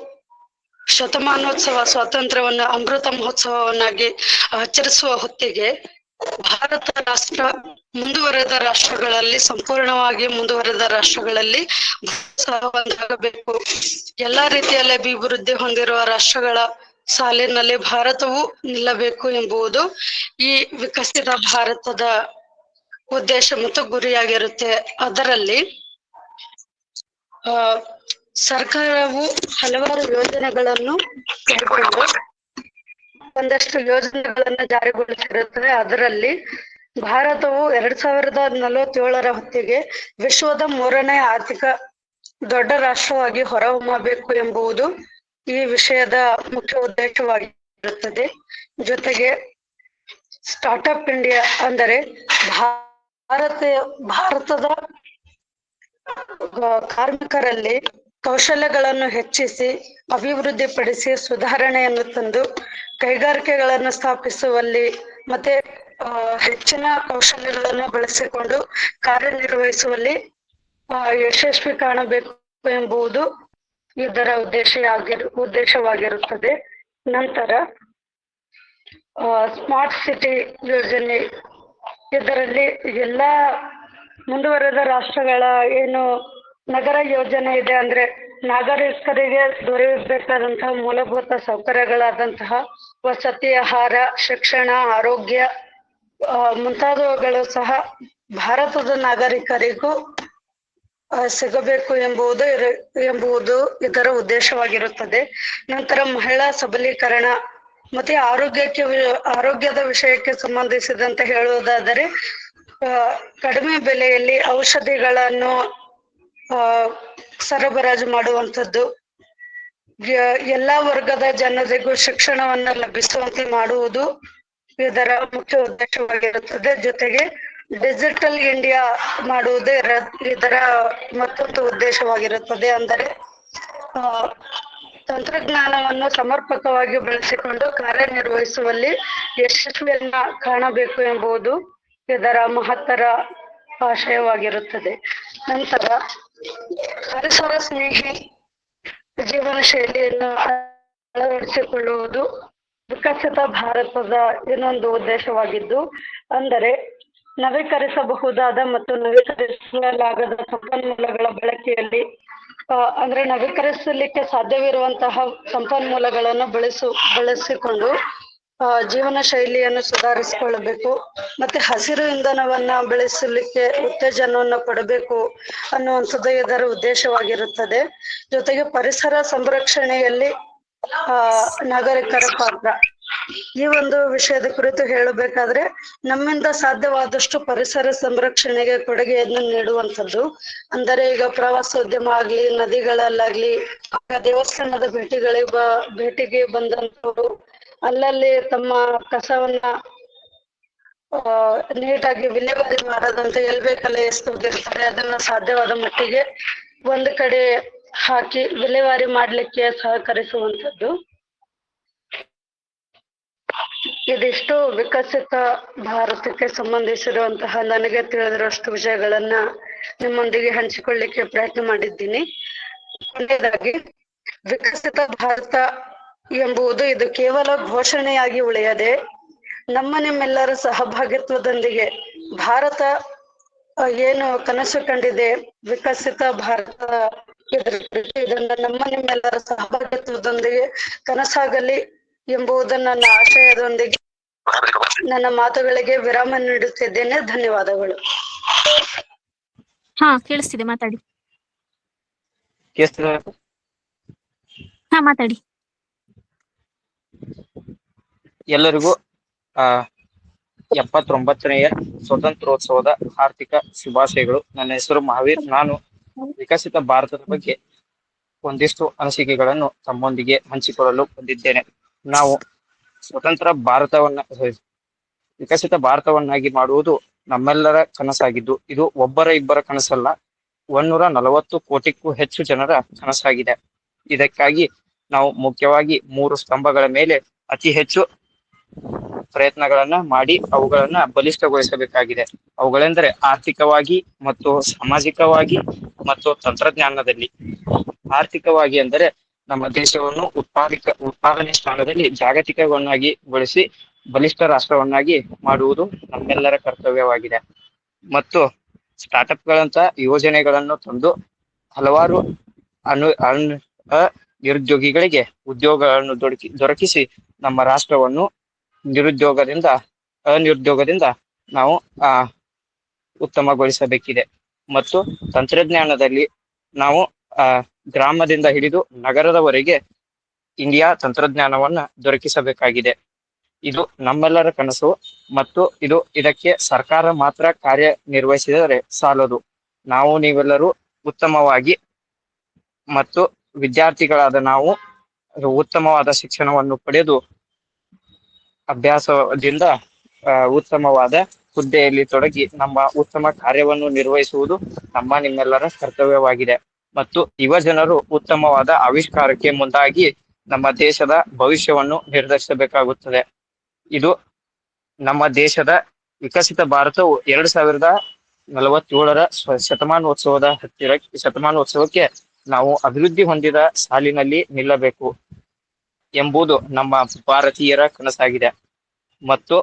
ಶತಮಾನೋತ್ಸವ ಸ್ವಾತಂತ್ರ್ಯವನ್ನು ಅಮೃತ ಮಹೋತ್ಸವವನ್ನಾಗಿ ಆಚರಿಸುವ ಹೊತ್ತಿಗೆ ಭಾರತ ರಾಷ್ಟ್ರ ಮುಂದುವರೆದ ರಾಷ್ಟ್ರಗಳಲ್ಲಿ ಸಂಪೂರ್ಣವಾಗಿ ಮುಂದುವರೆದ ರಾಷ್ಟ್ರಗಳಲ್ಲಿ ಸಹ ಒಂದಾಗಬೇಕು. ಎಲ್ಲಾ ರೀತಿಯಲ್ಲಿ ಅಭಿವೃದ್ಧಿ ಹೊಂದಿರುವ ರಾಷ್ಟ್ರಗಳ ಸಾಲಿನಲ್ಲಿ ಭಾರತವು ನಿಲ್ಲಬೇಕು ಎಂಬುದು ಈ ವಿಕಸಿತ ಭಾರತದ ಉದ್ದೇಶ ಮತ್ತು ಗುರಿಯಾಗಿರುತ್ತೆ. ಅದರಲ್ಲಿ ಸರ್ಕಾರವು ಹಲವಾರು ಯೋಜನೆಗಳನ್ನು ಕೈಗೊಂಡು ಒಂದಷ್ಟು ಯೋಜನೆಗಳನ್ನು ಜಾರಿಗೊಳಿಸಿರುತ್ತದೆ. ಅದರಲ್ಲಿ ಭಾರತವು 2047ರ ಹೊತ್ತಿಗೆ ವಿಶ್ವದ 3ನೇ ಆರ್ಥಿಕ ದೊಡ್ಡ ರಾಷ್ಟ್ರವಾಗಿ ಹೊರಹೊಮ್ಮಬೇಕು ಎಂಬುದು ಈ ವಿಷಯದ ಮುಖ್ಯ ಉದ್ದೇಶವಾಗಿರುತ್ತದೆ. ಜೊತೆಗೆ ಸ್ಟಾರ್ಟ್ಅಪ್ ಇಂಡಿಯಾ ಅಂದರೆ ಭಾರತದ ಕಾರ್ಮಿಕರಲ್ಲಿ ಕೌಶಲ್ಯಗಳನ್ನು ಹೆಚ್ಚಿಸಿ ಅಭಿವೃದ್ಧಿಪಡಿಸಿ ಸುಧಾರಣೆಯನ್ನು ತಂದು ಕೈಗಾರಿಕೆಗಳನ್ನು ಸ್ಥಾಪಿಸುವಲ್ಲಿ ಮತ್ತೆ ಹೆಚ್ಚಿನ ಕೌಶಲ್ಯಗಳನ್ನು ಬಳಸಿಕೊಂಡು ಕಾರ್ಯನಿರ್ವಹಿಸುವಲ್ಲಿ ಯಶಸ್ವಿ ಕಾಣಬೇಕು ಎಂಬುದು ಇದರ ಉದ್ದೇಶವಾಗಿರುತ್ತದೆ. ನಂತರ ಸ್ಮಾರ್ಟ್ ಸಿಟಿ ಯೋಜನೆ, ಇದರಲ್ಲಿ ಎಲ್ಲಾ ಮುಂದುವರೆದ ರಾಷ್ಟ್ರಗಳ ಏನು ನಗರ ಯೋಜನೆ ಇದೆ ಅಂದ್ರೆ ನಾಗರಿಕರಿಗೆ ದೊರೆಯಬೇಕಾದಂತಹ ಮೂಲಭೂತ ಸೌಕರ್ಯಗಳಾದಂತಹ ವಸತಿ, ಆಹಾರ, ಶಿಕ್ಷಣ, ಆರೋಗ್ಯ ಮುಂತಾದವುಗಳು ಸಹ ಭಾರತದ ನಾಗರಿಕರಿಗೂ ಸಿಗಬೇಕು ಎಂಬುದು ಇದರ ಉದ್ದೇಶವಾಗಿರುತ್ತದೆ. ನಂತರ ಮಹಿಳಾ ಸಬಲೀಕರಣ ಮತ್ತೆ ಆರೋಗ್ಯದ ವಿಷಯಕ್ಕೆ ಸಂಬಂಧಿಸಿದಂತೆ ಹೇಳುವುದಾದರೆ ಕಡಿಮೆ ಬೆಲೆಯಲ್ಲಿ ಔಷಧಿಗಳನ್ನು ಸರಬರಾಜು ಮಾಡುವಂಥದ್ದು, ಎಲ್ಲಾ ವರ್ಗದ ಜನರಿಗೂ ಶಿಕ್ಷಣವನ್ನು ಲಭಿಸುವಂತೆ ಮಾಡುವುದು ಇದರ ಮುಖ್ಯ ಉದ್ದೇಶವಾಗಿರುತ್ತದೆ. ಜೊತೆಗೆ ಡಿಜಿಟಲ್ ಇಂಡಿಯಾ ಮಾಡುವುದೇ ಇದರ ಮತ್ತೊಂದು ಉದ್ದೇಶವಾಗಿರುತ್ತದೆ. ಅಂದರೆ ತಂತ್ರಜ್ಞಾನವನ್ನು ಸಮರ್ಪಕವಾಗಿ ಬಳಸಿಕೊಂಡು ಕಾರ್ಯನಿರ್ವಹಿಸುವಲ್ಲಿ ಯಶಸ್ವಿಯನ್ನ ಕಾಣಬೇಕು ಎಂಬುದು ಇದರ ಮಹತ್ತರ ಆಶಯವಾಗಿರುತ್ತದೆ. ನಂತರ ಪರಿಸರ ಸ್ನೇಹಿ ಜೀವನ ಶೈಲಿಯನ್ನು ಅಳವಡಿಸಿಕೊಳ್ಳುವುದು ವಿಕಸಿತ ಭಾರತದ ಇನ್ನೊಂದು ಉದ್ದೇಶವಾಗಿದ್ದು, ಅಂದರೆ ನವೀಕರಿಸಬಹುದಾದ ಮತ್ತು ನವೀಕರಿಸಲಾಗದ ಸಂಪನ್ಮೂಲಗಳ ಬಳಕೆಯಲ್ಲಿ ಅಂದ್ರೆ ನವೀಕರಿಸಲಿಕ್ಕೆ ಸಾಧ್ಯವಿರುವಂತಹ ಸಂಪನ್ಮೂಲಗಳನ್ನು ಬಳಸಿಕೊಂಡು ಜೀವನ ಶೈಲಿಯನ್ನು ಸುಧಾರಿಸಿಕೊಳ್ಳಬೇಕು. ಮತ್ತೆ ಹಸಿರು ಇಂಧನವನ್ನ ಬೆಳೆಸಲಿಕ್ಕೆ ಉತ್ತೇಜನವನ್ನು ಕೊಡಬೇಕು ಅನ್ನುವಂಥದ್ದು ಇದರ ಉದ್ದೇಶವಾಗಿರುತ್ತದೆ. ಜೊತೆಗೆ ಪರಿಸರ ಸಂರಕ್ಷಣೆಯಲ್ಲಿ ನಾಗರಿಕರ ಪಾತ್ರ, ಈ ಒಂದು ವಿಷಯದ ಕುರಿತು ಹೇಳಬೇಕಾದ್ರೆ ನಮ್ಮಿಂದ ಸಾಧ್ಯವಾದಷ್ಟು ಪರಿಸರ ಸಂರಕ್ಷಣೆಗೆ ಕೊಡುಗೆಯನ್ನು ನೀಡುವಂಥದ್ದು. ಅಂದರೆ ಈಗ ಪ್ರವಾಸೋದ್ಯಮ ಆಗ್ಲಿ, ನದಿಗಳಲ್ಲಾಗ್ಲಿ, ದೇವಸ್ಥಾನದ ಭೇಟಿಗೆ ಬಂದಂಥವ್ರು ಅಲ್ಲಲ್ಲಿ ತಮ್ಮ ಕಸವನ್ನ ನೀಟಾಗಿ ವಿಲೇವಾರಿ ಮಾಡದಂತೆ ಎಲ್ಲಿ ಬೇಕಲ್ಲೇ ಎಸೆದಿರ್ತಾರೆ. ಅದನ್ನ ಸಾಧ್ಯವಾದ ಮಟ್ಟಿಗೆ ಒಂದು ಕಡೆ ಹಾಕಿ ವಿಲೇವಾರಿ ಮಾಡ್ಲಿಕ್ಕೆ ಸಹಕರಿಸುವಂಥದ್ದು. ಇದಿಷ್ಟು ವಿಕಸಿತ ಭಾರತಕ್ಕೆ ಸಂಬಂಧಿಸಿರುವಂತಹ ನನಗೆ ತಿಳಿದಿರುವಷ್ಟು ವಿಷಯಗಳನ್ನ ನಿಮ್ಮೊಂದಿಗೆ ಹಂಚಿಕೊಳ್ಳಿಕ್ಕೆ ಪ್ರಯತ್ನ ಮಾಡಿದ್ದೀನಿ. ಕೊನೆಯದಾಗಿ, ವಿಕಸಿತ ಭಾರತ ಎಂಬುದು ಇದು ಕೇವಲ ಘೋಷಣೆಯಾಗಿ ಉಳಿಯದೆ ನಿಮ್ಮೆಲ್ಲರ ಸಹಭಾಗಿತ್ವದೊಂದಿಗೆ ಭಾರತ ಏನು ಕನಸು ಕಂಡಿದೆ ವಿಕಸಿತ ಭಾರತ, ಇದನ್ನ ನಿಮ್ಮೆಲ್ಲರ ಸಹಭಾಗಿತ್ವದೊಂದಿಗೆ ಕನಸಾಗಲಿ ಎಂಬುದನ್ನ ನನ್ನ ಆಶಯದೊಂದಿಗೆ ನನ್ನ ಮಾತುಗಳಿಗೆ ವಿರಾಮ ನೀಡುತ್ತಿದ್ದೇನೆ. ಧನ್ಯವಾದಗಳು. ಹಾ, ಕೇಳಿಸ್ತಿದೆ, ಮಾತಾಡಿ. ಹಾ, ಮಾತಾಡಿ. ಎಲ್ಲರಿಗೂ 79ನೆಯ ಸ್ವಾತಂತ್ರ್ಯೋತ್ಸವದ ಆರ್ಥಿಕ ಶುಭಾಶಯಗಳು. ನನ್ನ ಹೆಸರು ಮಹಾವೀರ್. ನಾನು ವಿಕಸಿತ ಭಾರತದ ಬಗ್ಗೆ ಒಂದಿಷ್ಟು ಅನಿಸಿಕೆಗಳನ್ನು ತಮ್ಮೊಂದಿಗೆ ಹಂಚಿಕೊಳ್ಳಲು ಬಂದಿದ್ದೇನೆ. ನಾವು ಸ್ವತಂತ್ರ ವಿಕಸಿತ ಭಾರತವನ್ನಾಗಿ ಮಾಡುವುದು ನಮ್ಮೆಲ್ಲರ ಕನಸಾಗಿದ್ದು, ಇದು ಒಬ್ಬರ ಇಬ್ಬರ ಕನಸಲ್ಲ, 140 ಕೋಟಿಗೂ ಹೆಚ್ಚು ಜನರ ಕನಸಾಗಿದೆ. ಇದಕ್ಕಾಗಿ ನಾವು ಮುಖ್ಯವಾಗಿ 3 ಸ್ತಂಭಗಳ ಮೇಲೆ ಅತಿ ಹೆಚ್ಚು ಪ್ರಯತ್ನಗಳನ್ನ ಮಾಡಿ ಅವುಗಳನ್ನ ಬಲಿಷ್ಠಗೊಳಿಸಬೇಕಾಗಿದೆ. ಅವುಗಳೆಂದರೆ ಆರ್ಥಿಕವಾಗಿ ಮತ್ತು ಸಾಮಾಜಿಕವಾಗಿ ಮತ್ತು ತಂತ್ರಜ್ಞಾನದಲ್ಲಿ. ಆರ್ಥಿಕವಾಗಿ ಅಂದರೆ ನಮ್ಮ ದೇಶವನ್ನು ಉತ್ಪಾದನೆ ಸ್ಥಾನದಲ್ಲಿ ಜಾಗತಿಕವನ್ನಾಗಿ ಗೊಳಿಸಿ ಬಲಿಷ್ಠ ರಾಷ್ಟ್ರವನ್ನಾಗಿ ಮಾಡುವುದು ನಮ್ಮೆಲ್ಲರ ಕರ್ತವ್ಯವಾಗಿದೆ. ಮತ್ತು ಸ್ಟಾರ್ಟ್ಅಪ್ಗಳಂತ ಯೋಜನೆಗಳನ್ನು ತಂದು ಹಲವಾರು ನಿರುದ್ಯೋಗಿಗಳಿಗೆ ಉದ್ಯೋಗಗಳನ್ನು ದೊರಕಿಸಿ ನಮ್ಮ ರಾಷ್ಟ್ರವನ್ನು ಅನಿರುದ್ಯೋಗದಿಂದ ನಾವು ಉತ್ತಮಗೊಳಿಸಬೇಕಿದೆ. ಮತ್ತು ತಂತ್ರಜ್ಞಾನದಲ್ಲಿ ನಾವು ಗ್ರಾಮದಿಂದ ಹಿಡಿದು ನಗರದವರೆಗೆ ಇಂಡಿಯಾ ತಂತ್ರಜ್ಞಾನವನ್ನ ದೊರಕಿಸಬೇಕಾಗಿದೆ. ಇದು ನಮ್ಮೆಲ್ಲರ ಕನಸು ಮತ್ತು ಇದಕ್ಕೆ ಸರ್ಕಾರ ಮಾತ್ರ ಕಾರ್ಯನಿರ್ವಹಿಸಿದರೆ ಸಾಲದು. ನಾವು ನೀವೆಲ್ಲರೂ ಉತ್ತಮವಾಗಿ ಮತ್ತು ವಿದ್ಯಾರ್ಥಿಗಳಾದ ನಾವು ಉತ್ತಮವಾದ ಶಿಕ್ಷಣವನ್ನು ಪಡೆದು ಅಭ್ಯಾಸದಿಂದ ಉತ್ತಮವಾದ ಹುದ್ದೆಯಲ್ಲಿ ತೊಡಗಿ ನಮ್ಮ ಉತ್ತಮ ಕಾರ್ಯವನ್ನು ನಿರ್ವಹಿಸುವುದು ನಿಮ್ಮೆಲ್ಲರ ಕರ್ತವ್ಯವಾಗಿದೆ. ಮತ್ತು ಯುವ ಜನರು ಉತ್ತಮವಾದ ಆವಿಷ್ಕಾರಕ್ಕೆ ಮುಂದಾಗಿ ನಮ್ಮ ದೇಶದ ಭವಿಷ್ಯವನ್ನು ನಿರ್ಧರಿಸಬೇಕಾಗುತ್ತದೆ. ಇದು ನಮ್ಮ ದೇಶದ ವಿಕಸಿತ ಭಾರತವು 2047ರ ಶತಮಾನೋತ್ಸವಕ್ಕೆ ನಾವು ಅಭಿವೃದ್ಧಿ ಹೊಂದಿದ ಸಾಲಿನಲ್ಲಿ ನಿಲ್ಲಬೇಕು ಎಂಬುದು ನಮ್ಮ ಭಾರತೀಯರ ಕನಸಾಗಿದೆ. ಮತ್ತು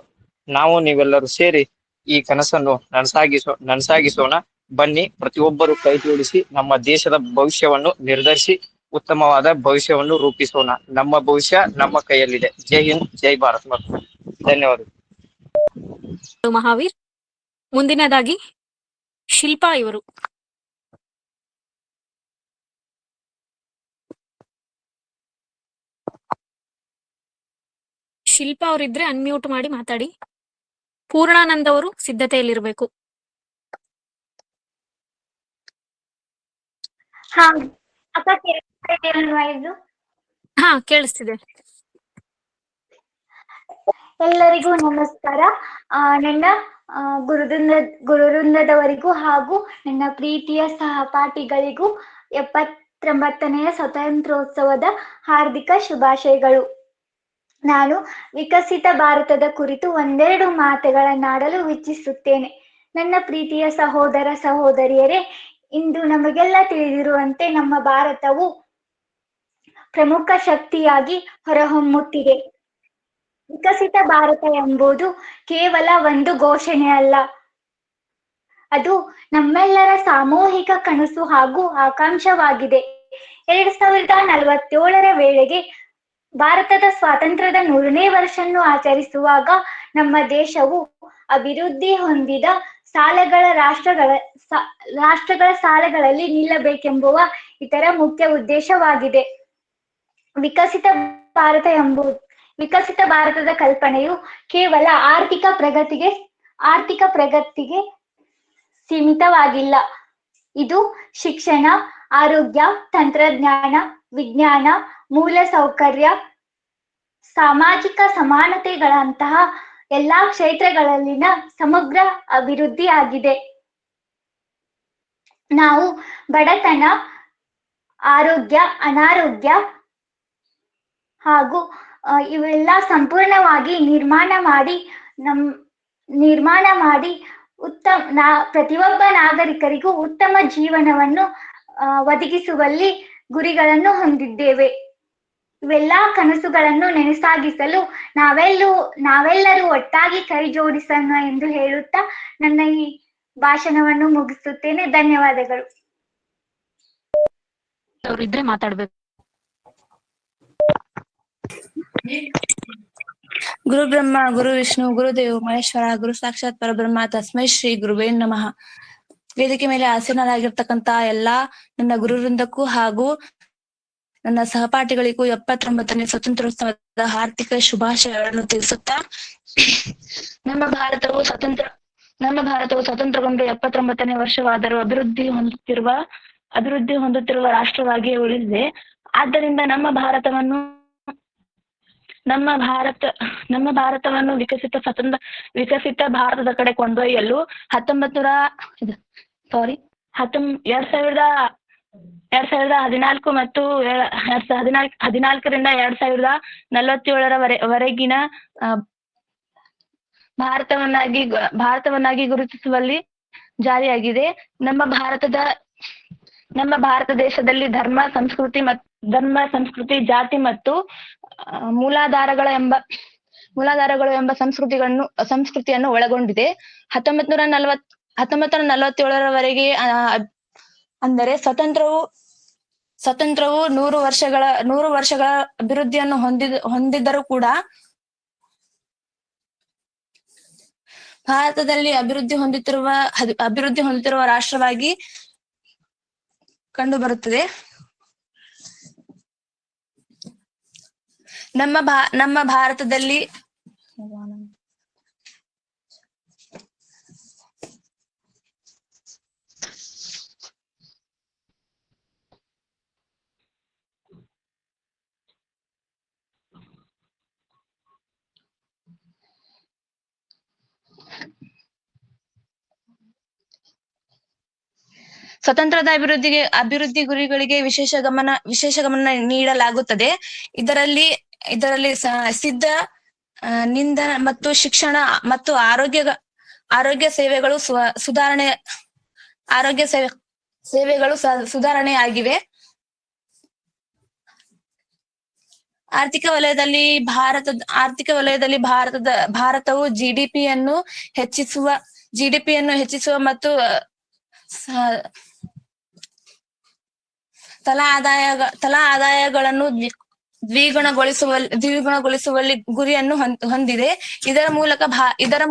ನಾವು ನೀವೆಲ್ಲರೂ ಸೇರಿ ಈ ಕನಸನ್ನು ನನಸಾಗಿಸೋಣ. ಬನ್ನಿ, ಪ್ರತಿಯೊಬ್ಬರು ಕೈ ಜೋಡಿಸಿ ನಮ್ಮ ದೇಶದ ಭವಿಷ್ಯವನ್ನು ನಿರ್ಧರಿಸಿ ಉತ್ತಮವಾದ ಭವಿಷ್ಯವನ್ನು ರೂಪಿಸೋಣ. ನಮ್ಮ ಭವಿಷ್ಯ ನಮ್ಮ ಕೈಯಲ್ಲಿದೆ. ಜೈ ಹಿಂದ್, ಜೈ ಭಾರತ್ ಮಾತಾ. ಧನ್ಯವಾದಗಳು. ಮಹಾವೀರ್. ಮುಂದಿನದಾಗಿ ಶಿಲ್ಪಾ ಇವರು. ಶಿಲ್ಪಾ ಅವರಿದ್ರೆ ಅನ್ಮ್ಯೂಟ್ ಮಾಡಿ ಮಾತಾಡಿ. ಪೂರ್ಣಾನಂದ್ ಅವರು ಸಿದ್ಧತೆಯಲ್ಲಿರ್ಬೇಕು. ಹಾ, ಕೇಳಿಸ್ತಿದೆ. ಎಲ್ಲರಿಗೂ ನಮಸ್ಕಾರ. ನನ್ನ ಗುರುವೃಂದದವರಿಗೂ ಹಾಗೂ ನನ್ನ ಪ್ರೀತಿಯ ಸಹಪಾಠಿಗಳಿಗೂ 79ನೆಯ ಸ್ವಾತಂತ್ರ್ಯೋತ್ಸವದ ಹಾರ್ದಿಕ ಶುಭಾಶಯಗಳು. ನಾನು ವಿಕಸಿತ ಭಾರತದ ಕುರಿತು ಒಂದೆರಡು ಮಾತುಗಳನ್ನಾಡಲು ಇಚ್ಛಿಸುತ್ತೇನೆ. ನನ್ನ ಪ್ರೀತಿಯ ಸಹೋದರ ಸಹೋದರಿಯರೇ, ಇಂದು ನಮಗೆಲ್ಲ ತಿಳಿದಿರುವಂತೆ ನಮ್ಮ ಭಾರತವು ಪ್ರಮುಖ ಶಕ್ತಿಯಾಗಿ ಹೊರಹೊಮ್ಮುತ್ತಿದೆ. ವಿಕಸಿತ ಭಾರತ ಎಂಬುದು ಕೇವಲ ಒಂದು ಘೋಷಣೆ ಅಲ್ಲ, ಅದು ನಮ್ಮೆಲ್ಲರ ಸಾಮೂಹಿಕ ಕನಸು ಹಾಗೂ ಆಕಾಂಕ್ಷವಾಗಿದೆ. 2047ರ ವೇಳೆಗೆ ಭಾರತದ ಸ್ವಾತಂತ್ರ್ಯದ 100ನೇ ವರ್ಷವನ್ನು ಆಚರಿಸುವಾಗ ನಮ್ಮ ದೇಶವು ಅಭಿವೃದ್ಧಿ ಹೊಂದಿದ ರಾಷ್ಟ್ರಗಳ ಸಾಲಗಳಲ್ಲಿ ನಿಲ್ಲಬೇಕೆಂಬುವ ಇತರ ಮುಖ್ಯ ಉದ್ದೇಶವಾಗಿದೆ. ವಿಕಸಿತ ಭಾರತದ ಕಲ್ಪನೆಯು ಕೇವಲ ಆರ್ಥಿಕ ಪ್ರಗತಿಗೆ ಸೀಮಿತವಾಗಿಲ್ಲ. ಇದು ಶಿಕ್ಷಣ, ಆರೋಗ್ಯ, ತಂತ್ರಜ್ಞಾನ, ವಿಜ್ಞಾನ, ಮೂಲಸೌಕರ್ಯ, ಸಾಮಾಜಿಕ ಸಮಾನತೆಗಳಂತಹ ಎಲ್ಲಾ ಕ್ಷೇತ್ರಗಳಲ್ಲಿನ ಸಮಗ್ರ ಅಭಿವೃದ್ಧಿ ಆಗಿದೆ. ನಾವು ಬಡತನ, ಆರೋಗ್ಯ, ಅನಾರೋಗ್ಯ ಹಾಗೂ ಇವೆಲ್ಲ ಸಂಪೂರ್ಣವಾಗಿ ನಿರ್ಮಾಣ ಮಾಡಿ ಪ್ರತಿಯೊಬ್ಬ ನಾಗರಿಕರಿಗೂ ಉತ್ತಮ ಜೀವನವನ್ನು ಒದಗಿಸುವಲ್ಲಿ ಗುರಿಗಳನ್ನು ಹೊಂದಿದ್ದೇವೆ. ಇವೆಲ್ಲಾ ಕನಸುಗಳನ್ನು ನನಸಾಗಿಸಲು ನಾವೆಲ್ಲರೂ ಒಟ್ಟಾಗಿ ಕೈ ಜೋಡಿಸೋಣ ಎಂದು ಹೇಳುತ್ತಾ ನನ್ನ ಈ ಭಾಷಣವನ್ನು ಮುಗಿಸುತ್ತೇನೆ. ಧನ್ಯವಾದಗಳು. ಅವರಿದ್ರೆ ಮಾತಾಡ್ಬೇಕು. ಗುರು ಬ್ರಹ್ಮ ಗುರು ವಿಷ್ಣು ಗುರುದೇವ್ ಮಹೇಶ್ವರ ಗುರು ಸಾಕ್ಷಾತ್ ಪರಬ್ರಹ್ಮ ತಸ್ಮೈ ಶ್ರೀ ಗುರುವೇ ನಮಃ. ವೇದಿಕೆ ಮೇಲೆ ಆಸೀನರಾಗಿರ್ತಕ್ಕಂತ ಎಲ್ಲಾ ನನ್ನ ಗುರುವೃಂದಕ್ಕೂ ಹಾಗೂ ನನ್ನ ಸಹಪಾಠಿಗಳಿಗೂ 79ನೇ ಸ್ವಾತಂತ್ರ್ಯೋತ್ಸವದ ಹಾರ್ದಿಕ ಶುಭಾಶಯಗಳನ್ನು ತಿಳಿಸುತ್ತಾ, ನಮ್ಮ ಭಾರತವು ಸ್ವತಂತ್ರಗೊಂಡು 79ನೇ ವರ್ಷವಾದರೂ ಅಭಿವೃದ್ಧಿ ಹೊಂದುತ್ತಿರುವ ರಾಷ್ಟ್ರವಾಗಿಯೇ ಉಳಿದಿದೆ. ಆದ್ದರಿಂದ ನಮ್ಮ ಭಾರತವನ್ನು ವಿಕಸಿತ ಭಾರತದ ಕಡೆ ಕೊಂಡೊಯ್ಯಲು 2014 ಮತ್ತು 2014ರಿಂದ 2047ರವರೆಗಿನ ಭಾರತವನ್ನಾಗಿ ಗುರುತಿಸುವಲ್ಲಿ ಜಾರಿಯಾಗಿದೆ. ನಮ್ಮ ಭಾರತ ದೇಶದಲ್ಲಿ ಧರ್ಮ, ಸಂಸ್ಕೃತಿ, ಜಾತಿ ಮತ್ತು ಮೂಲಾಧಾರಗಳು ಎಂಬ ಸಂಸ್ಕೃತಿಯನ್ನು ಒಳಗೊಂಡಿದೆ. 1947ರವರೆಗೆ ಅಂದರೆ ಸ್ವತಂತ್ರವು 100 ವರ್ಷಗಳ ಅಭಿವೃದ್ಧಿಯನ್ನು ಹೊಂದಿದ್ದರೂ ಕೂಡ ಭಾರತದಲ್ಲಿ ಅಭಿವೃದ್ಧಿ ಹೊಂದುತ್ತಿರುವ ರಾಷ್ಟ್ರವಾಗಿ ಕಂಡು ಬರುತ್ತದೆ. ನಮ್ಮ ಭಾರತದಲ್ಲಿ ಸ್ವತಂತ್ರದ ಅಭಿವೃದ್ಧಿ ಗುರಿಗಳಿಗೆ ವಿಶೇಷ ಗಮನ ನೀಡಲಾಗುತ್ತದೆ. ಇದರಲ್ಲಿ ಸಿದ್ಧ ನಿಂದನ ಮತ್ತು ಶಿಕ್ಷಣ ಮತ್ತು ಆರೋಗ್ಯ ಸೇವೆಗಳು ಸುಧಾರಣೆಯಾಗಿವೆ. ಆರ್ಥಿಕ ವಲಯದಲ್ಲಿ ಭಾರತವು ಜಿಡಿಪಿಯನ್ನು ಹೆಚ್ಚಿಸುವ ಮತ್ತು ತಲಾ ಆದಾಯಗಳನ್ನು ದ್ವಿಗುಣಗೊಳಿಸುವಲ್ಲಿ ಗುರಿಯನ್ನು ಹೊಂದಿದೆ. ಇದರ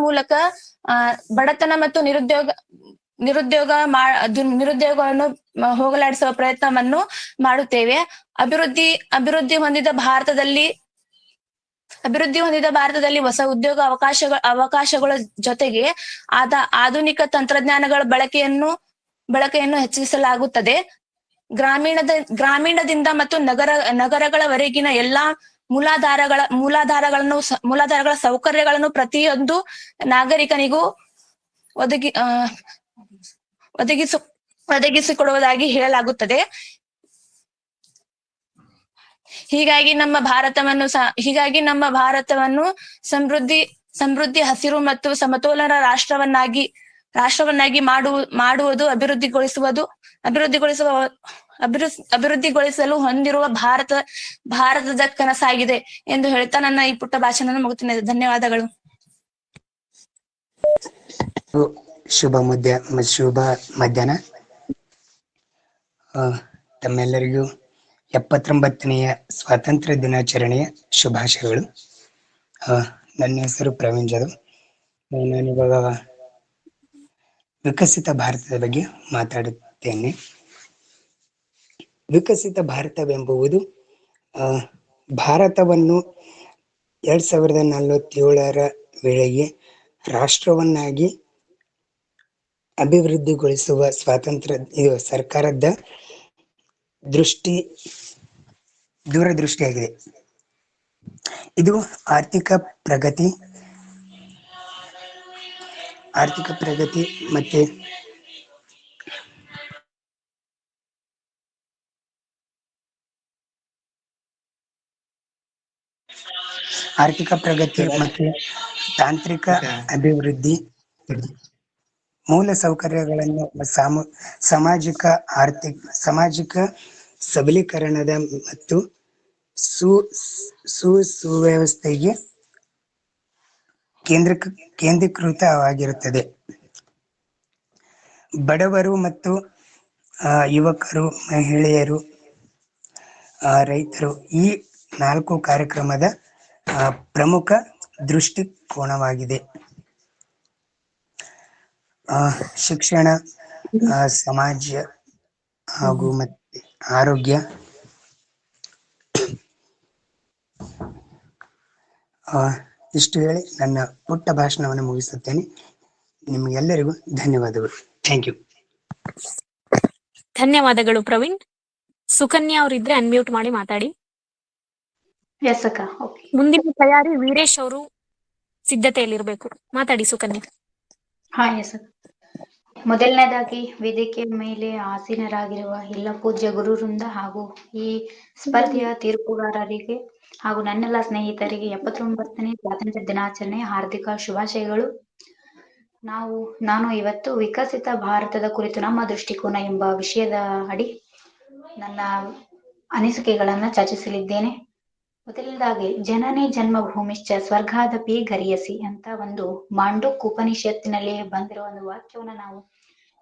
ಮೂಲಕ ಬಡತನ ಮತ್ತು ನಿರುದ್ಯೋಗವನ್ನು ಹೋಗಲಾಡಿಸುವ ಪ್ರಯತ್ನವನ್ನು ಮಾಡುತ್ತೇವೆ. ಅಭಿವೃದ್ಧಿ ಹೊಂದಿದ ಭಾರತದಲ್ಲಿ ಹೊಸ ಉದ್ಯೋಗ ಅವಕಾಶಗಳ ಜೊತೆಗೆ ಆಧುನಿಕ ತಂತ್ರಜ್ಞಾನಗಳ ಬಳಕೆಯನ್ನು ಹೆಚ್ಚಿಸಲಾಗುತ್ತದೆ. ಗ್ರಾಮೀಣದಿಂದ ಮತ್ತು ನಗರಗಳವರೆಗಿನ ಎಲ್ಲಾ ಮೂಲಾಧಾರಗಳ ಸೌಕರ್ಯಗಳನ್ನು ಪ್ರತಿಯೊಂದು ನಾಗರಿಕನಿಗೂ ಒದಗಿಸಿಕೊಡುವುದಾಗಿ ಹೇಳಲಾಗುತ್ತದೆ. ಹೀಗಾಗಿ ನಮ್ಮ ಭಾರತವನ್ನು ಸಮೃದ್ಧಿ ಹಸಿರು ಮತ್ತು ಸಮತೋಲನ ರಾಷ್ಟ್ರವನ್ನಾಗಿ ಮಾಡುವುದು ಅಭಿವೃದ್ಧಿಗೊಳಿಸಲು ಹೊಂದಿರುವ ಭಾರತದ ಕನಸಾಗಿದೆ ಎಂದು ಹೇಳ್ತಾ ನನ್ನ ಈ ಪುಟ್ಟ ಭಾಷಣ ಮುಗಿಸುತ್ತೇನೆ. ಧನ್ಯವಾದಗಳು. ಶುಭ ಮಧ್ಯಾಹ್ನ. ತಮ್ಮೆಲ್ಲರಿಗೂ 79ನೆಯ ಸ್ವಾತಂತ್ರ್ಯ ದಿನಾಚರಣೆಯ ಶುಭಾಶಯಗಳು. ನನ್ನ ಹೆಸರು ಪ್ರವೀಣ್ ಜಾಧವ್. ನಾನಿವಾಗ ವಿಕಸಿತ ಭಾರತದ ಬಗ್ಗೆ ಮಾತಾಡುತ್ತೇನೆ. ವಿಕಸಿತ ಭಾರತವೆಂಬುದು ಭಾರತವನ್ನು 2047ರ ವೇಳೆಗೆ ರಾಷ್ಟ್ರವನ್ನಾಗಿ ಅಭಿವೃದ್ಧಿಗೊಳಿಸುವ ಸರ್ಕಾರದ ದೂರದೃಷ್ಟಿಯಾಗಿದೆ. ಇದು ಆರ್ಥಿಕ ಪ್ರಗತಿ ಮತ್ತೆ ತಾಂತ್ರಿಕ ಅಭಿವೃದ್ಧಿ, ಮೂಲ ಸೌಕರ್ಯಗಳನ್ನು ಸಾಮಾಜಿಕ ಸಬಲೀಕರಣದ ಮತ್ತು ಸುವ್ಯವಸ್ಥೆಗೆ ಕೇಂದ್ರೀಕೃತವಾಗಿರುತ್ತದೆ. ಬಡವರು ಮತ್ತು ಯುವಕರು, ಮಹಿಳೆಯರು, ರೈತರು ಈ 4 ಕಾರ್ಯಕ್ರಮದ ಪ್ರಮುಖ ದೃಷ್ಟಿಕೋನವಾಗಿದೆ. ಶಿಕ್ಷಣ, ಸಮಾಜ ಹಾಗೂ ಮತ್ತೆ ಆರೋಗ್ಯ. ಇಷ್ಟು ಹೇಳಿ ನನ್ನ ಪುಟ್ಟ ಭಾಷಣವನ್ನು ಮುಗಿಸುತ್ತೇನೆ. ನಿಮಗೆಲ್ಲರಿಗೂ ಧನ್ಯವಾದಗಳು. Thank you. ಧನ್ಯವಾದಗಳು ಪ್ರವೀಣ್. ಸುಕನ್ಯಾ ಅವರಿದ್ರೆ ಅನ್ಮ್ಯೂಟ್ ಮಾಡಿ ಮಾತಾಡಿ. ಮುಂದಿನ ತಯಾರಿ ವೀರೇಶ್ ಅವರು ಸಿದ್ಧತೆಯಲ್ಲಿರ್ಬೇಕು. ಮಾತಾಡಿ ಸುಕನ್ಯಾ. ಮೊದಲನೇದಾಗಿ ವೇದಿಕೆಯ ಮೇಲೆ ಆಸೀನರಾಗಿರುವ ಎಲ್ಲ ಪೂಜ್ಯ ಗುರುವೃಂದ ಹಾಗೂ ಈ ಸ್ಪರ್ಧೆಯ ತೀರ್ಪುಗಾರರಿಗೆ ಹಾಗೂ ನನ್ನೆಲ್ಲ ಸ್ನೇಹಿತರಿಗೆ 79ನೇ ಸ್ವಾತಂತ್ರ್ಯ ದಿನಾಚರಣೆಯ ಹಾರ್ದಿಕ ಶುಭಾಶಯಗಳು. ನಾನು ಇವತ್ತು ವಿಕಸಿತ ಭಾರತದ ಕುರಿತು ನಮ್ಮ ದೃಷ್ಟಿಕೋನ ಎಂಬ ವಿಷಯದ ಅಡಿ ನನ್ನ ಅನಿಸಿಕೆಗಳನ್ನ ಚರ್ಚಿಸಲಿದ್ದೇನೆ. ಮೊದಲನೇದಾಗಿ ಜನನೇ ಜನ್ಮಭೂಮಿಶ್ಚ ಸ್ವರ್ಗಾದಪಿ ಗರಿಯಸಿ ಅಂತ ಒಂದು ಮಾಂಡುಕ್ ಉಪನಿಷತ್ತಿನಲ್ಲಿ ಬಂದಿರೋ ಒಂದು ವಾಕ್ಯವನ್ನ ನಾವು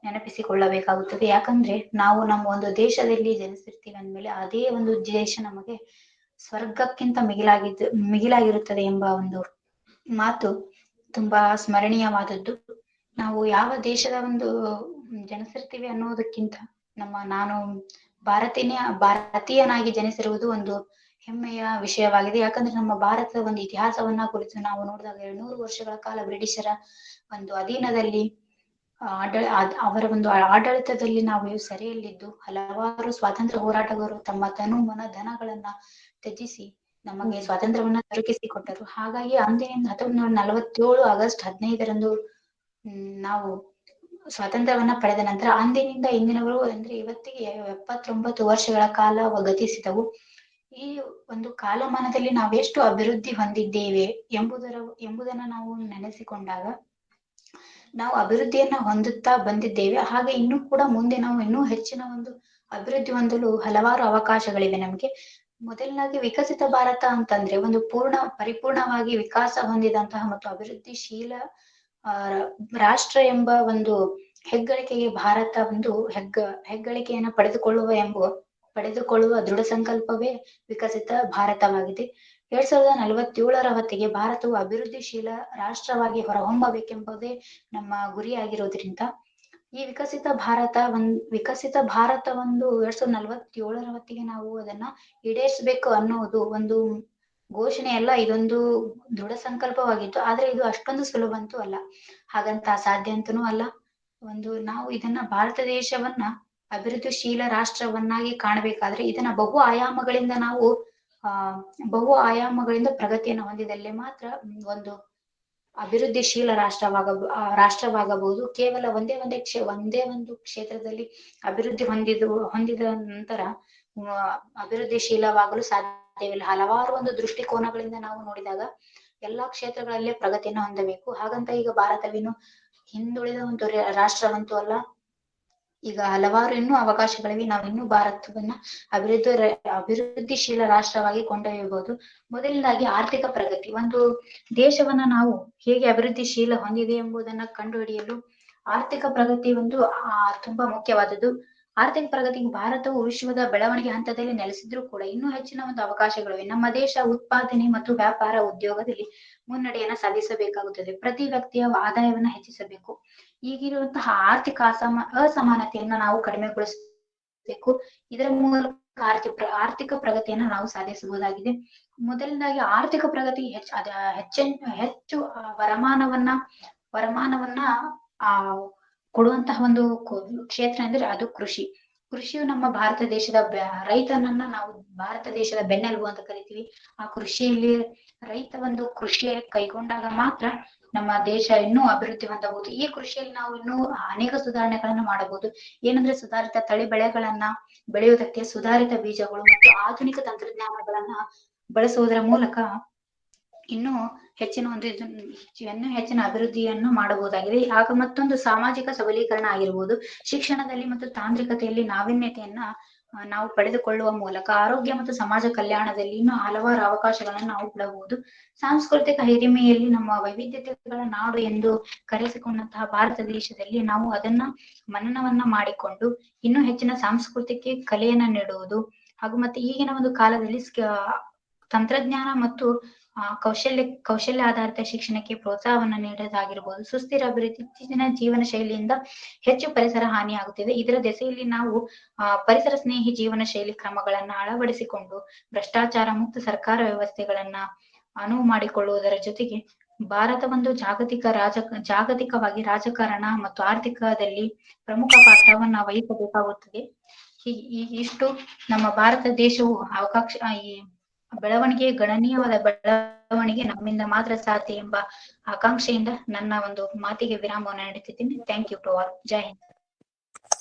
ನೆನಪಿಸಿಕೊಳ್ಳಬೇಕಾಗುತ್ತದೆ. ಯಾಕಂದ್ರೆ ನಾವು ನಮ್ಮ ಒಂದು ದೇಶದಲ್ಲಿ ಜನಿಸಿರ್ತೀವಿ ಅಂದ್ಮೇಲೆ ಅದೇ ಒಂದು ದೇಶ ನಮಗೆ ಸ್ವರ್ಗಕ್ಕಿಂತ ಮಿಗಿಲಾಗಿರುತ್ತದೆ ಎಂಬ ಒಂದು ಮಾತು ತುಂಬಾ ಸ್ಮರಣೀಯವಾದದ್ದು. ನಾವು ಯಾವ ದೇಶದ ಒಂದು ಜನಿಸಿರ್ತೀವಿ ಅನ್ನೋದಕ್ಕಿಂತ ನಾನು ಭಾರತೀಯನಾಗಿ ಜನಿಸಿರುವುದು ಒಂದು ಹೆಮ್ಮೆಯ ವಿಷಯವಾಗಿದೆ. ಯಾಕಂದ್ರೆ ನಮ್ಮ ಭಾರತದ ಒಂದು ಇತಿಹಾಸವನ್ನ ಕುರಿತು ನಾವು ನೋಡಿದಾಗ 200 ವರ್ಷಗಳ ಕಾಲ ಬ್ರಿಟಿಷರ ಒಂದು ಅಧೀನದಲ್ಲಿ ಅವರ ಒಂದು ಆಡಳಿತದಲ್ಲಿ ನಾವು ಸೆರೆಯಲ್ಲಿದ್ದು ಹಲವಾರು ಸ್ವಾತಂತ್ರ್ಯ ಹೋರಾಟಗಾರರು ತಮ್ಮ ತನು ಮನ ಧನಗಳನ್ನ ತ್ಯಜಿಸಿ ನಮಗೆ ಸ್ವಾತಂತ್ರ್ಯವನ್ನ ದೊರಕಿಸಿಕೊಟ್ಟರು. ಹಾಗಾಗಿ ಅಂದಿನಿಂದ 1947 ಆಗಸ್ಟ್ 15ರಂದು ನಾವು ಸ್ವಾತಂತ್ರ್ಯವನ್ನ ಪಡೆದ ನಂತರ ಅಂದಿನಿಂದ ಇಂದಿನವರು ಅಂದ್ರೆ ಇವತ್ತಿಗೆ 79 ವರ್ಷಗಳ ಕಾಲ ಗತಿಸಿದವು. ಈ ಒಂದು ಕಾಲಮಾನದಲ್ಲಿ ನಾವೆಷ್ಟು ಅಭಿವೃದ್ಧಿ ಹೊಂದಿದ್ದೇವೆ ಎಂಬುದನ್ನ ನಾವು ನೆನೆಸಿಕೊಂಡಾಗ ನಾವು ಅಭಿವೃದ್ಧಿಯನ್ನ ಹೊಂದುತ್ತಾ ಬಂದಿದ್ದೇವೆ. ಹಾಗೆ ಇನ್ನೂ ಕೂಡ ಮುಂದೆ ನಾವು ಇನ್ನೂ ಹೆಚ್ಚಿನ ಒಂದು ಅಭಿವೃದ್ಧಿ ಹೊಂದಲು ಹಲವಾರು ಅವಕಾಶಗಳಿವೆ ನಮಗೆ. ಮೊದಲನಾಗಿ ವಿಕಸಿತ ಭಾರತ ಅಂತಂದ್ರೆ ಒಂದು ಪರಿಪೂರ್ಣವಾಗಿ ವಿಕಾಸ ಹೊಂದಿದಂತಹ ಮತ್ತು ಅಭಿವೃದ್ಧಿಶೀಲ ರಾಷ್ಟ್ರ ಎಂಬ ಒಂದು ಹೆಗ್ಗಳಿಕೆಗೆ ಭಾರತ ಒಂದು ಹೆಗ್ಗಳಿಕೆಯನ್ನ ಪಡೆದುಕೊಳ್ಳುವ ದೃಢ ಸಂಕಲ್ಪವೇ ವಿಕಸಿತ ಭಾರತವಾಗಿದೆ. 2047ರ ಹೊತ್ತಿಗೆ ಭಾರತವು ಅಭಿವೃದ್ಧಿಶೀಲ ರಾಷ್ಟ್ರವಾಗಿ ಹೊರಹೊಮ್ಮಬೇಕೆಂಬುದೇ ನಮ್ಮ ಗುರಿಯಾಗಿರೋದ್ರಿಂದ ಈ ವಿಕಸಿತ ಭಾರತ ಒಂದು 2047ರ ಹೊತ್ತಿಗೆ ನಾವು ಅದನ್ನ ಈಡೇರಿಸಬೇಕು ಅನ್ನೋದು ಒಂದು ಘೋಷಣೆ ಅಲ್ಲ, ಇದೊಂದು ದೃಢ ಸಂಕಲ್ಪವಾಗಿತ್ತು. ಆದ್ರೆ ಇದು ಅಷ್ಟೊಂದು ಸುಲಭ ಅಂತೂ ಅಲ್ಲ, ಹಾಗಂತ ಅಸಾಧ್ಯ ಅಂತನೂ ಅಲ್ಲ. ನಾವು ಇದನ್ನ ಭಾರತ ದೇಶವನ್ನ ಅಭಿವೃದ್ಧಿಶೀಲ ರಾಷ್ಟ್ರವನ್ನಾಗಿ ಕಾಣಬೇಕಾದ್ರೆ ಇದನ್ನ ಬಹು ಆಯಾಮಗಳಿಂದ ಪ್ರಗತಿಯನ್ನು ಹೊಂದಿದಲ್ಲಿ ಮಾತ್ರ ಒಂದು ಅಭಿವೃದ್ಧಿಶೀಲ ರಾಷ್ಟ್ರವಾಗಬಹುದು. ಕೇವಲ ಒಂದೇ ಒಂದು ಕ್ಷೇತ್ರದಲ್ಲಿ ಅಭಿವೃದ್ಧಿ ಹೊಂದಿದ ನಂತರ ಅಭಿವೃದ್ಧಿಶೀಲವಾಗಲು ಸಾಧ್ಯವಿಲ್ಲ. ಹಲವಾರು ಒಂದು ದೃಷ್ಟಿಕೋನಗಳಿಂದ ನಾವು ನೋಡಿದಾಗ ಎಲ್ಲಾ ಕ್ಷೇತ್ರಗಳಲ್ಲೇ ಪ್ರಗತಿಯನ್ನು ಹೊಂದಬೇಕು. ಹಾಗಂತ ಈಗ ಭಾರತವೇನು ಹಿಂದುಳಿದ ಒಂದು ರಾಷ್ಟ್ರವಂತೂ ಅಲ್ಲ. ಈಗ ಹಲವಾರು ಇನ್ನೂ ಅವಕಾಶಗಳಿವೆ. ನಾವು ಇನ್ನೂ ಭಾರತವನ್ನ ಅಭಿವೃದ್ಧಿಶೀಲ ರಾಷ್ಟ್ರವಾಗಿ ಕೊಂಡೊಯ್ಯಬಹುದು. ಮೊದಲನೇದಾಗಿ ಆರ್ಥಿಕ ಪ್ರಗತಿ. ಒಂದು ದೇಶವನ್ನ ನಾವು ಹೇಗೆ ಅಭಿವೃದ್ಧಿಶೀಲ ಹೊಂದಿದೆ ಎಂಬುದನ್ನ ಕಂಡುಹಿಡಿಯಲು ಆರ್ಥಿಕ ಪ್ರಗತಿ ಒಂದು ತುಂಬಾ ಮುಖ್ಯವಾದದ್ದು. ಆರ್ಥಿಕ ಪ್ರಗತಿಗೆ ಭಾರತವು ವಿಶ್ವದ ಬೆಳವಣಿಗೆ ಹಂತದಲ್ಲಿ ನೆಲೆಸಿದ್ರೂ ಕೂಡ ಇನ್ನೂ ಹೆಚ್ಚಿನ ಒಂದು ಅವಕಾಶಗಳಿವೆ. ನಮ್ಮ ದೇಶ ಉತ್ಪಾದನೆ ಮತ್ತು ವ್ಯಾಪಾರ ಉದ್ಯೋಗದಲ್ಲಿ ಮುನ್ನಡೆಯನ್ನ ಸಾಧಿಸಬೇಕಾಗುತ್ತದೆ. ಪ್ರತಿ ವ್ಯಕ್ತಿಯ ಆದಾಯವನ್ನ ಹೆಚ್ಚಿಸಬೇಕು. ಈಗಿರುವಂತಹ ಆರ್ಥಿಕ ಅಸಮಾನತೆಯನ್ನ ನಾವು ಕಡಿಮೆಗೊಳಿಸಬೇಕು. ಇದರ ಮೂಲಕ ಆರ್ಥಿಕ ಪ್ರಗತಿಯನ್ನ ನಾವು ಸಾಧಿಸಬಹುದಾಗಿದೆ. ಮೊದಲನೇದಾಗಿ ಆರ್ಥಿಕ ಪ್ರಗತಿ ಹೆಚ್ಚು ವರಮಾನವನ್ನ ಕೊಡುವಂತಹ ಒಂದು ಕ್ಷೇತ್ರ ಅಂದ್ರೆ ಅದು ಕೃಷಿಯು ನಮ್ಮ ಭಾರತ ದೇಶದ ರೈತನನ್ನ ನಾವು ಭಾರತ ದೇಶದ ಬೆನ್ನೆಲುಬು ಅಂತ ಕರಿತೀವಿ. ಆ ಕೃಷಿಯಲ್ಲಿ ರೈತ ಒಂದು ಕೃಷಿ ಕೈಗೊಂಡಾಗ ಮಾತ್ರ ನಮ್ಮ ದೇಶ ಇನ್ನೂ ಅಭಿವೃದ್ಧಿ ಹೊಂದಬಹುದು. ಈ ಕೃಷಿಯಲ್ಲಿ ನಾವು ಇನ್ನೂ ಅನೇಕ ಸುಧಾರಣೆಗಳನ್ನ ಮಾಡಬಹುದು. ಏನಂದ್ರೆ ಸುಧಾರಿತ ತಳಿ ಬೆಳೆಗಳನ್ನ ಬೆಳೆಯುವುದಕ್ಕೆ ಸುಧಾರಿತ ಬೀಜಗಳು ಮತ್ತು ಆಧುನಿಕ ತಂತ್ರಜ್ಞಾನಗಳನ್ನ ಬಳಸುವುದರ ಮೂಲಕ ಇನ್ನೂ ಹೆಚ್ಚಿನ ಅಭಿವೃದ್ಧಿಯನ್ನು ಮಾಡಬಹುದಾಗಿದೆ. ಆಗ ಮತ್ತೊಂದು ಸಾಮಾಜಿಕ ಸಬಲೀಕರಣ ಆಗಿರ್ಬೋದು. ಶಿಕ್ಷಣದಲ್ಲಿ ಮತ್ತು ತಾಂತ್ರಿಕತೆಯಲ್ಲಿ ನಾವೀನ್ಯತೆಯನ್ನ ನಾವು ಪಡೆದುಕೊಳ್ಳುವ ಮೂಲಕ ಆರೋಗ್ಯ ಮತ್ತು ಸಮಾಜ ಕಲ್ಯಾಣದಲ್ಲಿ ಇನ್ನೂ ಹಲವಾರು ಅವಕಾಶಗಳನ್ನು ನಾವು ಬಿಡಬಹುದು. ಸಾಂಸ್ಕೃತಿಕ ಹಿರಿಮೆಯಲ್ಲಿ ನಮ್ಮ ವೈವಿಧ್ಯತೆಗಳ ನಾಡು ಎಂದು ಕರೆಸಿಕೊಂಡಂತಹ ಭಾರತ ದೇಶದಲ್ಲಿ ನಾವು ಅದನ್ನ ಮನನವನ್ನ ಮಾಡಿಕೊಂಡು ಇನ್ನೂ ಹೆಚ್ಚಿನ ಸಾಂಸ್ಕೃತಿಕ ಕಲೆಯನ್ನ ನೀಡುವುದು ಹಾಗೂ ಮತ್ತೆ ಈಗಿನ ಒಂದು ಕಾಲದಲ್ಲಿ ತಂತ್ರಜ್ಞಾನ ಮತ್ತು ಕೌಶಲ್ಯ ಆಧಾರಿತ ಶಿಕ್ಷಣಕ್ಕೆ ಪ್ರೋತ್ಸಾಹವನ್ನು ನೀಡೋದಾಗಿರ್ಬೋದು. ಸುಸ್ಥಿರ ಅಭಿವೃದ್ಧಿ. ಇತ್ತೀಚಿನ ಜೀವನ ಶೈಲಿಯಿಂದ ಹೆಚ್ಚು ಪರಿಸರ ಹಾನಿಯಾಗುತ್ತಿದೆ. ಇದರ ದೆಸೆಯಲ್ಲಿ ನಾವು ಪರಿಸರ ಸ್ನೇಹಿ ಜೀವನ ಶೈಲಿ ಕ್ರಮಗಳನ್ನ ಅಳವಡಿಸಿಕೊಂಡು ಭ್ರಷ್ಟಾಚಾರ ಮುಕ್ತ ಸರ್ಕಾರ ವ್ಯವಸ್ಥೆಗಳನ್ನ ಅನುವು ಮಾಡಿಕೊಳ್ಳುವುದರ ಜೊತೆಗೆ ಭಾರತ ಒಂದು ಜಾಗತಿಕವಾಗಿ ರಾಜಕಾರಣ ಮತ್ತು ಆರ್ಥಿಕದಲ್ಲಿ ಪ್ರಮುಖ ಪಾತ್ರವನ್ನ ವಹಿಸಬೇಕಾಗುತ್ತದೆ. ಇಷ್ಟು ನಮ್ಮ ಭಾರತ ದೇಶವು ಬೆಳವಣಿಗೆ ಗಣನೀಯವಾದ ಬೆಳವಣಿಗೆ ನಮ್ಮಿಂದ ಮಾತ್ರ ಸಾಧ್ಯ ಎಂಬ ಆಕಾಂಕ್ಷೆಯಿಂದ ನನ್ನ ಒಂದು ಮಾತಿಗೆ ವಿರಾಮವನ್ನು ನೀಡುತ್ತಿದ್ದೀನಿ. Thank you to all. Jai Hind.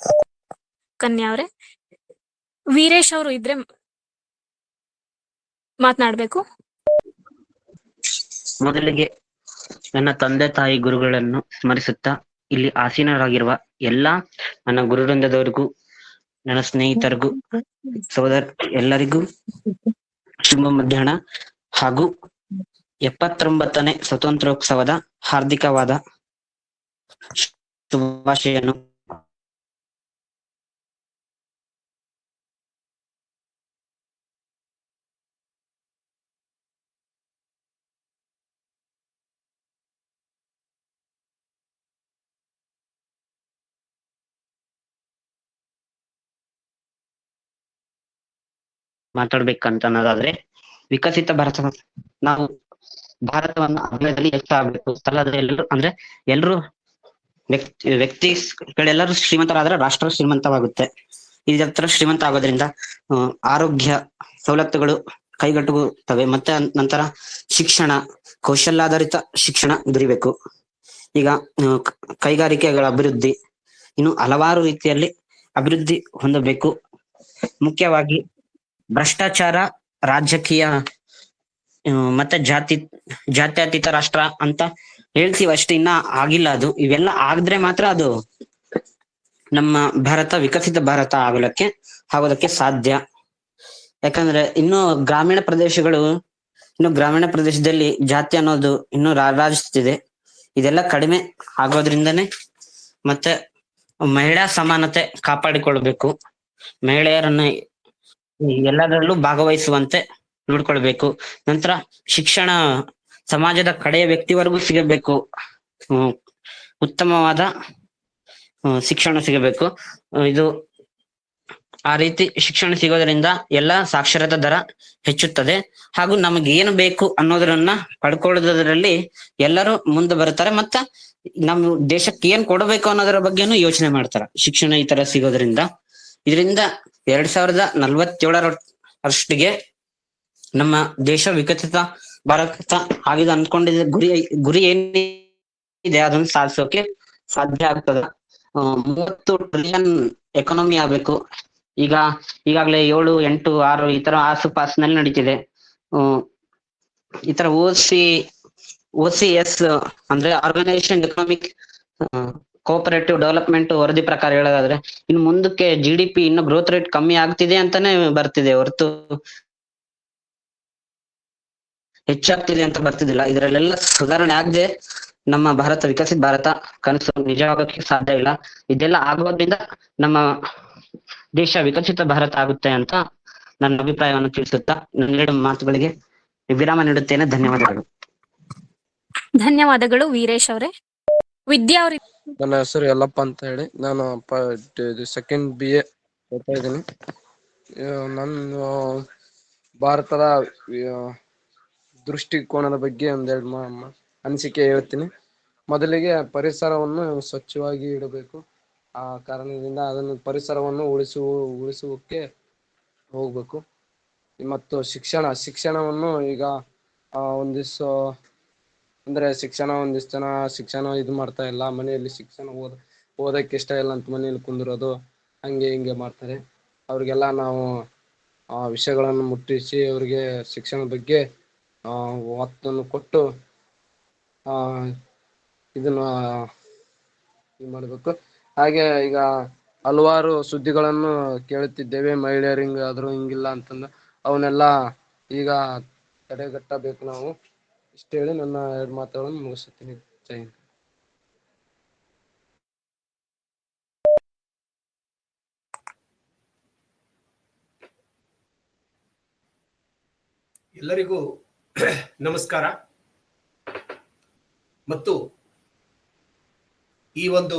Kanya ಅವರೇ, ವೀರೇಶ್ ಅವರು ಇದ್ರೆ ಮಾತನಾಡ್ಬೇಕು. ಮೊದಲಿಗೆ ನನ್ನ ತಂದೆ ತಾಯಿ ಗುರುಗಳನ್ನು ಸ್ಮರಿಸುತ್ತಾ ಇಲ್ಲಿ ಆಸೀನರಾಗಿರುವ ಎಲ್ಲಾ ನನ್ನ ಗುರುವೃಂದದವರಿಗೂ ನನ್ನ ಸ್ನೇಹಿತರಿಗೂ ಎಲ್ಲರಿಗೂ ಶುಭ ಮಧ್ಯಾಹ್ನ ಹಾಗೂ 79ನೇ ಸ್ವಾತಂತ್ರ್ಯೋತ್ಸವದ ಹಾರ್ದಿಕವಾದ ಶುಭಾಶಯನ್ನು ಮಾತಾಡ್ಬೇಕಂತ ಅನ್ನೋದಾದ್ರೆ, ವಿಕಸಿತ ಭಾರತ, ನಾವು ಭಾರತವನ್ನು ಅಭಿವೃದ್ಧಿಯಲ್ಲಿ ಹೆಚ್ಚಾಗಬೇಕು. ಸ್ಥಳದ ಎಲ್ಲರೂ ಅಂದ್ರೆ ಎಲ್ರು ವ್ಯಕ್ತಿಗಳೆಲ್ಲರೂ ಶ್ರೀಮಂತರಾದ್ರೆ ರಾಷ್ಟ್ರ ಶ್ರೀಮಂತವಾಗುತ್ತೆ. ಇದ್ರ ತರ ಶ್ರೀಮಂತ ಆಗೋದ್ರಿಂದ ಆರೋಗ್ಯ ಸವಲತ್ತುಗಳು ಕೈಗೆಟುಕುತ್ತವೆ. ಮತ್ತೆ ನಂತರ ಶಿಕ್ಷಣ, ಕೌಶಲ್ಯಾಧಾರಿತ ಶಿಕ್ಷಣ ದೊರಿಬೇಕು. ಈಗ ಕೈಗಾರಿಕೆಗಳ ಅಭಿವೃದ್ಧಿ, ಇನ್ನು ಹಲವಾರು ರೀತಿಯಲ್ಲಿ ಅಭಿವೃದ್ಧಿ ಹೊಂದಬೇಕು. ಮುಖ್ಯವಾಗಿ ಭ್ರಷ್ಟಾಚಾರ, ರಾಜಕೀಯ ಮತ್ತೆ ಜಾತ್ಯತೀತ ರಾಷ್ಟ್ರ ಅಂತ ಹೇಳ್ತೀವಿ ಅಷ್ಟೇ, ಇನ್ನ ಆಗಿಲ್ಲ ಅದು. ಇವೆಲ್ಲ ಆಗಿದ್ರೆ ಮಾತ್ರ ಅದು ನಮ್ಮ ಭಾರತ ವಿಕಸಿತ ಭಾರತ ಆಗೋದಕ್ಕೆ ಸಾಧ್ಯ. ಯಾಕಂದ್ರೆ ಇನ್ನು ಗ್ರಾಮೀಣ ಪ್ರದೇಶದಲ್ಲಿ ಜಾತಿ ಅನ್ನೋದು ಇನ್ನು ರಾರಾಜಿಸ್ತಿದೆ. ಇದೆಲ್ಲ ಕಡಿಮೆ ಆಗೋದ್ರಿಂದನೇ ಮತ್ತೆ ಮಹಿಳಾ ಸಮಾನತೆ ಕಾಪಾಡಿಕೊಳ್ಬೇಕು. ಮಹಿಳೆಯರನ್ನ ಎಲ್ಲದರಲ್ಲೂ ಭಾಗವಹಿಸುವಂತೆ ನೋಡ್ಕೊಳ್ಬೇಕು. ನಂತರ ಶಿಕ್ಷಣ ಸಮಾಜದ ಕಡೆಯ ವ್ಯಕ್ತಿವರೆಗೂ ಸಿಗಬೇಕು. ಉತ್ತಮವಾದ ಶಿಕ್ಷಣ ಸಿಗಬೇಕು. ಇದು ಆ ರೀತಿ ಶಿಕ್ಷಣ ಸಿಗೋದ್ರಿಂದ ಎಲ್ಲ ಸಾಕ್ಷರತಾ ದರ ಹೆಚ್ಚುತ್ತದೆ. ಹಾಗೂ ನಮಗೆ ಏನು ಬೇಕು ಅನ್ನೋದನ್ನ ಪಡ್ಕೊಳ್ಳೋದ್ರಲ್ಲಿ ಎಲ್ಲರೂ ಮುಂದೆ ಬರ್ತಾರೆ. ಮತ್ತ ನಮ್ಮ ದೇಶಕ್ಕೆ ಏನ್ ಕೊಡಬೇಕು ಅನ್ನೋದರ ಬಗ್ಗೆನೂ ಯೋಚನೆ ಮಾಡ್ತಾರೆ ಶಿಕ್ಷಣ ಈ ತರ ಸಿಗೋದ್ರಿಂದ. ಇದರಿಂದ 2047 ನಮ್ಮ ದೇಶ ವಿಕಸಿತ ಭಾರತ ಆಗಿದೆ ಅನ್ಕೊಂಡಿದ್ದ ಗುರಿ ಏನಿದೆ ಅದನ್ನು ಸಾಧಿಸೋಕೆ ಸಾಧ್ಯ ಆಗ್ತದ. 30 ಟ್ರಿಲಿಯನ್ ಎಕಾನಮಿ ಆಗ್ಬೇಕು. ಈಗಾಗಲೇ 7, 8, 6 ಈ ತರ ಆಸುಪಾಸಿನಲ್ಲಿ ನಡೀತಿದೆ. ಈ ತರ OCS ಅಂದ್ರೆ ಆರ್ಗನೈಸೇಷನ್ ಎಕನಾಮಿಕ್ ಕೋಆಪರೇಟಿವ್ ಡೆವಲಪ್ಮೆಂಟ್ ವರದಿ ಪ್ರಕಾರ ಹೇಳೋದಾದ್ರೆ, ಇನ್ನು ಮುಂದಕ್ಕೆ GDP ಇನ್ನು ಗ್ರೋತ್ ರೇಟ್ ಕಮ್ಮಿ ಆಗ್ತಿದೆ ಅಂತಾನೆ ಬರ್ತಿದೆ ಹೊರತು ಹೆಚ್ಚಾಗ್ತಿದೆ ಅಂತ ಬರ್ತಿದ್ದಿಲ್ಲ. ಇದರಲ್ಲೆಲ್ಲ ಸುಧಾರಣೆ ಆಗದೆ ನಮ್ಮ ಭಾರತ ವಿಕಸಿತ ಭಾರತ ಕನಸು ನಿಜವಾಗಕ್ಕೆ ಸಾಧ್ಯ ಇಲ್ಲ. ಇದೆಲ್ಲ ಆಗೋದ್ರಿಂದ ನಮ್ಮ ದೇಶ ವಿಕಸಿತ ಭಾರತ ಆಗುತ್ತೆ ಅಂತ ನನ್ನ ಅಭಿಪ್ರಾಯವನ್ನು ತಿಳಿಸುತ್ತಾ ನನ್ನ 2 ಮಾತುಗಳಿಗೆ ವಿರಾಮ ನೀಡುತ್ತೇನೆ. ಧನ್ಯವಾದಗಳು. ಧನ್ಯವಾದಗಳು ವೀರೇಶ್ ಅವರೇ. ವಿದ್ಯಾ ಅವ್ರ ನನ್ನ ಹೆಸರು ಯಲ್ಲಪ್ಪ ಅಂತ ಹೇಳಿ, ನಾನು ಸೆಕೆಂಡ್ BA ಓದ್ತಾ ಇದ್ದೀನಿ. ನಾನು ಭಾರತದ ದೃಷ್ಟಿಕೋನದ ಬಗ್ಗೆ ಒಂದೆರಡು ಅನಿಸಿಕೆ ಹೇಳ್ತೀನಿ. ಮೊದಲಿಗೆ ಪರಿಸರವನ್ನು ಸ್ವಚ್ಛವಾಗಿ ಇಡಬೇಕು. ಆ ಕಾರಣದಿಂದ ಅದನ್ನು ಪರಿಸರವನ್ನು ಉಳಿಸುವಕ್ಕೆ ಹೋಗ್ಬೇಕು. ಮತ್ತು ಶಿಕ್ಷಣವನ್ನು ಈಗ ಒಂದಿಷ್ಟು ಅಂದ್ರೆ ಒಂದಿಷ್ಟು ಜನ ಶಿಕ್ಷಣ ಇದು ಮಾಡ್ತಾ ಇಲ್ಲ. ಮನೆಯಲ್ಲಿ ಶಿಕ್ಷಣ ಓದಕ್ಕೆ ಇಷ್ಟ ಇಲ್ಲ ಅಂತ ಮನೆಯಲ್ಲಿ ಕುಂದಿರೋದು, ಹಂಗೆ ಹಿಂಗೆ ಮಾಡ್ತಾರೆ. ಅವ್ರಿಗೆಲ್ಲ ನಾವು ವಿಷಯಗಳನ್ನು ಮುಟ್ಟಿಸಿ ಅವ್ರಿಗೆ ಶಿಕ್ಷಣದ ಬಗ್ಗೆ ಒತ್ತನ್ನು ಕೊಟ್ಟು ಇದನ್ನ ಇದು ಮಾಡಬೇಕು. ಹಾಗೆ ಈಗ ಹಲವಾರು ಸುದ್ದಿಗಳನ್ನು ಕೇಳುತ್ತಿದ್ದೇವೆ, ಮಹಿಳೆಯರು ಹಿಂಗಾದ್ರು ಹಿಂಗಿಲ್ಲ ಅಂತಂದು. ಅವನ್ನೆಲ್ಲ ಈಗ ತಡೆಗಟ್ಟಬೇಕು ನಾವು. ಇಷ್ಟ ಹೇಳಿ ನನ್ನ 2 ಮಾತುಗಳನ್ನು ಮುಗಿಸುತ್ತೀನಿ. ಜೈ ಹಿಂದ್. ಎಲ್ಲರಿಗೂ ನಮಸ್ಕಾರ ಮತ್ತು ಈ ಒಂದು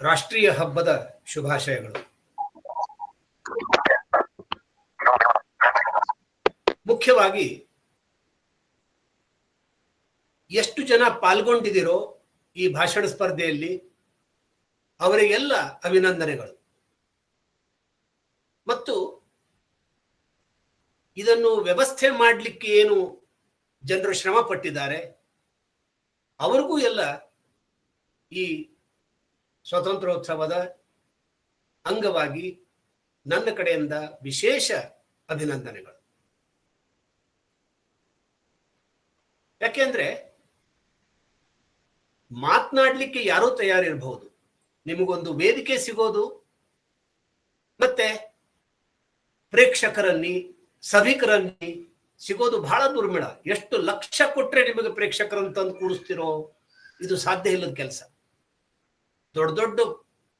ರಾಷ್ಟ್ರೀಯ ಹಬ್ಬದ ಶುಭಾಶಯಗಳು. ಮುಖ್ಯವಾಗಿ ಎಷ್ಟು ಜನ ಪಾಲ್ಗೊಂಡಿದ್ದೀರೋ ಈ ಭಾಷಣ ಸ್ಪರ್ಧೆಯಲ್ಲಿ ಅವರಿಗೆಲ್ಲ ಅಭಿನಂದನೆಗಳು. ಮತ್ತು ಇದನ್ನು ವ್ಯವಸ್ಥೆ ಮಾಡಲಿಕ್ಕೆ ಏನು ಜನರು ಶ್ರಮ ಪಟ್ಟಿದ್ದಾರೆ ಅವರಿಗೂ ಎಲ್ಲ ಈ ಸ್ವಾತಂತ್ರ್ಯೋತ್ಸವದ ಅಂಗವಾಗಿ ನನ್ನ ಕಡೆಯಿಂದ ವಿಶೇಷ ಅಭಿನಂದನೆಗಳು. ಯಾಕೆಂದ್ರೆ ಮಾತನಾಡ್ಲಿಕ್ಕೆ ಯಾರೂ ತಯಾರಿರಬಹುದು, ನಿಮಗೊಂದು ವೇದಿಕೆ ಸಿಗೋದು ಮತ್ತೆ ಪ್ರೇಕ್ಷಕರಲ್ಲಿ ಸಭಿಕರಲ್ಲಿ ಸಿಗೋದು ಬಹಳ ದುರ್ಮಿಳ. ಎಷ್ಟು ಲಕ್ಷ ಕೊಟ್ರೆ ನಿಮಗೆ ಪ್ರೇಕ್ಷಕರನ್ನು ತಂದು ಕೂಡಿಸ್ತಿರೋ? ಇದು ಸಾಧ್ಯ ಇಲ್ಲದ ಕೆಲಸ. ದೊಡ್ಡ ದೊಡ್ಡ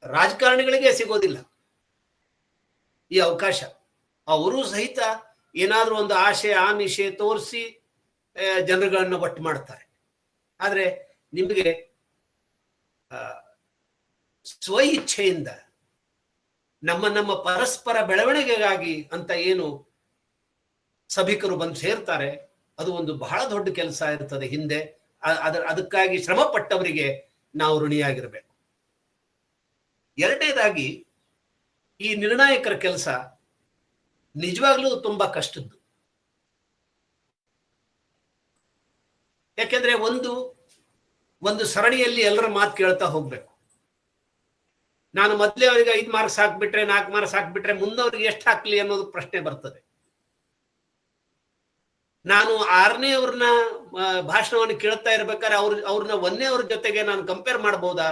ರಾಜಕಾರಣಿಗಳಿಗೆ ಸಿಗೋದಿಲ್ಲ ಈ ಅವಕಾಶ. ಅವರು ಸಹಿತ ಏನಾದ್ರೂ ಒಂದು ಆಶೆ ಆಮಿಷೆ ತೋರಿಸಿ ಜನರುಗಳನ್ನ ಒಟ್ಟು ಮಾಡ್ತಾರೆ. ಆದ್ರೆ ನಿಮಗೆ ಸ್ವ ಇಚ್ಛೆಯಿಂದ ನಮ್ಮ ಪರಸ್ಪರ ಬೆಳವಣಿಗೆಗಾಗಿ ಅಂತ ಏನು ಸಭಿಕರು ಬಂದು ಸೇರ್ತಾರೆ, ಅದು ಒಂದು ಬಹಳ ದೊಡ್ಡ ಕೆಲಸ ಇರ್ತದೆ ಹಿಂದೆ. ಅದಕ್ಕಾಗಿ ಶ್ರಮ ಪಟ್ಟವರಿಗೆ ನಾವು ಋಣಿಯಾಗಿರ್ಬೇಕು. ಎರಡನೇದಾಗಿ, ಈ ನಿರ್ಣಾಯಕರ ಕೆಲಸ ನಿಜವಾಗ್ಲೂ ತುಂಬಾ ಕಷ್ಟದ್ದು. ಯಾಕೆಂದ್ರೆ ಒಂದು ಸರಣಿಯಲ್ಲಿ ಎಲ್ಲರ ಮಾತು ಕೇಳ್ತಾ ಹೋಗ್ಬೇಕು. ನಾನು ಮೊದಲೇ ಅವರಿಗೆ 5 ಮಾರ್ಕ್ಸ್ ಹಾಕ್ಬಿಟ್ರೆ 4 ಮಾರ್ಕ್ಸ್ ಹಾಕ್ಬಿಟ್ರೆ ಮುಂದವ್ರಿಗೆ ಎಷ್ಟು ಹಾಕ್ಲಿ ಅನ್ನೋದು ಪ್ರಶ್ನೆ ಬರ್ತದೆ. ನಾನು 6ನೇ ಅವ್ರನ್ನ ಭಾಷಣವನ್ನು ಕೇಳ್ತಾ ಇರ್ಬೇಕಾದ್ರೆ ಅವ್ರನ್ನ 1ನೇ ಅವ್ರ ಜೊತೆಗೆ ನಾನು ಕಂಪೇರ್ ಮಾಡಬಹುದಾ?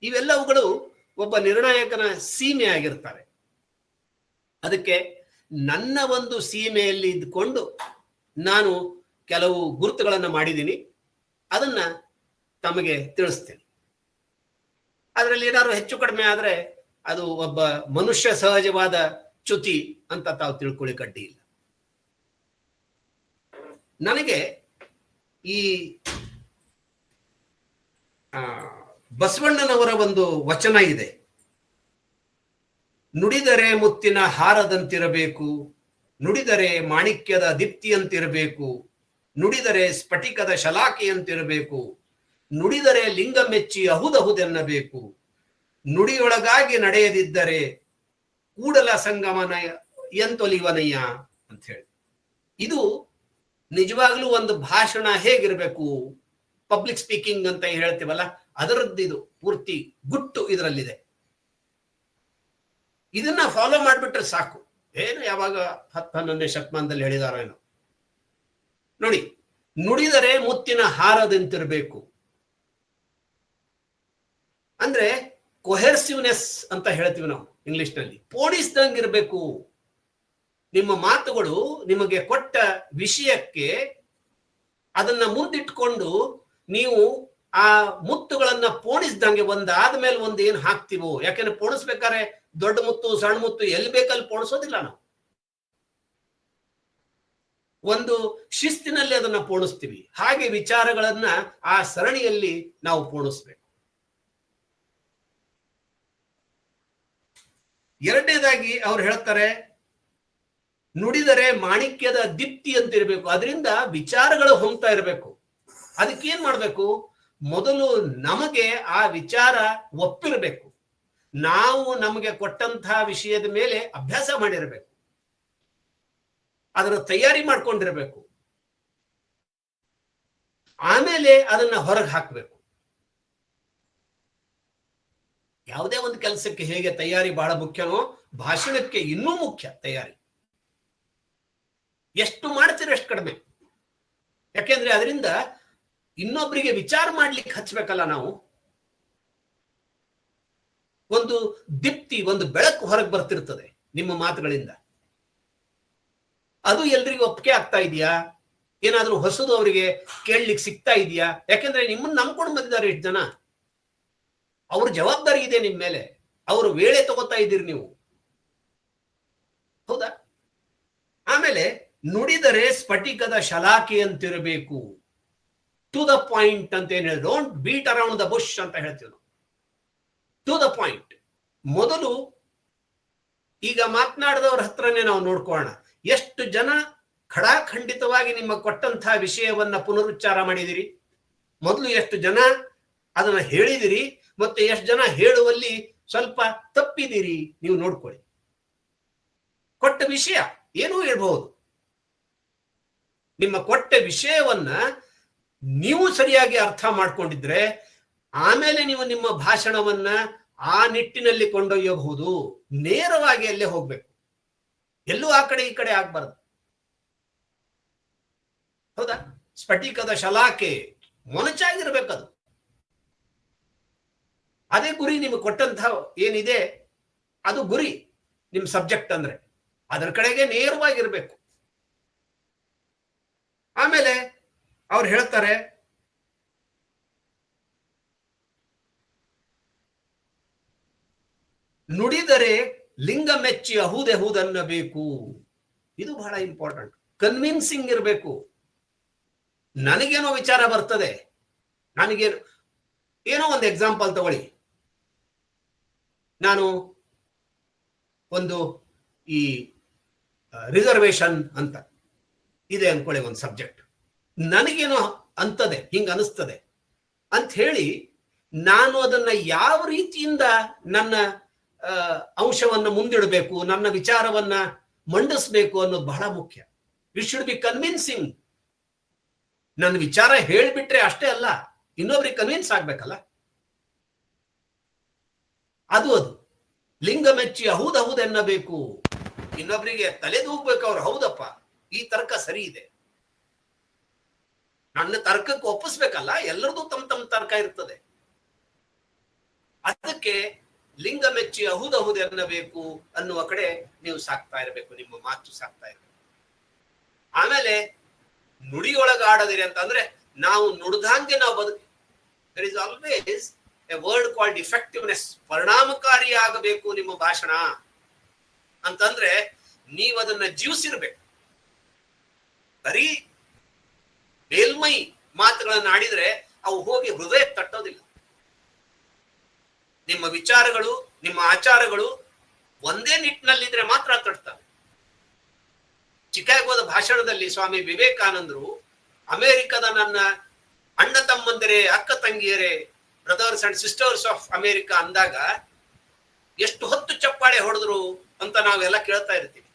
ಇವೆಲ್ಲವುಗಳು ಒಬ್ಬ ನಿರ್ಣಾಯಕನ ಸೀಮೆ ಆಗಿರ್ತಾರೆ. ಅದಕ್ಕೆ ನನ್ನ ಒಂದು ಸೀಮೆಯಲ್ಲಿ ಇದ್ದುಕೊಂಡು ನಾನು ಕೆಲವು ಗುರುತುಗಳನ್ನು ಮಾಡಿದ್ದೀನಿ, ಅದನ್ನ ತಮಗೆ ತಿಳಿಸ್ತೇನೆ. ಅದರಲ್ಲಿ ಏನಾದ್ರು ಹೆಚ್ಚು ಕಡಿಮೆ ಆದ್ರೆ ಅದು ಒಬ್ಬ ಮನುಷ್ಯ ಸಹಜವಾದ ಚ್ಯುತಿ ಅಂತ ತಾವು ತಿಳ್ಕೊಳ್ಳಿ, ಕಡ್ಡಿ ಇಲ್ಲ. ನನಗೆ ಈ ಬಸವಣ್ಣನವರ ಒಂದು ವಚನ ಇದೆ, ನುಡಿದರೆ ಮುತ್ತಿನ ಹಾರದಂತಿರಬೇಕು, ನುಡಿದರೆ ಮಾಣಿಕ್ಯದ ದೀಪ್ತಿಯಂತಿರಬೇಕು, ನುಡಿದರೆ ಸ್ಫಟಿಕದ ಶಲಾಕೆಯಂತಿರಬೇಕು, ನುಡಿದರೆ ಲಿಂಗ ಮೆಚ್ಚಿ ಅಹುದಹುದೆನ್ನಬೇಕು, ನುಡಿಯೊಳಗಾಗಿ ನಡೆಯದಿದ್ದರೆ ಕೂಡಲ ಸಂಗಮನ ಎಂತೊಲಿವನಯ್ಯ ಅಂತ ಹೇಳಿ. ಇದು ನಿಜವಾಗ್ಲೂ ಒಂದು ಭಾಷಣ ಹೇಗಿರ್ಬೇಕು, ಪಬ್ಲಿಕ್ ಸ್ಪೀಕಿಂಗ್ ಅಂತ ಹೇಳ್ತೀವಲ್ಲ, ಅದರದ್ದು ಪೂರ್ತಿ ಗುಟ್ಟು ಇದರಲ್ಲಿದೆ. ಇದನ್ನ ಫಾಲೋ ಮಾಡ್ಬಿಟ್ರೆ ಸಾಕು. ಏನು ಯಾವಾಗ 10-11ನೇ ಶತಮಾನದಲ್ಲಿ ಹೇಳಿದಾರೋ ಏನೋ ನೋಡಿ. ನುಡಿದರೆ ಮುತ್ತಿನ ಹಾರದಂತಿರಬೇಕು ಅಂದ್ರೆ ಕೊಹೆರ್ಸಿವ್ನೆಸ್ ಅಂತ ಹೇಳ್ತೀವಿ ನಾವು ಇಂಗ್ಲಿಷ್ ನಲ್ಲಿ. ಪೋಣಿಸ್ದಂಗಿರ್ಬೇಕು. ನಿಮ್ಮ ಮಾತುಗಳು ನಿಮಗೆ ಕೊಟ್ಟ ವಿಷಯಕ್ಕೆ ಅದನ್ನ ಮುಂದಿಟ್ಕೊಂಡು ನೀವು ಆ ಮುತ್ತುಗಳನ್ನ ಪೋಣಿಸ್ದಂಗೆ ಒಂದಾದ್ಮೇಲೆ ಒಂದು ಏನ್ ಹಾಕ್ತಿವೋ. ಯಾಕೆಂದ್ರೆ ಪೋಣಿಸ್ಬೇಕಾದ್ರೆ ದೊಡ್ಡ ಮುತ್ತು ಸಣ್ಣ ಮುತ್ತು ಎಲ್ಲಿ ಬೇಕಲ್ಲಿ ಪೋಣಿಸೋದಿಲ್ಲ ನಾವು. ಒಂದು ಶಿಸ್ತಿನಲ್ಲಿ ಅದನ್ನ ಪೋಣಿಸ್ತೀವಿ. ಹಾಗೆ ವಿಚಾರಗಳನ್ನ ಆ ಸರಣಿಯಲ್ಲಿ ನಾವು ಪೋಣಿಸ್ಬೇಕು. ಎರಡನೇದಾಗಿ ಅವ್ರು ಹೇಳ್ತಾರೆ, ನುಡಿದರೆ ಮಾಣಿಕ್ಯದ ದೀಪ್ತಿ ಅಂತಿರ್ಬೇಕು. ಅದರಿಂದ ವಿಚಾರಗಳು ಹೊಮ್ತಾ ಇರಬೇಕು. ಅದಕ್ಕೇನ್ ಮಾಡ್ಬೇಕು? ಮೊದಲು ನಮಗೆ ಆ ವಿಚಾರ ಒಪ್ಪಿರಬೇಕು. ನಾವು ನಮಗೆ ಕೊಟ್ಟಂತಹ ವಿಷಯದ ಮೇಲೆ ಅಭ್ಯಾಸ ಮಾಡಿರಬೇಕು, ಅದರ ತಯಾರಿ ಮಾಡ್ಕೊಂಡಿರ್ಬೇಕು. ಆಮೇಲೆ ಅದನ್ನ ಹೊರಗೆ ಹಾಕಬೇಕು. ಯಾವುದೇ ಒಂದು ಕೆಲಸಕ್ಕೆ ಹೇಗೆ ತಯಾರಿ ಬಹಳ ಮುಖ್ಯನೋ, ಭಾಷಣಕ್ಕೆ ಇನ್ನೂ ಮುಖ್ಯ ತಯಾರಿ. ಎಷ್ಟು ಮಾಡ್ತೀರೋ ಎಷ್ಟು ಕಡಿಮೆ. ಯಾಕೆಂದ್ರೆ ಅದರಿಂದ ಇನ್ನೊಬ್ಬರಿಗೆ ವಿಚಾರ ಮಾಡ್ಲಿಕ್ಕೆ ಹಚ್ಬೇಕಲ್ಲ ನಾವು. ಒಂದು ದೀಪ್ತಿ, ಒಂದು ಬೆಳಕು ಹೊರಗೆ ಬರ್ತಿರ್ತದೆ ನಿಮ್ಮ ಮಾತುಗಳಿಂದ. ಅದು ಎಲ್ರಿಗೂ ಒಪ್ಪಿಗೆ ಆಗ್ತಾ ಇದೆಯಾ? ಏನಾದ್ರೂ ಹೊಸದು ಅವರಿಗೆ ಕೇಳಲಿಕ್ಕೆ ಸಿಗ್ತಾ ಇದೆಯಾ? ಯಾಕೆಂದ್ರೆ ನಿಮ್ಮನ್ನ ನಂಬ್ಕೊಂಡು ಬಂದಿದ್ದಾರೆ ಎಷ್ಟು ಜನ. ಅವ್ರ ಜವಾಬ್ದಾರಿ ಇದೆ ನಿಮ್ ಮೇಲೆ. ಅವರು ವೇಳೆ ತಗೋತಾ ಇದ್ದೀರಿ ನೀವು, ಹೌದಾ? ಆಮೇಲೆ ನುಡಿದರೆ ಸ್ಫಟಿಕದ ಶಲಾಕೆ ಅಂತಿರಬೇಕು. ಟು ದ ಪಾಯಿಂಟ್ ಅಂತ ಏನ್ ಹೇಳಿ, don't beat around the bush ಅಂತ ಹೇಳ್ತೀವಿ ನಾವು. To the point. ಮೊದಲು ಈಗ ಮಾತನಾಡಿದವ್ರ ಹತ್ರನೇ ನಾವು ನೋಡ್ಕೊಳ್ಳೋಣ. ಎಷ್ಟು ಜನ ಖಡಾಖಂಡಿತವಾಗಿ ನಿಮ್ಮ ಕೊಟ್ಟಂತಹ ವಿಷಯವನ್ನ ಪುನರುಚ್ಚಾರ ಮಾಡಿದಿರಿ? ಮೊದಲು ಎಷ್ಟು ಜನ ಅದನ್ನ ಹೇಳಿದಿರಿ? ಮತ್ತೆ ಎಷ್ಟು ಜನ ಹೇಳುವಲ್ಲಿ ಸ್ವಲ್ಪ ತಪ್ಪಿದಿರಿ? ನೀವು ನೋಡ್ಕೊಳ್ಳಿ. ಕೊಟ್ಟ ವಿಷಯ ಏನೂ ಇರಬಹುದು. ನಿಮ್ಮ ಕೊಟ್ಟ ವಿಷಯವನ್ನ ನೀವು ಸರಿಯಾಗಿ ಅರ್ಥ ಮಾಡ್ಕೊಂಡಿದ್ರೆ ಆಮೇಲೆ ನೀವು ನಿಮ್ಮ ಭಾಷಣವನ್ನ ಆ ನಿಟ್ಟಿನಲ್ಲಿ ಕೊಂಡೊಯ್ಯಬಹುದು. ನೇರವಾಗಿ ಅಲ್ಲೇ ಹೋಗ್ಬೇಕು, ಎಲ್ಲೂ ಆ ಕಡೆ ಈ ಕಡೆ ಆಗ್ಬಾರ್ದು, ಹೌದಾ? ಸ್ಫಟಿಕದ ಶಲಾಕೆ ಮೊನಚಾಗಿರ್ಬೇಕದು. ಅದೇ ಗುರಿ. ನಿಮಗೆ ಕೊಟ್ಟಂತಹ ಏನಿದೆ ಅದು ಗುರಿ, ನಿಮ್ ಸಬ್ಜೆಕ್ಟ್ ಅಂದ್ರೆ ಅದರ ಕಡೆಗೆ ನೇರವಾಗಿರ್ಬೇಕು. ಆಮೇಲೆ ಅವ್ರು ಹೇಳ್ತಾರೆ, ನುಡಿದರೆ ಲಿಂಗ ಮೆಚ್ಚಿ ಅಹುದೆಹುದನ್ನಬೇಕು. ಇದು ಬಹಳ ಇಂಪಾರ್ಟೆಂಟ್. ಕನ್ವಿನ್ಸಿಂಗ್ ಇರಬೇಕು. ನನಗೇನೋ ವಿಚಾರ ಬರ್ತದೆ, ನನಗೇನು ಏನೋ ಒಂದು ಎಕ್ಸಾಂಪಲ್ ತಗೊಳ್ಳಿ. ನಾನು ಒಂದು ಈ ರಿಸರ್ವೇಶನ್ ಅಂತ ಇದೆ ಅನ್ಕೊಳ್ಳಿ, ಒಂದು ಸಬ್ಜೆಕ್ಟ್ ನನಗೇನೋ ಅಂತದೆ, ಹಿಂಗ ಅನಿಸ್ತದೆ ಅಂತ ಹೇಳಿ ನಾನು ಅದನ್ನ ಯಾವ ರೀತಿಯಿಂದ ನನ್ನ ಅಂಶವನ್ನು ಮುಂದಿಡಬೇಕು, ನನ್ನ ವಿಚಾರವನ್ನ ಮಂಡಿಸ್ಬೇಕು ಅನ್ನೋದು ಬಹಳ ಮುಖ್ಯ. It should be convincing. ನನ್ನ ವಿಚಾರ ಹೇಳ್ಬಿಟ್ರೆ ಅಷ್ಟೇ ಅಲ್ಲ, ಇನ್ನೊಬ್ರಿಗೆ ಕನ್ವಿನ್ಸ್ ಆಗ್ಬೇಕಲ್ಲ. ಅದು ಲಿಂಗ ಮೆಚ್ಚಿ ಅಹುದೆನ್ನಬೇಕು. ಇನ್ನೊಬ್ರಿಗೆ ತಲೆದೂಗ್ಬೇಕು ಅವ್ರು, ಹೌದಪ್ಪ ಈ ತರ್ಕ ಸರಿ ಇದೆ, ನನ್ನ ತರ್ಕಕ್ಕೆ ಒಪ್ಪಿಸ್ಬೇಕಲ್ಲ. ಎಲ್ಲರದು ತಮ್ಮ ತಮ್ಮ ತರ್ಕ ಇರ್ತದೆ. ಅದಕ್ಕೆ ಲಿಂಗ ಮೆಚ್ಚಿ ಅಹುದೆನ್ನಬೇಕು ಅನ್ನುವ ಕಡೆ ನೀವು ಸಾಕ್ತಾ ಇರಬೇಕು, ನಿಮ್ಮ ಮಾತು ಸಾಕ್ತಾ ಇರಬೇಕು. ಆಮೇಲೆ ನುಡಿಯೊಳಗಾಡದಿರಿ ಅಂತಂದ್ರೆ ನಾವು ನುಡ್ದಂಗೆ ನಾವು ಬದುಕಿ. There is always a word called effectiveness. ಪರಿಣಾಮಕಾರಿ ಆಗಬೇಕು ನಿಮ್ಮ ಭಾಷಣ ಅಂತಂದ್ರೆ ನೀವು ಅದನ್ನ ಜೀವಿಸಿರ್ಬೇಕು. ಬರೀ ಮೇಲ್ಮೈ ಮಾತುಗಳನ್ನ ಆಡಿದ್ರೆ ಅವು ಹೋಗಿ ಹೃದಯ ತಟ್ಟೋದಿಲ್ಲ. ನಿಮ್ಮ ವಿಚಾರಗಳು, ನಿಮ್ಮ ಆಚಾರಗಳು ಒಂದೇ ನಿಟ್ಟಿನಲ್ಲಿದ್ರೆ ಮಾತ್ರ ತಟ್ತವೆ. ಚಿಕಾಗೋದ ಭಾಷಣದಲ್ಲಿ ಸ್ವಾಮಿ ವಿವೇಕಾನಂದರು ಅಮೆರಿಕದ ನನ್ನ ಅಣ್ಣ ತಮ್ಮಂದಿರೇ, ಅಕ್ಕ ತಂಗಿಯರೇ, brothers and sisters of America ಅಂದಾಗ ಎಷ್ಟು ಹೊತ್ತು ಚಪ್ಪಾಳೆ ಹೊಡೆದ್ರು ಅಂತ ನಾವೆಲ್ಲ ಕೇಳ್ತಾ ಇರ್ತೀವಿ.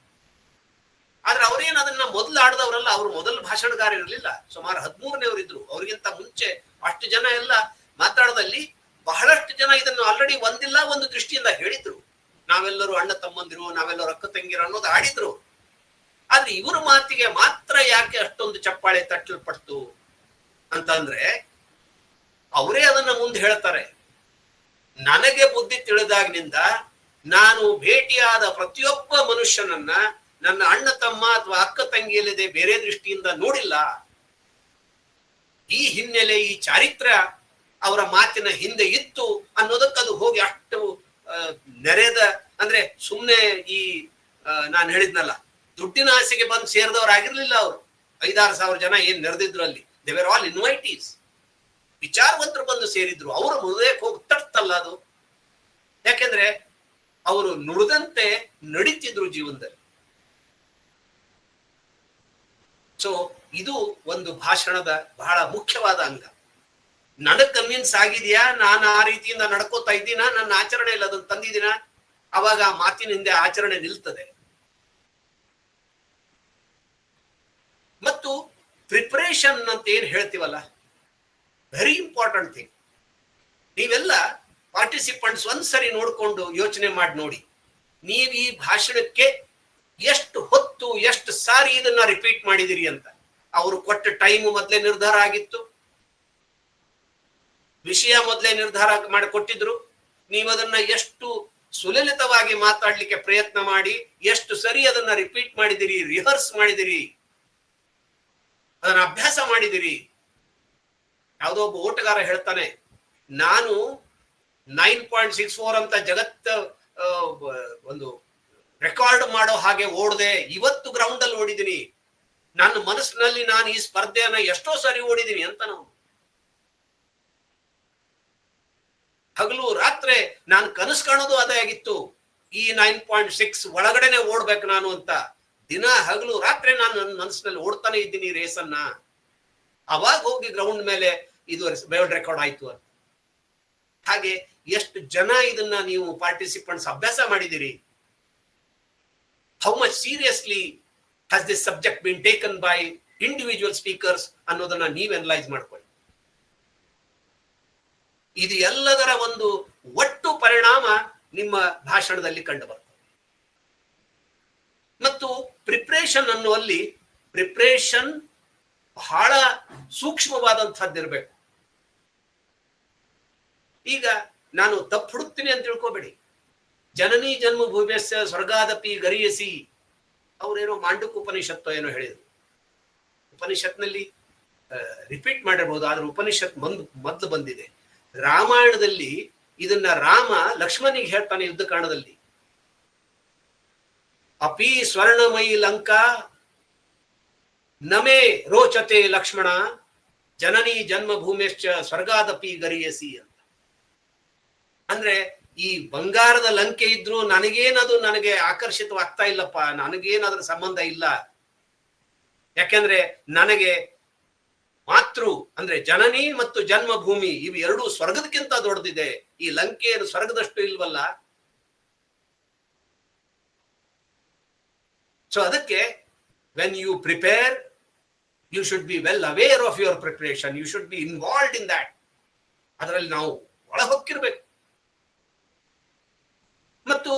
ಆದ್ರೆ ಅವ್ರೇನ್ ಅದನ್ನ ಮೊದಲು ಆಡ್ದವ್ರಲ್ಲ, ಅವ್ರು ಮೊದಲು ಭಾಷಣಗಾರ ಇರಲಿಲ್ಲ. ಸುಮಾರು 13ನೇವ್ರು ಇದ್ರು. ಅವ್ರಿಗಿಂತ ಮುಂಚೆ ಅಷ್ಟು ಜನ ಎಲ್ಲ ಮಾತಾಡದಲ್ಲಿ ಬಹಳಷ್ಟು ಜನ ಇದನ್ನು ಆಲ್ರೆಡಿ ಒಂದಿಲ್ಲ ಒಂದು ದೃಷ್ಟಿಯಿಂದ ಹೇಳಿದ್ರು. ನಾವೆಲ್ಲರೂ ಅಣ್ಣ ತಮ್ಮಂದಿರು, ನಾವೆಲ್ಲರೂ ಅಕ್ಕ ತಂಗಿರು ಅನ್ನೋದು ಆಡಿದ್ರು. ಆದ್ರೆ ಇವ್ರ ಮಾತಿಗೆ ಮಾತ್ರ ಯಾಕೆ ಅಷ್ಟೊಂದು ಚಪ್ಪಾಳೆ ತಟ್ಟಲ್ಪಡ್ತು ಅಂತಂದ್ರೆ ಅವರೇ ಅದನ್ನ ಮುಂದೆ ಹೇಳ್ತಾರೆ. ನನಗೆ ಬುದ್ಧಿ ತಿಳಿದಾಗಿನಿಂದ ನಾನು ಭೇಟಿಯಾದ ಪ್ರತಿಯೊಬ್ಬ ಮನುಷ್ಯನನ್ನ ನನ್ನ ಅಣ್ಣ ತಮ್ಮ ಅಥವಾ ಅಕ್ಕ ತಂಗಿಯಲ್ಲದೆ ಬೇರೆ ದೃಷ್ಟಿಯಿಂದ ನೋಡಿಲ್ಲ. ಈ ಹಿನ್ನೆಲೆ, ಈ ಚಾರಿತ್ರ್ಯ ಅವರ ಮಾತಿನ ಹಿಂದೆ ಇತ್ತು ಅನ್ನೋದಕ್ಕೆ ಅದು ಹೋಗಿ ಅಷ್ಟು ನೆರೆದ, ಅಂದ್ರೆ ಸುಮ್ನೆ ಈ ನಾನು ಹೇಳಿದ್ನಲ್ಲ, ದುಡ್ಡಿನ ಆಸೆಗೆ ಬಂದು ಸೇರಿದವರಾಗಿರ್ಲಿಲ್ಲ. ಅವರು 5-6 ಸಾವಿರ ಜನ ಏನ್ ನೆರೆದಿದ್ರು ಅಲ್ಲಿ, ದೇ ವೇರ್ ಆಲ್ ಇನ್ವೈಟೀಸ್. ವಿಚಾರವಂತರು ಬಂದು ಸೇರಿದ್ರು. ಅವರ ಹೃದಯಕ್ಕೆ ಹೋಗಿ ತಟ್ಟಲ್ಲ ಅದು. ಯಾಕೆಂದ್ರೆ ಅವರು ನುಡಿದಂತೆ ನಡೀತಿದ್ರು ಜೀವನದಲ್ಲಿ. ಸೊ ಇದು ಒಂದು ಭಾಷಣದ ಬಹಳ ಮುಖ್ಯವಾದ ಅಂಗ. ನನಗ್ ಕನ್ವಿನ್ಸ್ ಆಗಿದೆಯಾ, ನಾನು ಆ ರೀತಿಯಿಂದ ನಡ್ಕೋತಾ ಇದ್ದೀನ, ನನ್ನ ಆಚರಣೆ ಇಲ್ಲ ಅದನ್ನು ತಂದಿದ್ದೀನ, ಅವಾಗ ಆ ಮಾತಿನ ಹಿಂದೆ ಆಚರಣೆ ನಿಲ್ತದೆ. ಮತ್ತು ಪ್ರಿಪರೇಷನ್ ಅಂತ ಏನ್ ಹೇಳ್ತೀವಲ್ಲ, ವೆರಿ ಇಂಪಾರ್ಟೆಂಟ್ ಥಿಂಗ್. ನೀವೆಲ್ಲ ಪಾರ್ಟಿಸಿಪೆಂಟ್ಸ್ ಒಂದ್ಸರಿ ನೋಡ್ಕೊಂಡು ಯೋಚನೆ ಮಾಡಿ ನೋಡಿ, ನೀವು ಈ ಭಾಷಣಕ್ಕೆ ಎಷ್ಟು ಹೊತ್ತು, ಎಷ್ಟು ಸಾರಿ ಇದನ್ನ ರಿಪೀಟ್ ಮಾಡಿದಿರಿ ಅಂತ. ಅವರು ಕೊಟ್ಟ ಟೈಮ್ ಮೊದಲೇ ನಿರ್ಧಾರ ಆಗಿತ್ತು, ವಿಷಯ ಮೊದಲೇ ನಿರ್ಧಾರ ಮಾಡಿಕೊಟ್ಟಿದ್ರು. ನೀವು ಅದನ್ನ ಎಷ್ಟು ಸುಲಲಿತವಾಗಿ ಮಾತಾಡ್ಲಿಕ್ಕೆ ಪ್ರಯತ್ನ ಮಾಡಿ, ಎಷ್ಟು ಸರಿ ಅದನ್ನ ರಿಪೀಟ್ ಮಾಡಿದಿರಿ, ರಿಹರ್ಸ್ ಮಾಡಿದಿರಿ, ಅದನ್ನ ಅಭ್ಯಾಸ ಮಾಡಿದಿರಿ. ಯಾವುದೋ ಒಬ್ಬ ಓಟಗಾರ ಹೇಳ್ತಾನೆ, ನಾನು 9.64 ಅಂತ ಜಗತ್ತ ಒಂದು ರೆಕಾರ್ಡ್ ಮಾಡೋ ಹಾಗೆ ಓಡದೆ, ಇವತ್ತು ಗ್ರೌಂಡ್ ಅಲ್ಲಿ ಓಡಿದೀನಿ, ನನ್ನ ಮನಸ್ಸಿನಲ್ಲಿ ನಾನು ಈ ಸ್ಪರ್ಧೆಯನ್ನ ಎಷ್ಟೋ ಸರಿ ಓಡಿದೀನಿ ಅಂತ. ನಾವು ಹಗಲು ರಾತ್ರಿ ನಾನು ಕನಸು ಕಾಣೋದು ಅದೇ ಆಗಿತ್ತು, ಈ 9.6 ಒಳಗಡೆನೆ ಓಡ್ಬೇಕು ನಾನು ಅಂತ. ದಿನ ಹಗಲು ರಾತ್ರಿ ನಾನು ನನ್ನ ಮನಸ್ಸಿನಲ್ಲಿ ಓಡ್ತಾನೆ ಇದ್ದೀನಿ ರೇಸನ್ನ. ಅವಾಗ ಹೋಗಿ ಗ್ರೌಂಡ್ ಮೇಲೆ ಇದು ವರ್ಲ್ಡ್ ರೆಕಾರ್ಡ್ ಆಯ್ತು ಅಂತ. ಹಾಗೆ ಎಷ್ಟು ಜನ ಇದನ್ನ ನೀವು ಪಾರ್ಟಿಸಿಪೆಂಟ್ಸ್ ಅಭ್ಯಾಸ ಮಾಡಿದಿರಿ? How much seriously has this subject been taken by individual speakers ಅನ್ನೋದನ್ನ ನೀವು ಅನಲೈಸ್ ಮಾಡ್ಕೊಳ್ಳಿ. ಇದು ಎಲ್ಲದರ ಒಂದು ಒಟ್ಟು ಪರಿಣಾಮ ನಿಮ್ಮ ಭಾಷಣದಲ್ಲಿ ಕಂಡು ಬರ್ತದೆ. ಮತ್ತು ಪ್ರಿಪ್ರೇಷನ್ ಅನ್ನುವಲ್ಲಿ ಪ್ರಿಪ್ರೇಷನ್ ಬಹಳ ಸೂಕ್ಷ್ಮವಾದಂತಹದ್ದಿರ್ಬೇಕು. ಈಗ ನಾನು ತಪ್ಪು ಹುಡುಕ್ತೀನಿ ಅಂತ ತಿಳ್ಕೊಬೇಡಿ. ಜನನಿ ಜನ್ಮ ಭೂಮ್ಯಸ್ಯ ಸ್ವರ್ಗಾದಪಿ ಗರಿಯಸಿ ಅವ್ರೇನೋ ಮಾಂಡುಕ ಉಪನಿಷತ್ತು ಏನೋ ಹೇಳಿದ್ರು. ಉಪನಿಷತ್ನಲ್ಲಿ ರಿಪೀಟ್ ಮಾಡಿರ್ಬೋದು, ಆದ್ರೆ ಉಪನಿಷತ್ ಮೊದ್ಲು ಬಂದಿದೆ. ರಾಮಾಯಣದಲ್ಲಿ ಇದನ್ನ ರಾಮ ಲಕ್ಷ್ಮಣಿಗೆ ಹೇಳ್ತಾನೆ ಯುದ್ಧ ಕಾಂಡದಲ್ಲಿ. ಅಪಿ ಸ್ವರ್ಣಮಯಿ ಲಂಕಾ ನಮೇ ರೋಚತೆ ಲಕ್ಷ್ಮಣ ಜನನಿ ಜನ್ಮಭೂಮಿಶ್ಚ ಸ್ವರ್ಗಾದಪಿ ಗರಿಯಸಿ ಅಂತ. ಅಂದ್ರೆ ಈ ಬಂಗಾರದ ಲಂಕೆ ಇದ್ರು ನನಗೆ ಆಕರ್ಷಿತವಾಗ್ತಾ ಇಲ್ಲಪ್ಪ, ನನಗೇನಾದ್ರೂ ಸಂಬಂಧ ಇಲ್ಲ. ಯಾಕೆಂದ್ರೆ ನನಗೆ ಮಾತೃ ಅಂದ್ರೆ ಜನನಿ ಮತ್ತು ಜನ್ಮಭೂಮಿ ಇವು ಎರಡೂ ಸ್ವರ್ಗದಕ್ಕಿಂತ ದೊಡ್ಡದಿದೆ. ಈ ಲಂಕೆಯನ್ನು ಸ್ವರ್ಗದಷ್ಟು ಇಲ್ವಲ್ಲ. ಸೊ ಅದಕ್ಕೆ when you prepare, you should be well aware of your preparation. You should be involved in that. ಅದರಲ್ಲಿ ನಾವು ಒಳ ಹೊಕ್ಕಿರ್ಬೇಕು. ಮತ್ತು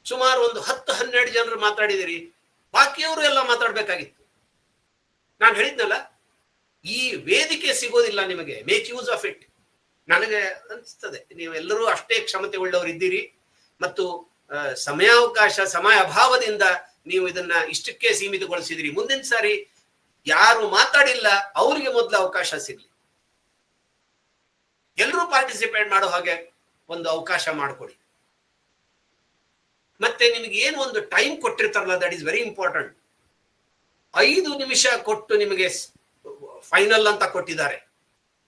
ಸುಮಾರು ಒಂದು 10-12 ಜನರು ಮಾತಾಡಿದಿರಿ, ಬಾಕಿಯವರು ಎಲ್ಲ ಮಾತಾಡ್ಬೇಕಾಗಿತ್ತು. ನಾನು ಹೇಳಿದ್ನಲ್ಲ, ಈ ವೇದಿಕೆ ಸಿಗೋದಿಲ್ಲ ನಿಮಗೆ. Make use of it. ನನಗೆ ಅನಿಸ್ತದೆ ನೀವೆಲ್ಲರೂ ಅಷ್ಟೇ ಕ್ಷಮತೆ ಉಳ್ಳವರು ಇದ್ದೀರಿ ಮತ್ತು ಸಮಯಾವಕಾಶ ಸಮಯ ಅಭಾವದಿಂದ ನೀವು ಇದನ್ನ ಇಷ್ಟಕ್ಕೆ ಸೀಮಿತಗೊಳಿಸಿದಿರಿ. ಮುಂದಿನ ಸಾರಿ ಯಾರು ಮಾತಾಡಿಲ್ಲ ಅವರಿಗೆ ಮೊದಲು ಅವಕಾಶ ಸಿಗ್ಲಿ. ಎಲ್ಲರೂ ಪಾರ್ಟಿಸಿಪೇಟ್ ಮಾಡೋ ಹಾಗೆ ಒಂದು ಅವಕಾಶ ಮಾಡಿಕೊಡಿ. ಮತ್ತೆ ನಿಮಗೆ ಏನು ಒಂದು ಟೈಮ್ ಕೊಟ್ಟಿರ್ತಾರಲ್ಲ, ದಟ್ ಈಸ್ ವೆರಿ ಇಂಪಾರ್ಟೆಂಟ್. 5 ನಿಮಿಷ ಕೊಟ್ಟು ನಿಮಗೆ ಫೈನಲ್ ಅಂತ ಕೊಟ್ಟಿದ್ದಾರೆ.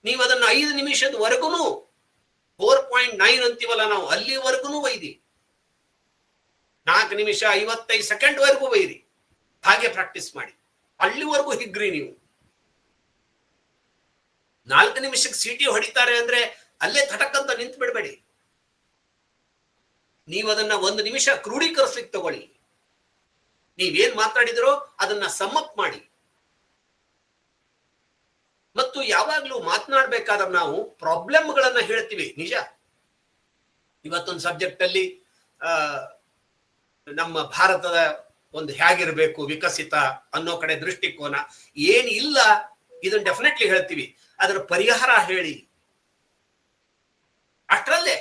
ನೀವು ಅದನ್ನು 5 ನಿಮಿಷದವರೆಗೂ 4.9 ಅಂತೀವಲ್ಲ ನಾವು, ಅಲ್ಲಿವರೆಗೂ ಒಯ್ದಿ. 4 ನಿಮಿಷ 55 ಸೆಕೆಂಡ್ ವರೆಗೂ ಒಯ್ಯಿರಿ. ಹಾಗೆ ಪ್ರಾಕ್ಟೀಸ್ ಮಾಡಿ. ಅಲ್ಲಿವರೆಗೂ ಹಿಗ್ರಿ ನೀವು. 4 ನಿಮಿಷಕ್ಕೆ ಸೀಟಿ ಹೊಡಿತಾರೆ ಅಂದ್ರೆ ಅಲ್ಲೇ ಥಟಕ್ಕಂತ ನಿಂತು ಬಿಡಬೇಡಿ. ನೀವು ಅದನ್ನ 1 ನಿಮಿಷ ಕ್ರೋಢೀಕರಿಸ್ಲಿಕ್ಕೆ ತಗೊಳ್ಳಿ. ನೀವೇನ್ ಮಾತಾಡಿದ್ರೋ ಅದನ್ನ ಸಮ್ಮಪ್ ಮಾಡಿ. ಮತ್ತು ಯಾವಾಗ್ಲೂ ಮಾತನಾಡ್ಬೇಕಾದ್ರೆ ನಾವು ಪ್ರಾಬ್ಲಮ್ಗಳನ್ನ ಹೇಳ್ತೀವಿ, ನಿಜ. ಇವತ್ತೊಂದು ಸಬ್ಜೆಕ್ಟ್ ಅಲ್ಲಿ ನಮ್ಮ ಭಾರತದ ಒಂದು ಹೇಗಿರ್ಬೇಕು ವಿಕಸಿತ ಅನ್ನೋ ಕಡೆ ದೃಷ್ಟಿಕೋನ ಏನಿಲ್ಲ, ಇದನ್ನ ಡೆಫಿನೆಟ್ಲಿ ಹೇಳ್ತೀವಿ. ಅದರ ಪರಿಹಾರ ಹೇಳಿ. ಅಷ್ಟರಲ್ಲೇ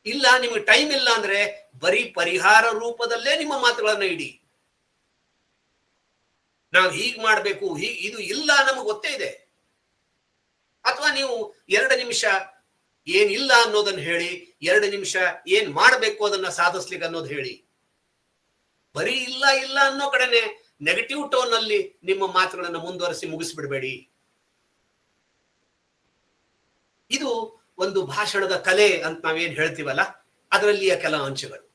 ಇಲ್ಲ, ನಿಮಗೆ ಟೈಮ್ ಇಲ್ಲ ಅಂದ್ರೆ ಬರೀ ಪರಿಹಾರ ರೂಪದಲ್ಲೇ ನಿಮ್ಮ ಮಾತುಗಳನ್ನ ಇಡಿ. ನಾವು ಹೀಗ್ ಮಾಡ್ಬೇಕು, ಇದು ಇಲ್ಲ ನಮಗೆ ಗೊತ್ತೇ ಇದೆ. ಅಥವಾ ನೀವು 2 ನಿಮಿಷ ಏನಿಲ್ಲ ಅನ್ನೋದನ್ನ ಹೇಳಿ, 2 ನಿಮಿಷ ಏನ್ ಮಾಡ್ಬೇಕು ಅದನ್ನ ಸಾಧಿಸ್ಲಿಕ್ಕೆ ಅನ್ನೋದು ಹೇಳಿ. ಬರೀ ಇಲ್ಲ ಇಲ್ಲ ಅನ್ನೋ ಕಡೆನೆ ನೆಗೆಟಿವ್ ಟೋನ್ ಅಲ್ಲಿ ನಿಮ್ಮ ಮಾತುಗಳನ್ನ ಮುಂದುವರಿಸಿ ಮುಗಿಸ್ಬಿಡ್ಬೇಡಿ. ಇದು ಒಂದು ಭಾಷಣದ ಕಲೆ ಅಂತ ನಾವೇನ್ ಹೇಳ್ತೀವಲ್ಲ, ಅದರಲ್ಲಿಯ ಕೆಲ ಅಂಶಗಳು.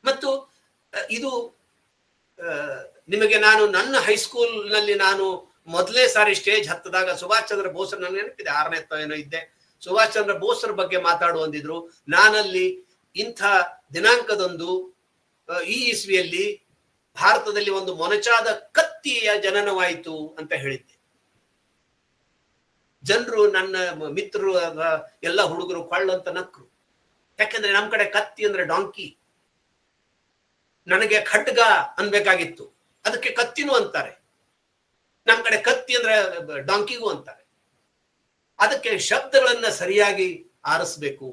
ಮತ್ತು ಇದು ನಿಮಗೆ ನಾನು ನನ್ನ ಹೈಸ್ಕೂಲ್ ನಲ್ಲಿ ನಾನು ಮೊದಲೇ ಸಾರಿ ಸ್ಟೇಜ್ ಹತ್ತದಾಗ ಸುಭಾಷ್ ಚಂದ್ರ ಬೋಸ್ ನನಗೆ ನೆನಪಿದೆ, 6ನೇ ಏನೋ ಇದ್ದೆ. ಸುಭಾಷ್ ಚಂದ್ರ ಬೋಸ್ರ ಬಗ್ಗೆ ಮಾತಾಡುವಂದಿದ್ರು. ನಾನಲ್ಲಿ ಇಂಥ ದಿನಾಂಕದೊಂದು ಈ ಇಸ್ವಿಯಲ್ಲಿ ಭಾರತದಲ್ಲಿ ಒಂದು ಮೊನಚಾದ ಕತ್ತಿಯ ಜನನವಾಯಿತು ಅಂತ ಹೇಳಿದ್ದೆ. ಜನರು, ನನ್ನ ಮಿತ್ರರು, ಎಲ್ಲ ಹುಡುಗರು ಕೊಳ್ಳಂತ ನಕ್ರು. ಯಾಕೆಂದ್ರೆ ನಮ್ ಕಡೆ ಕತ್ತಿ ಅಂದ್ರೆ ಡಾಂಕಿ, ನನಗೆ ಖಡ್ಗ ಅನ್ಬೇಕಾಗಿತ್ತು, ಅದಕ್ಕೆ ಕತ್ತಿನೂ ಅಂತಾರೆ. ನಮ್ ಕಡೆ ಕತ್ತಿ ಅಂದ್ರೆ ಡಾಂಕಿಗೂ ಅಂತಾರೆ. ಅದಕ್ಕೆ ಶಬ್ದಗಳನ್ನ ಸರಿಯಾಗಿ ಆರಿಸ್ಬೇಕು.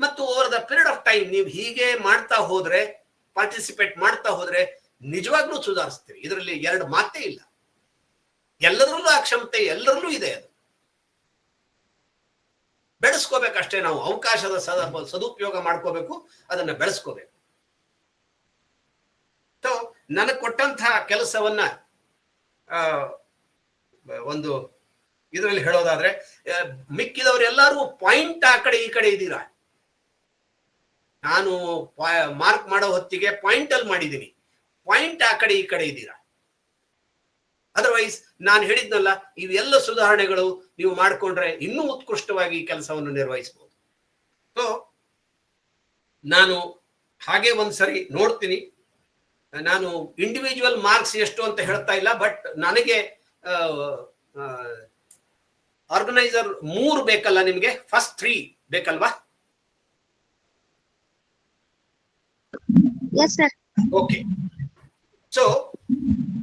ಮತ್ತು over the period of time ನೀವು ಹೀಗೆ ಮಾಡ್ತಾ ಹೋದ್ರೆ, ಪಾರ್ಟಿಸಿಪೇಟ್ ಮಾಡ್ತಾ ಹೋದ್ರೆ ನಿಜವಾಗ್ಲೂ ಸುಧಾರಿಸ್ತೀರಿ. ಇದರಲ್ಲಿ 2 ಮಾತೇ ಇಲ್ಲ. ಎಲ್ಲರಲ್ಲೂ ಆ ಕ್ಷಮತೆ ಎಲ್ಲರಲ್ಲೂ ಇದೆ. ಅದು ಬೆಳೆಸ್ಕೋಬೇಕಷ್ಟೇ. ನಾವು ಅವಕಾಶದ ಸದುಪಯೋಗ ಮಾಡ್ಕೋಬೇಕು, ಅದನ್ನ ಬೆಳೆಸ್ಕೋಬೇಕು. ಸೊ ನನಗೆ ಕೊಟ್ಟಂತಹ ಕೆಲಸವನ್ನ ಒಂದು ಇದರಲ್ಲಿ ಹೇಳೋದಾದ್ರೆ, ಮಿಕ್ಕಿದವರೆಲ್ಲರೂ ಪಾಯಿಂಟ್ ಆ ಕಡೆ ಈ ಕಡೆ ಇದ್ದೀರಾ. ನಾನು ಮಾರ್ಕ್ ಮಾಡೋ ಹೊತ್ತಿಗೆ ಪಾಯಿಂಟ್ ಅಲ್ಲಿ ಮಾಡಿದ್ದೀನಿ, ಪಾಯಿಂಟ್ ಆ ಕಡೆ ಈ ಕಡೆ ಇದ್ದೀರಾ. ಅದರ್ವೈಸ್ ನಾನು ಹೇಳಿದ್ನಲ್ಲ, ಇವೆಲ್ಲ ಸುಧಾರಣೆಗಳು ನೀವು ಮಾಡಿಕೊಂಡ್ರೆ ಇನ್ನೂ ಉತ್ಕೃಷ್ಟವಾಗಿ ಕೆಲಸವನ್ನು ನಿರ್ವಹಿಸಬಹುದು. ಸೊ ನಾನು ಹಾಗೆ ಒಂದ್ಸರಿ ನೋಡ್ತೀನಿ. ನಾನು ಇಂಡಿವಿಜುವಲ್ ಮಾರ್ಕ್ಸ್ ಎಷ್ಟು ಅಂತ ಹೇಳ್ತಾ ಇಲ್ಲ, ಬಟ್ ನನಗೆ ಆರ್ಗನೈಸರ್ 3 ಬೇಕಲ್ಲ, ನಿಮ್ಗೆ ಫಸ್ಟ್ 3 ಬೇಕಲ್ವಾ? ಓಕೆ. ಸೊ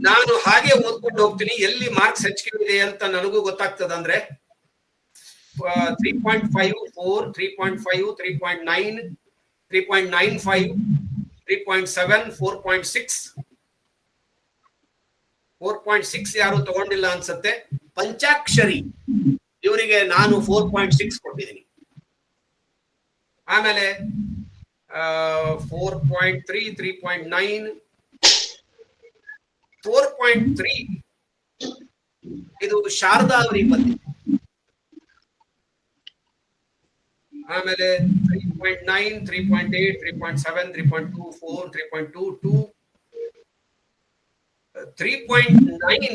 ನಾನು ಹಾಗೆ ಓದ್ಕೊಂಡು ಹೋಗ್ತೀನಿ. ಎಲ್ಲಿ ಮಾರ್ಕ್ಸ್ ಹೆಚ್ಚಿಗೆ ಇದೆ ಅಂತ ನನಗೂ ಗೊತ್ತಾಗ್ತದಂದ್ರೆ 3.54, 3.5, 3.9, 3.95, 3.7, 4.6. 4.6 ಯಾರು ತಗೊಂಡಿಲ್ಲ ಅನ್ಸುತ್ತೆ. ಪಂಚಾಕ್ಷರಿ ಇವರಿಗೆ ನಾನು 4.6 ಕೊಟ್ಟಿದ್ದೀನಿ. ಆಮೇಲೆ 4.3, 3.9, 4.3 ಇದು ಶಾರದಾ ಅವರಿಗೆ ಬಂದಿದೆ. ಆಮೇಲೆ 3.9, 3.8, 3.7, 3.24, 3.22, 3.9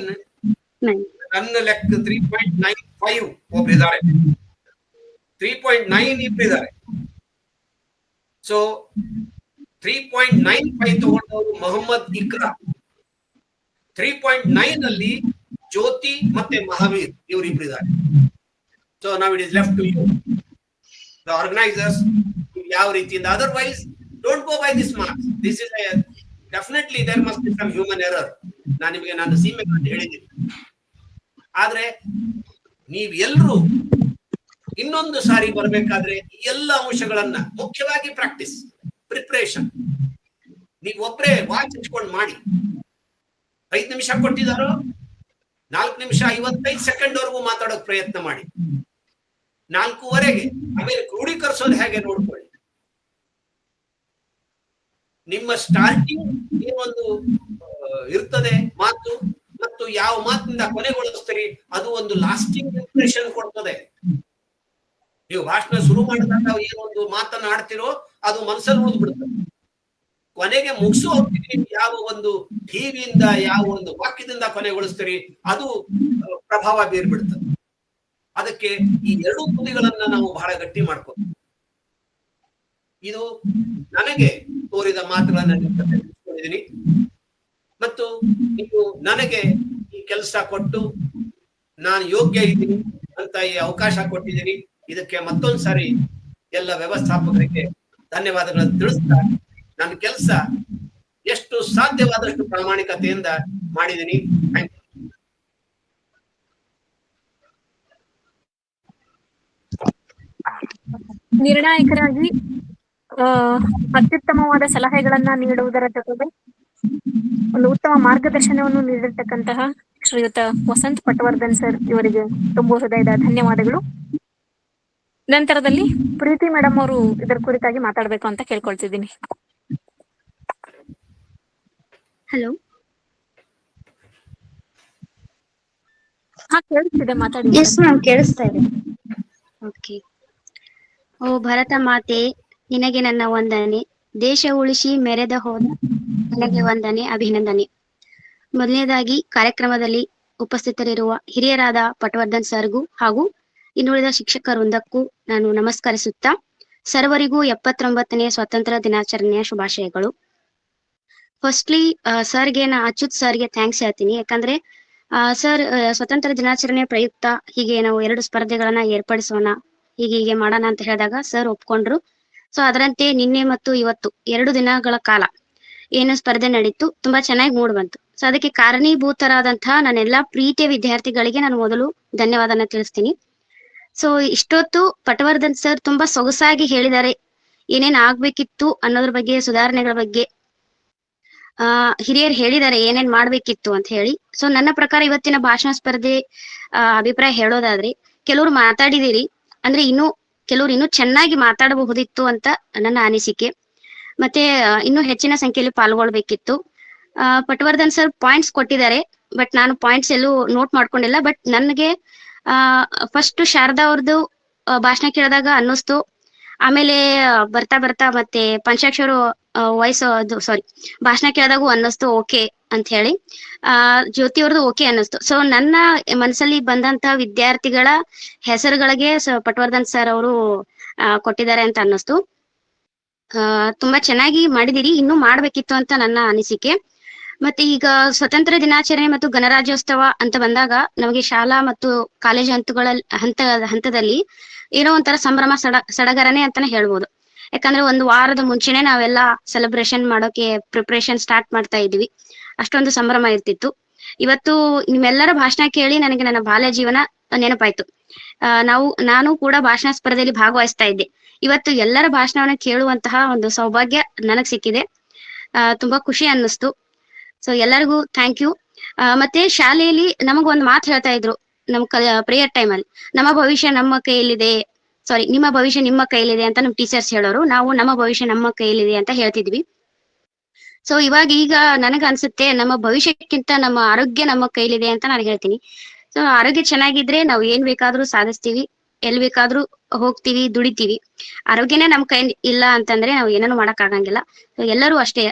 ನನ್ನ ಲೆಕ್ಕ 3.95 ಒಬ್ಬರಿದ್ದಾರೆ, 3.9 ಇಬ್ಬರಿದ್ದಾರೆ. ಸೊ 3.95 ತಗೊಂಡವರು ಮೊಹಮ್ಮದ್ ಇಕ್ರಾ, 3.9 ಅಲ್ಲಿ ಜ್ಯೋತಿ ಮತ್ತೆ ಮಹಾವೀರ್ ಇವರಿಬ್ಬರಿದ್ದಾರೆ. ಸೊ ನಾವ್ it is left to you the organizers ಯಾವ ರೀತಿಯಿಂದ. otherwise don't go by this marks. This is a definitely there must be some human error. ನಾನು ನಿಮಗೆ ನಾನು ಸೀಮೆ ಹೇಳಿದ್ದೀನಿ. ಆದ್ರೆ ನೀವೆಲ್ಲರೂ ಇನ್ನೊಂದು ಸಾರಿ ಬರ್ಬೇಕಾದ್ರೆ ಎಲ್ಲ ಅಂಶಗಳನ್ನ ಮುಖ್ಯವಾಗಿ ಪ್ರಾಕ್ಟೀಸ್ ಪ್ರಿಪರೇಷನ್ ನೀವೊಬ್ಬರೇ ವಾಚ್ ಹಚ್ಕೊಂಡು ಮಾಡಿ. 5 ನಿಮಿಷ ಕೊಟ್ಟಿದ್ದಾರೋ 4 ನಿಮಿಷ 55 ಸೆಕೆಂಡ್ ವರೆಗೂ ಮಾತಾಡೋಕ್ ಪ್ರಯತ್ನ ಮಾಡಿ. 4:15 ಆಮೇಲೆ ಕ್ರೋಢೀಕರಿಸೋದು ಹೇಗೆ ನೋಡ್ಕೊಳ್ಳಿ. ನಿಮ್ಮ ಸ್ಟಾರ್ಟಿಂಗ್ ಏನೊಂದು ಇರ್ತದೆ ಮಾತು, ಮತ್ತು ಯಾವ ಮಾತಿನಿಂದ ಕೊನೆಗೊಳಿಸ್ತೀರಿ ಅದು ಒಂದು ಲಾಸ್ಟಿಂಗ್ ಇಂಪ್ರೆಷನ್ ಕೊಡ್ತದೆ. ನೀವು ಭಾಷಣ ಶುರು ಮಾಡಿದಾಗ ಏನೊಂದು ಮಾತನ್ನ ಆಡ್ತಿರೋ ಅದು ಮನಸ್ಸಲ್ಲಿ ಉಳಿದು ಬಿಡ್ತದೆ. ಕೊನೆಗೆ ಮುಗಿಸೋ ಹೊತ್ತಿಗೆ ಯಾವ ಒಂದು ಟಿವಿಯಿಂದ ಯಾವ ಒಂದು ವಾಕ್ಯದಿಂದ ಕೊನೆಗೊಳಿಸ್ತೀರಿ ಅದು ಪ್ರಭಾವ ಬೀರ್ಬಿಡ್ತದೆ. ಅದಕ್ಕೆ ಈ ಎರಡು ತುದಿಗಳನ್ನ ನಾವು ಬಹಳ ಗಟ್ಟಿ ಮಾಡ್ಕೋತೀವಿ. ಇದು ನನಗೆ ತೋರಿದ ಮಾತುಗಳನ್ನ ತಿಳಿಸ್ಕೊಂಡಿದ್ದೀನಿ ಮತ್ತು ನೀವು ನನಗೆ ಈ ಕೆಲಸ ಕೊಟ್ಟು ನಾನು ಯೋಗ್ಯ ಇದ್ದೀನಿ ಅಂತ ಈ ಅವಕಾಶ ಕೊಟ್ಟಿದ್ದೀನಿ. ಇದಕ್ಕೆ ಮತ್ತೊಂದ್ಸಾರಿ ಎಲ್ಲ ವ್ಯವಸ್ಥಾಪಕರಿಗೆ ಧನ್ಯವಾದಗಳನ್ನು ತಿಳಿಸ್ತಾ ನನ್ನ ಕೆಲಸ ಎಷ್ಟು ಸಾಧ್ಯವಾದಷ್ಟು ಪ್ರಾಮಾಣಿಕತೆಯಿಂದ ಮಾಡಿದ್ದೀನಿ. Thank you. ನಿರ್ಣಾಯಕರಾಗಿ ಅತ್ಯುತ್ತಮವಾದ ಸಲಹೆಗಳನ್ನ ನೀಡುವುದರ ಜೊತೆಗೆ ಒಂದು ಉತ್ತಮ ಮಾರ್ಗದರ್ಶನವನ್ನು ನೀಡಿರ್ತಕ್ಕಂತಹ ಶ್ರೀಯುತ ವಸಂತ್ ಪಟವರ್ಧನ್ ಸರ್ ಇವರಿಗೆ ತುಂಬು ಹೃದಯದ ಧನ್ಯವಾದಗಳು. ನಂತರದಲ್ಲಿ ಪ್ರೀತಿ ಮೇಡಮ್ ಅವರು ಇದರ ಕುರಿತಾಗಿ ಮಾತಾಡ್ಬೇಕು ಅಂತ ಕೇಳ್ಕೊಳ್ತಿದ್ದೀನಿ. ಹಲೋ, ಹಾ ಕೇಳಿಸ್ತಿದೆ, ಮಾತಾಡಿ. ಎಸ್ ಮ್ಯಾಮ್, ಕೇಳಿಸ್ತಾ ಇದೆ. ಓಕೆ. ಓ ಭರತ ಮಾತೆ, ನಿನಗೆ ನನ್ನ ವಂದನೆ. ದೇಶ ಉಳಿಸಿ ಮೆರೆದ ಹೋದ ನನಗೆ ವಂದನೆ, ಅಭಿನಂದನೆ. ಮೊದಲನೇದಾಗಿ ಕಾರ್ಯಕ್ರಮದಲ್ಲಿ ಉಪಸ್ಥಿತರಿರುವ ಹಿರಿಯರಾದ ಪಟವರ್ಧನ್ ಸರ್ಗೂ ಹಾಗೂ ಇನ್ನುಳಿದ ಶಿಕ್ಷಕ ವೃಂದಕ್ಕೂ ನಾನು ನಮಸ್ಕರಿಸುತ್ತಾ ಸರ್ವರಿಗೂ 79ನೇ ಸ್ವಾತಂತ್ರ್ಯ ದಿನಾಚರಣೆಯ ಶುಭಾಶಯಗಳು. ಫಸ್ಟ್ಲಿ ಸರ್ಗೆ ಅಚ್ಯುತ್ ಸರ್ಗೆ ಥ್ಯಾಂಕ್ಸ್ ಹೇಳ್ತೀನಿ. ಯಾಕಂದ್ರೆ ಸರ್ ಸ್ವಾತಂತ್ರ್ಯ ದಿನಾಚರಣೆ ಪ್ರಯುಕ್ತ ಹೀಗೆ ನಾವು 2 ಸ್ಪರ್ಧೆಗಳನ್ನ ಏರ್ಪಡಿಸೋಣ, ಹೀಗೆ ಮಾಡೋಣ ಅಂತ ಹೇಳಿದಾಗ ಸರ್ ಒಪ್ಕೊಂಡ್ರು. ಸೊ ಅದರಂತೆ ನಿನ್ನೆ ಮತ್ತು ಇವತ್ತು 2 ದಿನಗಳ ಕಾಲ ಏನು ಸ್ಪರ್ಧೆ ನಡೀತು, ತುಂಬಾ ಚೆನ್ನಾಗಿ ಮೂಡ್ ಬಂತು. ಸೊ ಅದಕ್ಕೆ ಕಾರಣೀಭೂತರಾದಂತಹ ನನ್ನೆಲ್ಲಾ ಪ್ರೀತಿಯ ವಿದ್ಯಾರ್ಥಿಗಳಿಗೆ ನಾನು ಮೊದಲು ಧನ್ಯವಾದನ ತಿಳಿಸ್ತೀನಿ. ಸೊ ಇಷ್ಟೊತ್ತು ಪಟವರ್ಧನ್ ಸರ್ ತುಂಬಾ ಸೊಗಸಾಗಿ ಹೇಳಿದ್ದಾರೆ ಏನೇನ್ ಆಗ್ಬೇಕಿತ್ತು ಅನ್ನೋದ್ರ ಬಗ್ಗೆ, ಸುಧಾರಣೆಗಳ ಬಗ್ಗೆ ಹಿರಿಯರು ಹೇಳಿದ್ದಾರೆ ಏನೇನ್ ಮಾಡ್ಬೇಕಿತ್ತು ಅಂತ ಹೇಳಿ. ಸೊ ನನ್ನ ಪ್ರಕಾರ ಇವತ್ತಿನ ಭಾಷಣ ಸ್ಪರ್ಧೆ ಅಭಿಪ್ರಾಯ ಹೇಳೋದಾದ್ರೆ, ಕೆಲವರು ಮಾತಾಡಿದಿರಿ ಅಂದ್ರೆ ಕೆಲವರು ಇನ್ನೂ ಚೆನ್ನಾಗಿ ಮಾತಾಡಬಹುದಿತ್ತು ಅಂತ ನನ್ನ ಅನಿಸಿಕೆ. ಮತ್ತೆ ಇನ್ನೂ ಹೆಚ್ಚಿನ ಸಂಖ್ಯೆಯಲ್ಲಿ ಪಾಲ್ಗೊಳ್ಬೇಕಿತ್ತು. ಪಟವರ್ಧನ್ ಸರ್ ಪಾಯಿಂಟ್ಸ್ ಕೊಟ್ಟಿದ್ದಾರೆ, ಬಟ್ ನಾನು ಪಾಯಿಂಟ್ಸ್ ಎಲ್ಲೂ ನೋಟ್ ಮಾಡ್ಕೊಂಡಿಲ್ಲ. ಬಟ್ ನನಗೆ ಫಸ್ಟ್ ಶಾರದಾ ಅವ್ರದ್ದು ಭಾಷಣ ಕೇಳಿದಾಗ ಅನ್ನಿಸ್ತು. ಆಮೇಲೆ ಬರ್ತಾ ಬರ್ತಾ ಮತ್ತೆ ಪಂಚಾಕ್ಷರ ಭಾಷಣ ಕೇಳಿದಾಗೂ ಅನ್ನಿಸ್ತು ಓಕೆ ಅಂತ ಹೇಳಿ. ಜ್ಯೋತಿ ಅವ್ರದ್ದು ಓಕೆ ಅನ್ನಿಸ್ತು. ಸೊ ನನ್ನ ಮನಸ್ಸಲ್ಲಿ ಬಂದಂತ ವಿದ್ಯಾರ್ಥಿಗಳ ಹೆಸರುಗಳಿಗೆ ಪಟವರ್ಧನ್ ಸರ್ ಅವರು ಕೊಟ್ಟಿದ್ದಾರೆ ಅಂತ ಅನ್ನಿಸ್ತು. ತುಂಬಾ ಚೆನ್ನಾಗಿ ಮಾಡಿದಿರಿ, ಇನ್ನೂ ಮಾಡ್ಬೇಕಿತ್ತು ಅಂತ ನನ್ನ ಅನಿಸಿಕೆ. ಮತ್ತೆ ಈಗ ಸ್ವತಂತ್ರ ದಿನಾಚರಣೆ ಮತ್ತು ಗಣರಾಜ್ಯೋತ್ಸವ ಅಂತ ಬಂದಾಗ ನಮಗೆ ಶಾಲಾ ಮತ್ತು ಕಾಲೇಜು ಹಂತದಲ್ಲಿ ಏನೋ ಒಂಥರ ಸಂಭ್ರಮ ಸಡಗರನೆ ಅಂತಾನೆ ಹೇಳ್ಬೋದು. ಯಾಕಂದ್ರೆ 1 ವಾರದ ಮುಂಚೆನೆ ನಾವೆಲ್ಲ ಸೆಲೆಬ್ರೇಷನ್ ಮಾಡೋಕೆ ಪ್ರಿಪರೇಷನ್ ಸ್ಟಾರ್ಟ್ ಮಾಡ್ತಾ ಇದ್ವಿ. ಅಷ್ಟೊಂದು ಸಂಭ್ರಮ ಇರ್ತಿತ್ತು. ಇವತ್ತು ನಿಮ್ಮೆಲ್ಲರ ಭಾಷಣ ಕೇಳಿ ನನಗೆ ನನ್ನ ಬಾಲ್ಯ ಜೀವನ ನೆನಪಾಯ್ತು. ನಾನು ಕೂಡ ಭಾಷಣ ಸ್ಪರ್ಧೆಯಲ್ಲಿ ಭಾಗವಹಿಸ್ತಾ ಇದ್ದೆ. ಇವತ್ತು ಎಲ್ಲರ ಭಾಷಣವನ್ನ ಕೇಳುವಂತಹ ಒಂದು ಸೌಭಾಗ್ಯ ನನಗ್ ಸಿಕ್ಕಿದೆ. ತುಂಬಾ ಖುಷಿ ಅನ್ನಿಸ್ತು. ಸೊ ಎಲ್ಲರಿಗೂ ಥ್ಯಾಂಕ್ ಯು. ಮತ್ತೆ ಶಾಲೆಯಲ್ಲಿ ನಮಗೊಂದು ಮಾತು ಹೇಳ್ತಾ ಇದ್ರು ನಮ್ ಪ್ರೇಯರ್ ಟೈಮ್ ಅಲ್ಲಿ, ನಮ್ಮ ಭವಿಷ್ಯ ನಮ್ಮ ಕೈಯಲ್ಲಿದೆ, ಸಾರಿ ನಿಮ್ಮ ಭವಿಷ್ಯ ನಿಮ್ಮ ಕೈಯಲ್ಲಿದೆ ಅಂತ ನಮ್ ಟೀಚರ್ಸ್ ಹೇಳೋರು. ನಾವು ನಮ್ಮ ಭವಿಷ್ಯ ನಮ್ಮ ಕೈಯಲ್ಲಿದೆ ಅಂತ ಹೇಳ್ತಿದ್ವಿ. ಸೊ ಇವಾಗ ಈಗ ನನಗ ಅನ್ಸುತ್ತೆ ನಮ್ಮ ಭವಿಷ್ಯಕ್ಕಿಂತ ನಮ್ಮ ಆರೋಗ್ಯ ನಮ್ಮ ಕೈಲಿದೆ ಅಂತ ನಾನು ಹೇಳ್ತೀನಿ. ಸೊ ಆರೋಗ್ಯ ಚೆನ್ನಾಗಿದ್ರೆ ನಾವು ಏನ್ ಬೇಕಾದ್ರೂ ಸಾಧಿಸ್ತೀವಿ, ಎಲ್ ಬೇಕಾದ್ರೂ ಹೋಗ್ತೀವಿ, ದುಡಿತೀವಿ. ಆರೋಗ್ಯನೇ ನಮ್ ಕೈ ಇಲ್ಲ ಅಂತಂದ್ರೆ ನಾವು ಏನನ್ನು ಮಾಡಕ್ ಆಗಂಗಿಲ್ಲ. ಸೊ ಎಲ್ಲರೂ ಅಷ್ಟೇ,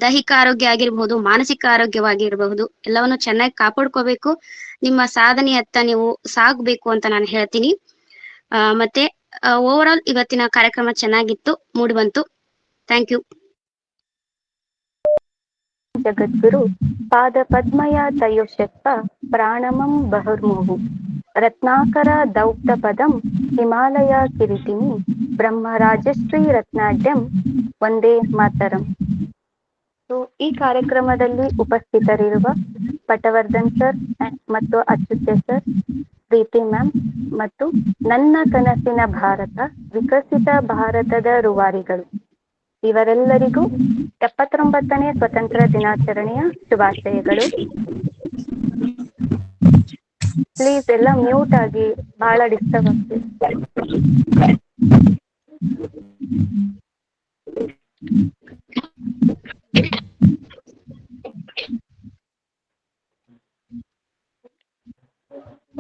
ದೈಹಿಕ ಆರೋಗ್ಯ ಆಗಿರ್ಬಹುದು, ಮಾನಸಿಕ ಆರೋಗ್ಯವಾಗಿರಬಹುದು, ಎಲ್ಲವನ್ನು ಚೆನ್ನಾಗಿ ಕಾಪಾಡ್ಕೋಬೇಕು. ನಿಮ್ಮ ಸಾಧನೆಯತ್ತ ನೀವು ಸಾಗ್ಬೇಕು ಅಂತ ನಾನು ಹೇಳ್ತೀನಿ. ಮತ್ತೆ ಓವರ್ ಆಲ್ ಇವತ್ತಿನ ಕಾರ್ಯಕ್ರಮ ಚೆನ್ನಾಗಿತ್ತು, ಮೂಡಿ ಬಂತು. Thank you. ಜಗದ್ಗುರು ಪಾದ ಪದ್ಮಯ ತಯೋಶ್ಯತ್ವ ಪ್ರಾಣಮಂ ಬಹುರ್ಮುಹು ರತ್ನಾಕರ ದೌಪ್ತ ಪದಂ ಹಿಮಾಲಯ ಕಿರೀಟಿನಿ ಬ್ರಹ್ಮರಾಜಶ್ರೀ ರತ್ನಾಢ್ಯಂ ವಂದೇ ಮಾತರಂ. ಈ ಕಾರ್ಯಕ್ರಮದಲ್ಲಿ ಉಪಸ್ಥಿತರಿರುವ ಪಟವರ್ಧನ್ ಸರ್ ಮತ್ತು ಅಚ್ಯುತೆ ಸರ್, ಪ್ರೀತಿ ಮ್ಯಾಮ್ ಮತ್ತು ನನ್ನ ಕನಸಿನ ಭಾರತ ವಿಕಸಿತ ಭಾರತದ ರೂವಾರಿಗಳು ಇವರೆಲ್ಲರಿಗೂ 79ನೇ ಸ್ವತಂತ್ರ ದಿನಾಚರಣೆಯ ಶುಭಾಶಯಗಳು. ಪ್ಲೀಸ್ ಎಲ್ಲ ಮ್ಯೂಟ್ ಆಗಿ, ಬಹಳ ಡಿಸ್ಟರ್ಬ್ ಆಗ್ತಿದೆ.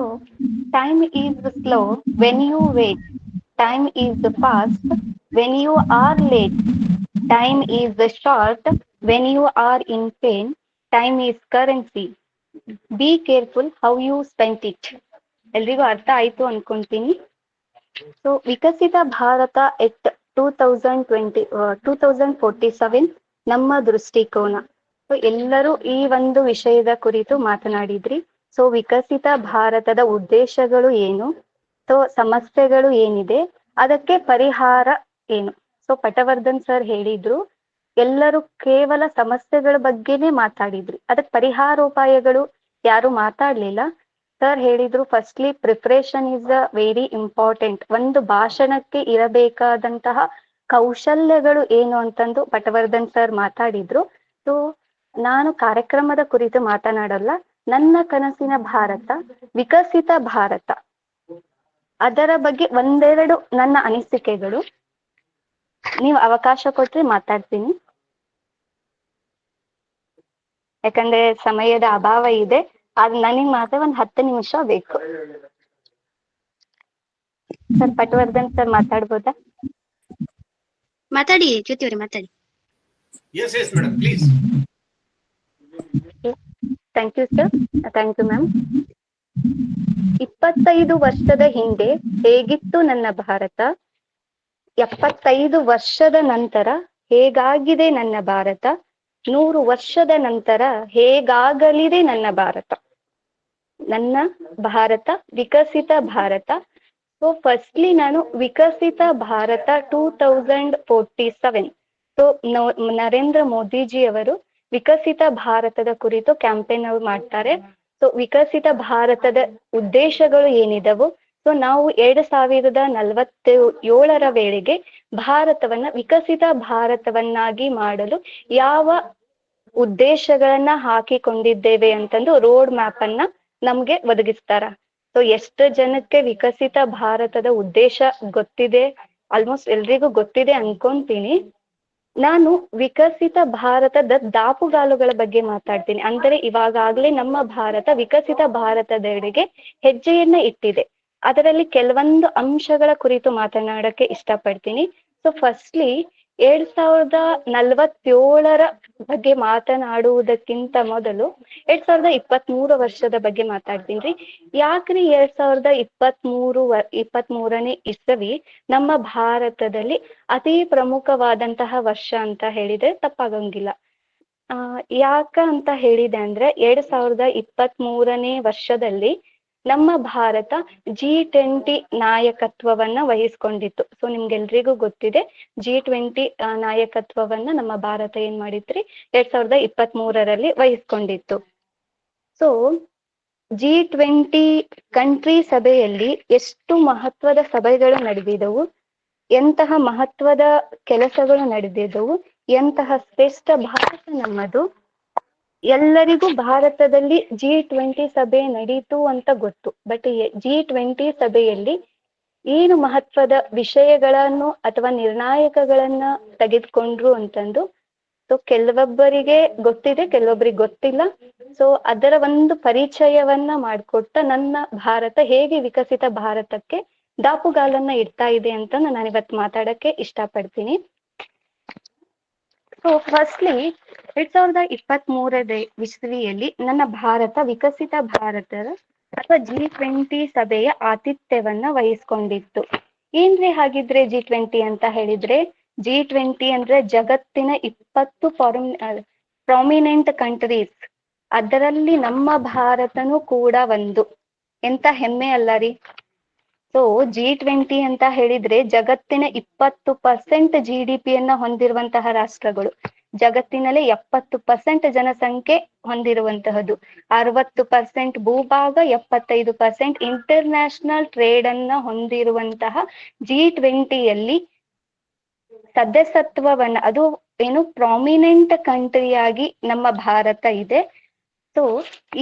So, time is slow when you wait. Time is fast when you are late. Time is short when you are in pain. Time is currency. Be careful how you spend it. ಎಲ್ರಿಗೂ ಅರ್ಥ ಆಯ್ತು ಅನ್ಕೊಂತೀನಿ. So ವಿಕಸಿತ ಭಾರತ ಎಟ್ 2047 ನಮ್ಮ ದೃಷ್ಟಿಕೋನ. So ಎಲ್ಲರೂ ಈ ಒಂದು ವಿಷಯದ ಕುರಿತು ಮಾತನಾಡಿದ್ರಿ. ಸೊ ವಿಕಸಿತ ಭಾರತದ ಉದ್ದೇಶಗಳು ಏನು, ಸೊ ಸಮಸ್ಯೆಗಳು ಏನಿದೆ, ಅದಕ್ಕೆ ಪರಿಹಾರ ಏನು. ಸೊ ಪಟವರ್ಧನ್ ಸರ್ ಹೇಳಿದ್ರು, ಎಲ್ಲರೂ ಕೇವಲ ಸಮಸ್ಯೆಗಳ ಬಗ್ಗೆನೇ ಮಾತಾಡಿದ್ರಿ, ಅದಕ್ಕೆ ಪರಿಹಾರೋಪಾಯಗಳು ಯಾರು ಮಾತಾಡ್ಲಿಲ್ಲ. ಸರ್ ಹೇಳಿದ್ರು, firstly preparation is a very important. ಒಂದು ಭಾಷಣಕ್ಕೆ ಇರಬೇಕಾದಂತಹ ಕೌಶಲ್ಯಗಳು ಏನು ಅಂತಂದು ಪಟವರ್ಧನ್ ಸರ್ ಮಾತಾಡಿದ್ರು. ಸೊ ನಾನು ಕಾರ್ಯಕ್ರಮದ ಕುರಿತು ಮಾತನಾಡಲ್ಲ. ನನ್ನ ಕನಸಿನ ಭಾರತ ವಿಕಸಿತ ಭಾರತ, ಅದರ ಬಗ್ಗೆ ಒಂದೆರಡು ನನ್ನ ಅನಿಸಿಕೆಗಳು. ನೀವು ಅವಕಾಶ ಕೊಟ್ರೆ ಮಾತಾಡ್ತೀನಿ, ಯಾಕಂದ್ರೆ ಸಮಯದ ಅಭಾವ ಇದೆ. ಆದ್ರೆ ನನಗೆ ಮಾತ್ರ 10 ನಿಮಿಷ ಬೇಕು. ಸರ್ ಪಟವರ್ಧನ್ ಸರ್ ಮಾತಾಡ್ಬೋದಾ? ಮಾತಾಡಿ ಜ್ಯೋತಿ ಅವರೇ, ಮಾತಾಡಿ. Thank you sir. Thank you ma'am. 25 ವರ್ಷದ ಹಿಂದೆ ಹೇಗಿತ್ತು ನನ್ನ ಭಾರತ, 75 ವರ್ಷದ ನಂತರ ಹೇಗಾಗಿದೆ ನನ್ನ ಭಾರತ, 100 ವರ್ಷದ ನಂತರ ಹೇಗಾಗಲಿದೆ ನನ್ನ ಭಾರತ. ನನ್ನ ಭಾರತ ವಿಕಸಿತ ಭಾರತ. ಸೊ ಫಸ್ಟ್ಲಿ ನಾನು ವಿಕಸಿತ ಭಾರತ 2047. ಸೊ ನರೇಂದ್ರ ಮೋದಿಜಿ ಅವರು ವಿಕಸಿತ ಭಾರತದ ಕುರಿತು ಕ್ಯಾಂಪೇನ್ ಮಾಡ್ತಾರೆ. ಸೊ ವಿಕಸಿತ ಭಾರತದ ಉದ್ದೇಶಗಳು ಏನಿದವು, ಸೊ ನಾವು 2047ರ ವೇಳೆಗೆ ಭಾರತವನ್ನ ವಿಕಸಿತ ಭಾರತವನ್ನಾಗಿ ಮಾಡಲು ಯಾವ ಉದ್ದೇಶಗಳನ್ನ ಹಾಕಿಕೊಂಡಿದ್ದೇವೆ ಅಂತಂದು ರೋಡ್ ಮ್ಯಾಪ್ ಅನ್ನ ನಮ್ಗೆ ಒದಗಿಸ್ತಾರ. ಸೊ ಎಷ್ಟು ಜನಕ್ಕೆ ವಿಕಸಿತ ಭಾರತದ ಉದ್ದೇಶ ಗೊತ್ತಿದೆ? ಆಲ್ಮೋಸ್ಟ್ ಎಲ್ರಿಗೂ ಗೊತ್ತಿದೆ ಅನ್ಕೊಂತೀನಿ. ನಾನು ವಿಕಸಿತ ಭಾರತದ ದಾಪುಗಾಲುಗಳ ಬಗ್ಗೆ ಮಾತಾಡ್ತೀನಿ. ಅಂದರೆ ಇವಾಗಾಗ್ಲೇ ನಮ್ಮ ಭಾರತ ವಿಕಸಿತ ಭಾರತದೆಡೆಗೆ ಹೆಜ್ಜೆಯನ್ನ ಇಟ್ಟಿದೆ. ಅದರಲ್ಲಿ ಕೆಲವೊಂದು ಅಂಶಗಳ ಕುರಿತು ಮಾತನಾಡಕ್ಕೆ ಇಷ್ಟಪಡ್ತೀನಿ. ಸೊ ಫಸ್ಟ್ಲಿ 2047ರ ಬಗ್ಗೆ ಮಾತನಾಡುವುದಕ್ಕಿಂತ ಮೊದಲು 2023 ವರ್ಷದ ಬಗ್ಗೆ ಮಾತಾಡ್ತೀನಿ. ಯಾಕ್ರಿ 2023ನೇ ಇಸವಿ ನಮ್ಮ ಭಾರತದಲ್ಲಿ ಅತಿ ಪ್ರಮುಖವಾದಂತಹ ವರ್ಷ ಅಂತ ಹೇಳಿದ್ರೆ ತಪ್ಪಾಗಂಗಿಲ್ಲ. ಯಾಕ ಅಂತ ಹೇಳಿದೆ ಅಂದ್ರೆ 2023ನೇ ವರ್ಷದಲ್ಲಿ ನಮ್ಮ ಭಾರತ G20 ನಾಯಕತ್ವವನ್ನ ವಹಿಸ್ಕೊಂಡಿತ್ತು. ಸೊ ನಿಮ್ಗೆಲ್ರಿಗೂ ಗೊತ್ತಿದೆ, G20 ನಾಯಕತ್ವವನ್ನ ನಮ್ಮ ಭಾರತ ಏನ್ ಮಾಡಿತ್ರಿ 2023ರಲ್ಲಿ ವಹಿಸ್ಕೊಂಡಿತ್ತು. ಸೊ G20 ಕಂಟ್ರಿ ಸಭೆಯಲ್ಲಿ ಎಷ್ಟು ಮಹತ್ವದ ಸಭೆಗಳು ನಡೆದಿದವು, ಎಂತಹ ಮಹತ್ವದ ಕೆಲಸಗಳು ನಡೆದಿದ್ದವು, ಎಂತಹ ಶ್ರೇಷ್ಠ ಭಾರತ ನಮ್ಮದು. ಎಲ್ಲರಿಗೂ ಭಾರತದಲ್ಲಿ G20 ಸಭೆ ನಡೀತು ಅಂತ ಗೊತ್ತು. ಬಟ್ G20 ಸಭೆಯಲ್ಲಿ ಏನು ಮಹತ್ವದ ವಿಷಯಗಳನ್ನು ಅಥವಾ ನಿರ್ಣಾಯಕಗಳನ್ನ ತೆಗೆದುಕೊಂಡ್ರು ಅಂತಂದು ಸೊ ಕೆಲವೊಬ್ಬರಿಗೆ ಗೊತ್ತಿದೆ, ಕೆಲವೊಬ್ಬರಿಗೆ ಗೊತ್ತಿಲ್ಲ. ಸೊ ಅದರ ಒಂದು ಪರಿಚಯವನ್ನ ಮಾಡಿಕೊಟ್ಟ ನನ್ನ ಭಾರತ ಹೇಗೆ ವಿಕಸಿತ ಭಾರತಕ್ಕೆ ದಾಪುಗಾಲನ್ನ ಇಡ್ತಾ ಇದೆ ಅಂತ ನಾನು ಇವತ್ತು ಮಾತಾಡಕ್ಕೆ ಇಷ್ಟಪಡ್ತೀನಿ. ಸೊ ಫಸ್ಟ್ಲಿ 2023 ಇಸ್ವಿಯಲ್ಲಿ ನನ್ನ ಭಾರತ ವಿಕಸಿತ ಭಾರತದ ಅಥವಾ G20 ಸಭೆಯ ಆತಿಥ್ಯವನ್ನ ವಹಿಸ್ಕೊಂಡಿತ್ತು. ಏನ್ರಿ ಹಾಗಿದ್ರೆ G20 ಅಂತ ಹೇಳಿದ್ರೆ, G20 ಅಂದ್ರೆ ಜಗತ್ತಿನ 20 ಪ್ರಾಮಿನೆಂಟ್ ಕಂಟ್ರೀಸ್, ಅದರಲ್ಲಿ ನಮ್ಮ ಭಾರತನೂ ಕೂಡ ಒಂದು. ಎಂತ ಹೆಮ್ಮೆ ಅಲ್ಲ ರೀ. ಸೊ G20 ಅಂತ ಹೇಳಿದ್ರೆ ಜಗತ್ತಿನ 20% GDP ಹೊಂದಿರುವಂತಹ ರಾಷ್ಟ್ರಗಳು, ಜಗತ್ತಿನಲ್ಲಿ 70% ಜನಸಂಖ್ಯೆ ಹೊಂದಿರುವಂತಹದ್ದು, 60% ಭೂಭಾಗ, 75% ಇಂಟರ್ನ್ಯಾಷನಲ್ ಟ್ರೇಡ್ ಅನ್ನ ಹೊಂದಿರುವಂತಹ G20ಯಲ್ಲಿ ಸದಸ್ಯತ್ವವನ್ನ, ಅದು ಏನು ಪ್ರಾಮಿನೆಂಟ್ ಕಂಟ್ರಿಯಾಗಿ ನಮ್ಮ ಭಾರತ ಇದೆ. ಸೊ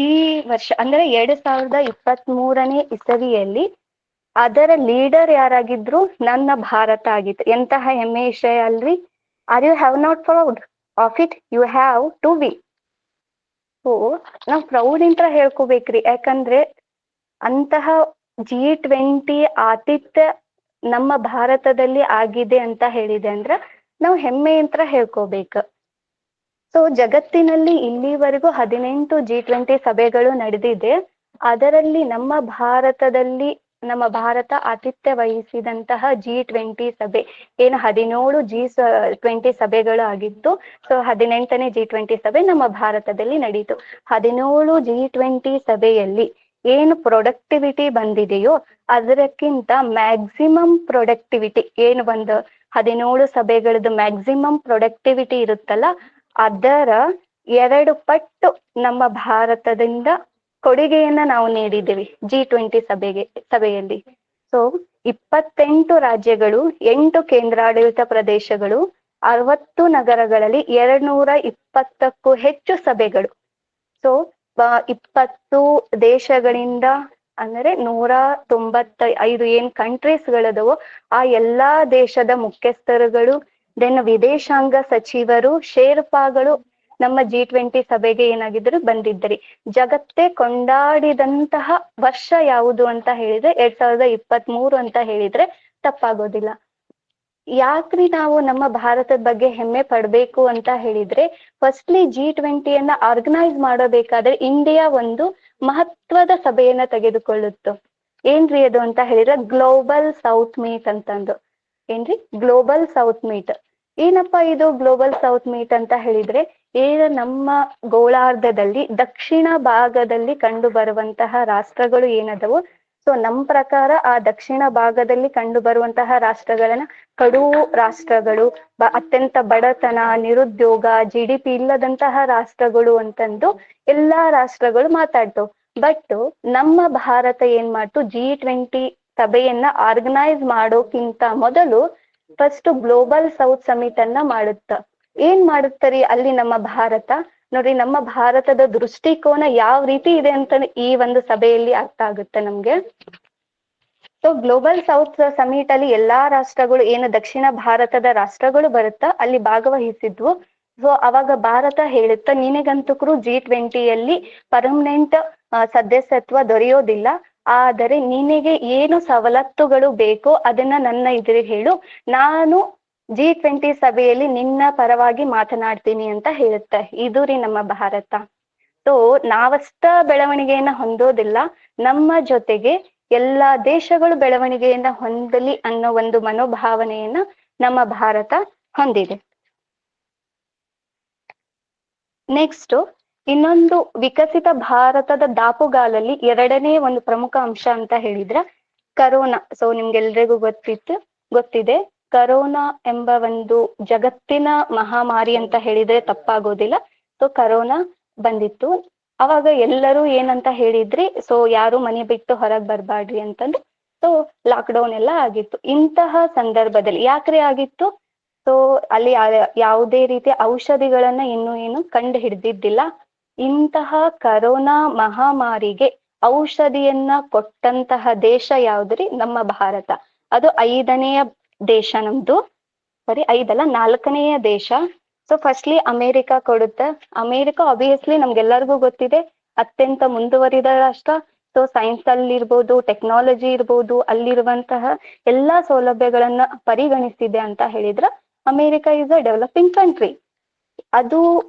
ಈ ವರ್ಷ ಅಂದ್ರೆ 2023 ಇಸವಿಯಲ್ಲಿ ಅದರ ಲೀಡರ್ ಯಾರಾಗಿದ್ರು, ನನ್ನ ಭಾರತ ಆಗಿತ್ತು. ಎಂತಹ ಹೆಮ್ಮೆ ವಿಷಯ ಅಲ್ರಿ. Are you have not proud of it? You have to be. So ನಾವು ಪ್ರೌಡ್ ಇಂತ ಹೇಳ್ಕೋಬೇಕ್ರಿ. ಯಾಕಂದ್ರೆ ಅಂತಹ G20 ಆತಿಥ್ಯ ನಮ್ಮ ಭಾರತದಲ್ಲಿ ಆಗಿದೆ ಅಂತ ಹೇಳಿದೆ ಅಂದ್ರ ನಾವು ಹೆಮ್ಮೆ ಅಂತ ಹೇಳ್ಕೋಬೇಕು. ಸೊ ಜಗತ್ತಿನಲ್ಲಿ ಇಲ್ಲಿವರೆಗೂ 18 G20 ಸಭೆಗಳು ನಡೆದಿದೆ. ಅದರಲ್ಲಿ ನಮ್ಮ ಭಾರತ ಆತಿಥ್ಯ ವಹಿಸಿದಂತಹ G20 ಸಭೆ ಏನು 17 G20 ಸಭೆಗಳು ಆಗಿತ್ತು. ಸೊ 18ನೇ G20 ಸಭೆ ನಮ್ಮ ಭಾರತದಲ್ಲಿ ನಡೀತು. 17 G20 ಸಭೆಯಲ್ಲಿ ಏನು ಪ್ರೊಡಕ್ಟಿವಿಟಿ ಬಂದಿದೆಯೋ ಅದಕ್ಕಿಂತ ಮ್ಯಾಕ್ಸಿಮಮ್ ಪ್ರೊಡಕ್ಟಿವಿಟಿ ಏನು ಒಂದು 17 ಸಭೆಗಳದ್ದು ಮ್ಯಾಕ್ಸಿಮಮ್ ಪ್ರೊಡಕ್ಟಿವಿಟಿ ಇರುತ್ತಲ್ಲ, ಅದರ 2 ಪಟ್ಟು ನಮ್ಮ ಭಾರತದಿಂದ ಕೊಡುಗೆಯನ್ನ ನಾವು ನೀಡಿದ್ದೇವೆ G20 ಸಭೆಯಲ್ಲಿ. ಸೊ 28 ರಾಜ್ಯಗಳು, 8 ಕೇಂದ್ರಾಡಳಿತ ಪ್ರದೇಶಗಳು, 60 ನಗರಗಳಲ್ಲಿ 220ಕ್ಕೂ ಹೆಚ್ಚು ಸಭೆಗಳು. ಸೊ 20 ದೇಶಗಳಿಂದ ಅಂದ್ರೆ 195 ಏನ್ ಕಂಟ್ರೀಸ್ಗಳದವೋ ಆ ಎಲ್ಲಾ ದೇಶದ ಮುಖ್ಯಸ್ಥರುಗಳು, ದೆನ್ ವಿದೇಶಾಂಗ ಸಚಿವರು, ಶೇರ್ಪಾಗಳು ನಮ್ಮ G20 ಸಭೆಗೆ ಏನಾಗಿದ್ರು ಬಂದಿದ್ದರಿ. ಜಗತ್ತೇ ಕೊಂಡಾಡಿದಂತಹ ವರ್ಷ ಯಾವುದು ಅಂತ ಹೇಳಿದ್ರೆ 2023 ಅಂತ ಹೇಳಿದ್ರೆ ತಪ್ಪಾಗೋದಿಲ್ಲ. ಯಾಕ್ರಿ ನಾವು ನಮ್ಮ ಭಾರತದ ಬಗ್ಗೆ ಹೆಮ್ಮೆ ಪಡ್ಬೇಕು ಅಂತ ಹೇಳಿದ್ರೆ, ಫಸ್ಟ್ಲಿ G20 ಆರ್ಗನೈಸ್ ಮಾಡಬೇಕಾದ್ರೆ ಇಂಡಿಯಾ ಒಂದು ಮಹತ್ವದ ಸಭೆಯನ್ನ ತೆಗೆದುಕೊಳ್ಳುತ್ತೆ. ಏನ್ರಿ ಅದು ಅಂತ ಹೇಳಿದ್ರೆ ಗ್ಲೋಬಲ್ ಸೌತ್ ಮೀಟ್ ಅಂತಂದು. ಏನ್ರಿ ಗ್ಲೋಬಲ್ ಸೌತ್ ಮೀಟ್? ಏನಪ್ಪಾ ಇದು ಗ್ಲೋಬಲ್ ಸೌತ್ ಮೀಟ್ ಅಂತ ಹೇಳಿದ್ರೆ, ಏನು ನಮ್ಮ ಗೋಳಾರ್ಧದಲ್ಲಿ ದಕ್ಷಿಣ ಭಾಗದಲ್ಲಿ ಕಂಡು ಬರುವಂತಹ ರಾಷ್ಟ್ರಗಳು ಏನದವು. ಸೊ ನಮ್ಮ ಪ್ರಕಾರ ಆ ದಕ್ಷಿಣ ಭಾಗದಲ್ಲಿ ಕಂಡು ಬರುವಂತಹ ರಾಷ್ಟ್ರಗಳನ್ನ ಕಡು ರಾಷ್ಟ್ರಗಳು, ಅತ್ಯಂತ ಬಡತನ, ನಿರುದ್ಯೋಗ, GDP ಇಲ್ಲದಂತಹ ರಾಷ್ಟ್ರಗಳು ಅಂತಂದು ಎಲ್ಲಾ ರಾಷ್ಟ್ರಗಳು ಮಾತಾಡ್ತವು. ಬಟ್ ನಮ್ಮ ಭಾರತ ಏನ್ ಮಾಡ್ತು, G20 ಸಭೆಯನ್ನ ಆರ್ಗನೈಸ್ ಮಾಡೋಕ್ಕಿಂತ ಮೊದಲು ಫಸ್ಟ್ ಗ್ಲೋಬಲ್ ಸೌತ್ ಸಮಿಟ್ ಅನ್ನ ಮಾಡುತ್ತ. ಏನ್ ಮಾಡುತ್ತರಿ ಅಲ್ಲಿ ನಮ್ಮ ಭಾರತ? ನೋಡ್ರಿ, ನಮ್ಮ ಭಾರತದ ದೃಷ್ಟಿಕೋನ ಯಾವ ರೀತಿ ಇದೆ ಅಂತ ಈ ಒಂದು ಸಭೆಯಲ್ಲಿ ಅರ್ಥ ಆಗುತ್ತೆ ನಮ್ಗೆ. ಸೊ ಗ್ಲೋಬಲ್ ಸೌತ್ ಸಮಿಟ್ ಅಲ್ಲಿ ಎಲ್ಲಾ ರಾಷ್ಟ್ರಗಳು ಏನು ದಕ್ಷಿಣ ಭಾರತದ ರಾಷ್ಟ್ರಗಳು ಬರುತ್ತಾ ಅಲ್ಲಿ ಭಾಗವಹಿಸಿದ್ವು. ಸೊ ಅವಾಗ ಭಾರತ ಹೇಳುತ್ತ, ನಿನಗಂತಕ್ರು G20ಯಲ್ಲಿ ಪರ್ಮನೆಂಟ್ ಸದಸ್ಯತ್ವ ದೊರೆಯೋದಿಲ್ಲ, ಆದರೆ ನಿನಗೆ ಏನು ಸವಲತ್ತುಗಳು ಬೇಕೋ ಅದನ್ನ ನನ್ನ ಎದುರಿಗೆ ಹೇಳು, ನಾನು G20 ಸಭೆಯಲ್ಲಿ ನಿನ್ನ ಪರವಾಗಿ ಮಾತನಾಡ್ತೀನಿ ಅಂತ ಹೇಳುತ್ತೆ. ಇದು ರೀ ನಮ್ಮ ಭಾರತ. ಸೊ ನಾವಷ್ಟ ಬೆಳವಣಿಗೆಯನ್ನ ಹೊಂದೋದಿಲ್ಲ, ನಮ್ಮ ಜೊತೆಗೆ ಎಲ್ಲಾ ದೇಶಗಳು ಬೆಳವಣಿಗೆಯನ್ನ ಹೊಂದಲಿ ಅನ್ನೋ ಒಂದು ಮನೋಭಾವನೆಯನ್ನ ನಮ್ಮ ಭಾರತ ಹೊಂದಿದೆ. ನೆಕ್ಸ್ಟ್ ಇನ್ನೊಂದು ವಿಕಸಿತ ಭಾರತದ ದಾಪುಗಾಲಲ್ಲಿ ಎರಡನೇ ಒಂದು ಪ್ರಮುಖ ಅಂಶ ಅಂತ ಹೇಳಿದ್ರ ಕರೋನಾ. ಸೊ ನಿಮ್ಗೆಲ್ರಿಗೂ ಗೊತ್ತಿದೆ, ಕರೋನಾ ಎಂಬ ಒಂದು ಜಗತ್ತಿನ ಮಹಾಮಾರಿ ಅಂತ ಹೇಳಿದ್ರೆ ತಪ್ಪಾಗೋದಿಲ್ಲ. ಸೊ ಕರೋನಾ ಬಂದಿತ್ತು. ಅವಾಗ ಎಲ್ಲರೂ ಏನಂತ ಹೇಳಿದ್ರಿ, ಸೊ ಯಾರು ಮನೆ ಬಿಟ್ಟು ಹೊರಗೆ ಬರ್ಬಾಡ್ರಿ ಅಂತಂದು. ಸೊ ಲಾಕ್ಡೌನ್ ಎಲ್ಲ ಆಗಿತ್ತು. ಇಂತಹ ಸಂದರ್ಭದಲ್ಲಿ ಯಾಕ್ರಿ ಆಗಿತ್ತು? ಸೊ ಅಲ್ಲಿ ಯಾವುದೇ ರೀತಿಯ ಔಷಧಿಗಳನ್ನ ಇನ್ನೂ ಏನು ಕಂಡು ಹಿಡಿದಿದ್ದಿಲ್ಲ. ಇಂತಹ ಕರೋನಾ ಮಹಾಮಾರಿಗೆ ಔಷಧಿಯನ್ನ ಕೊಟ್ಟಂತಹ ದೇಶ ಯಾವ್ದ್ರಿ? ನಮ್ಮ ಭಾರತ. ಅದು 5ನೆಯ ದೇಶ ನಮ್ದು. ಸರಿ, 5 ಅಲ್ಲ, 4ನೆಯ ದೇಶ. ಸೊ ಫಸ್ಟ್ಲಿ ಅಮೇರಿಕಾ ಕೊಡುತ್ತೆ. ಅಮೇರಿಕಾ ಆಬ್ವಿಯಸ್ಲಿ ನಮ್ಗೆಲ್ಲರಿಗೂ ಗೊತ್ತಿದೆ ಅತ್ಯಂತ ಮುಂದುವರಿದ ರಾಷ್ಟ್ರ. ಸೊ ಸೈನ್ಸ್ ಅಲ್ಲಿ ಇರ್ಬೋದು, ಟೆಕ್ನಾಲಜಿ ಇರ್ಬೋದು, ಅಲ್ಲಿರುವಂತಹ ಎಲ್ಲಾ ಸೌಲಭ್ಯಗಳನ್ನ ಪರಿಗಣಿಸಿದೆ ಅಂತ ಹೇಳಿದ್ರ America is a developing country. ಅದು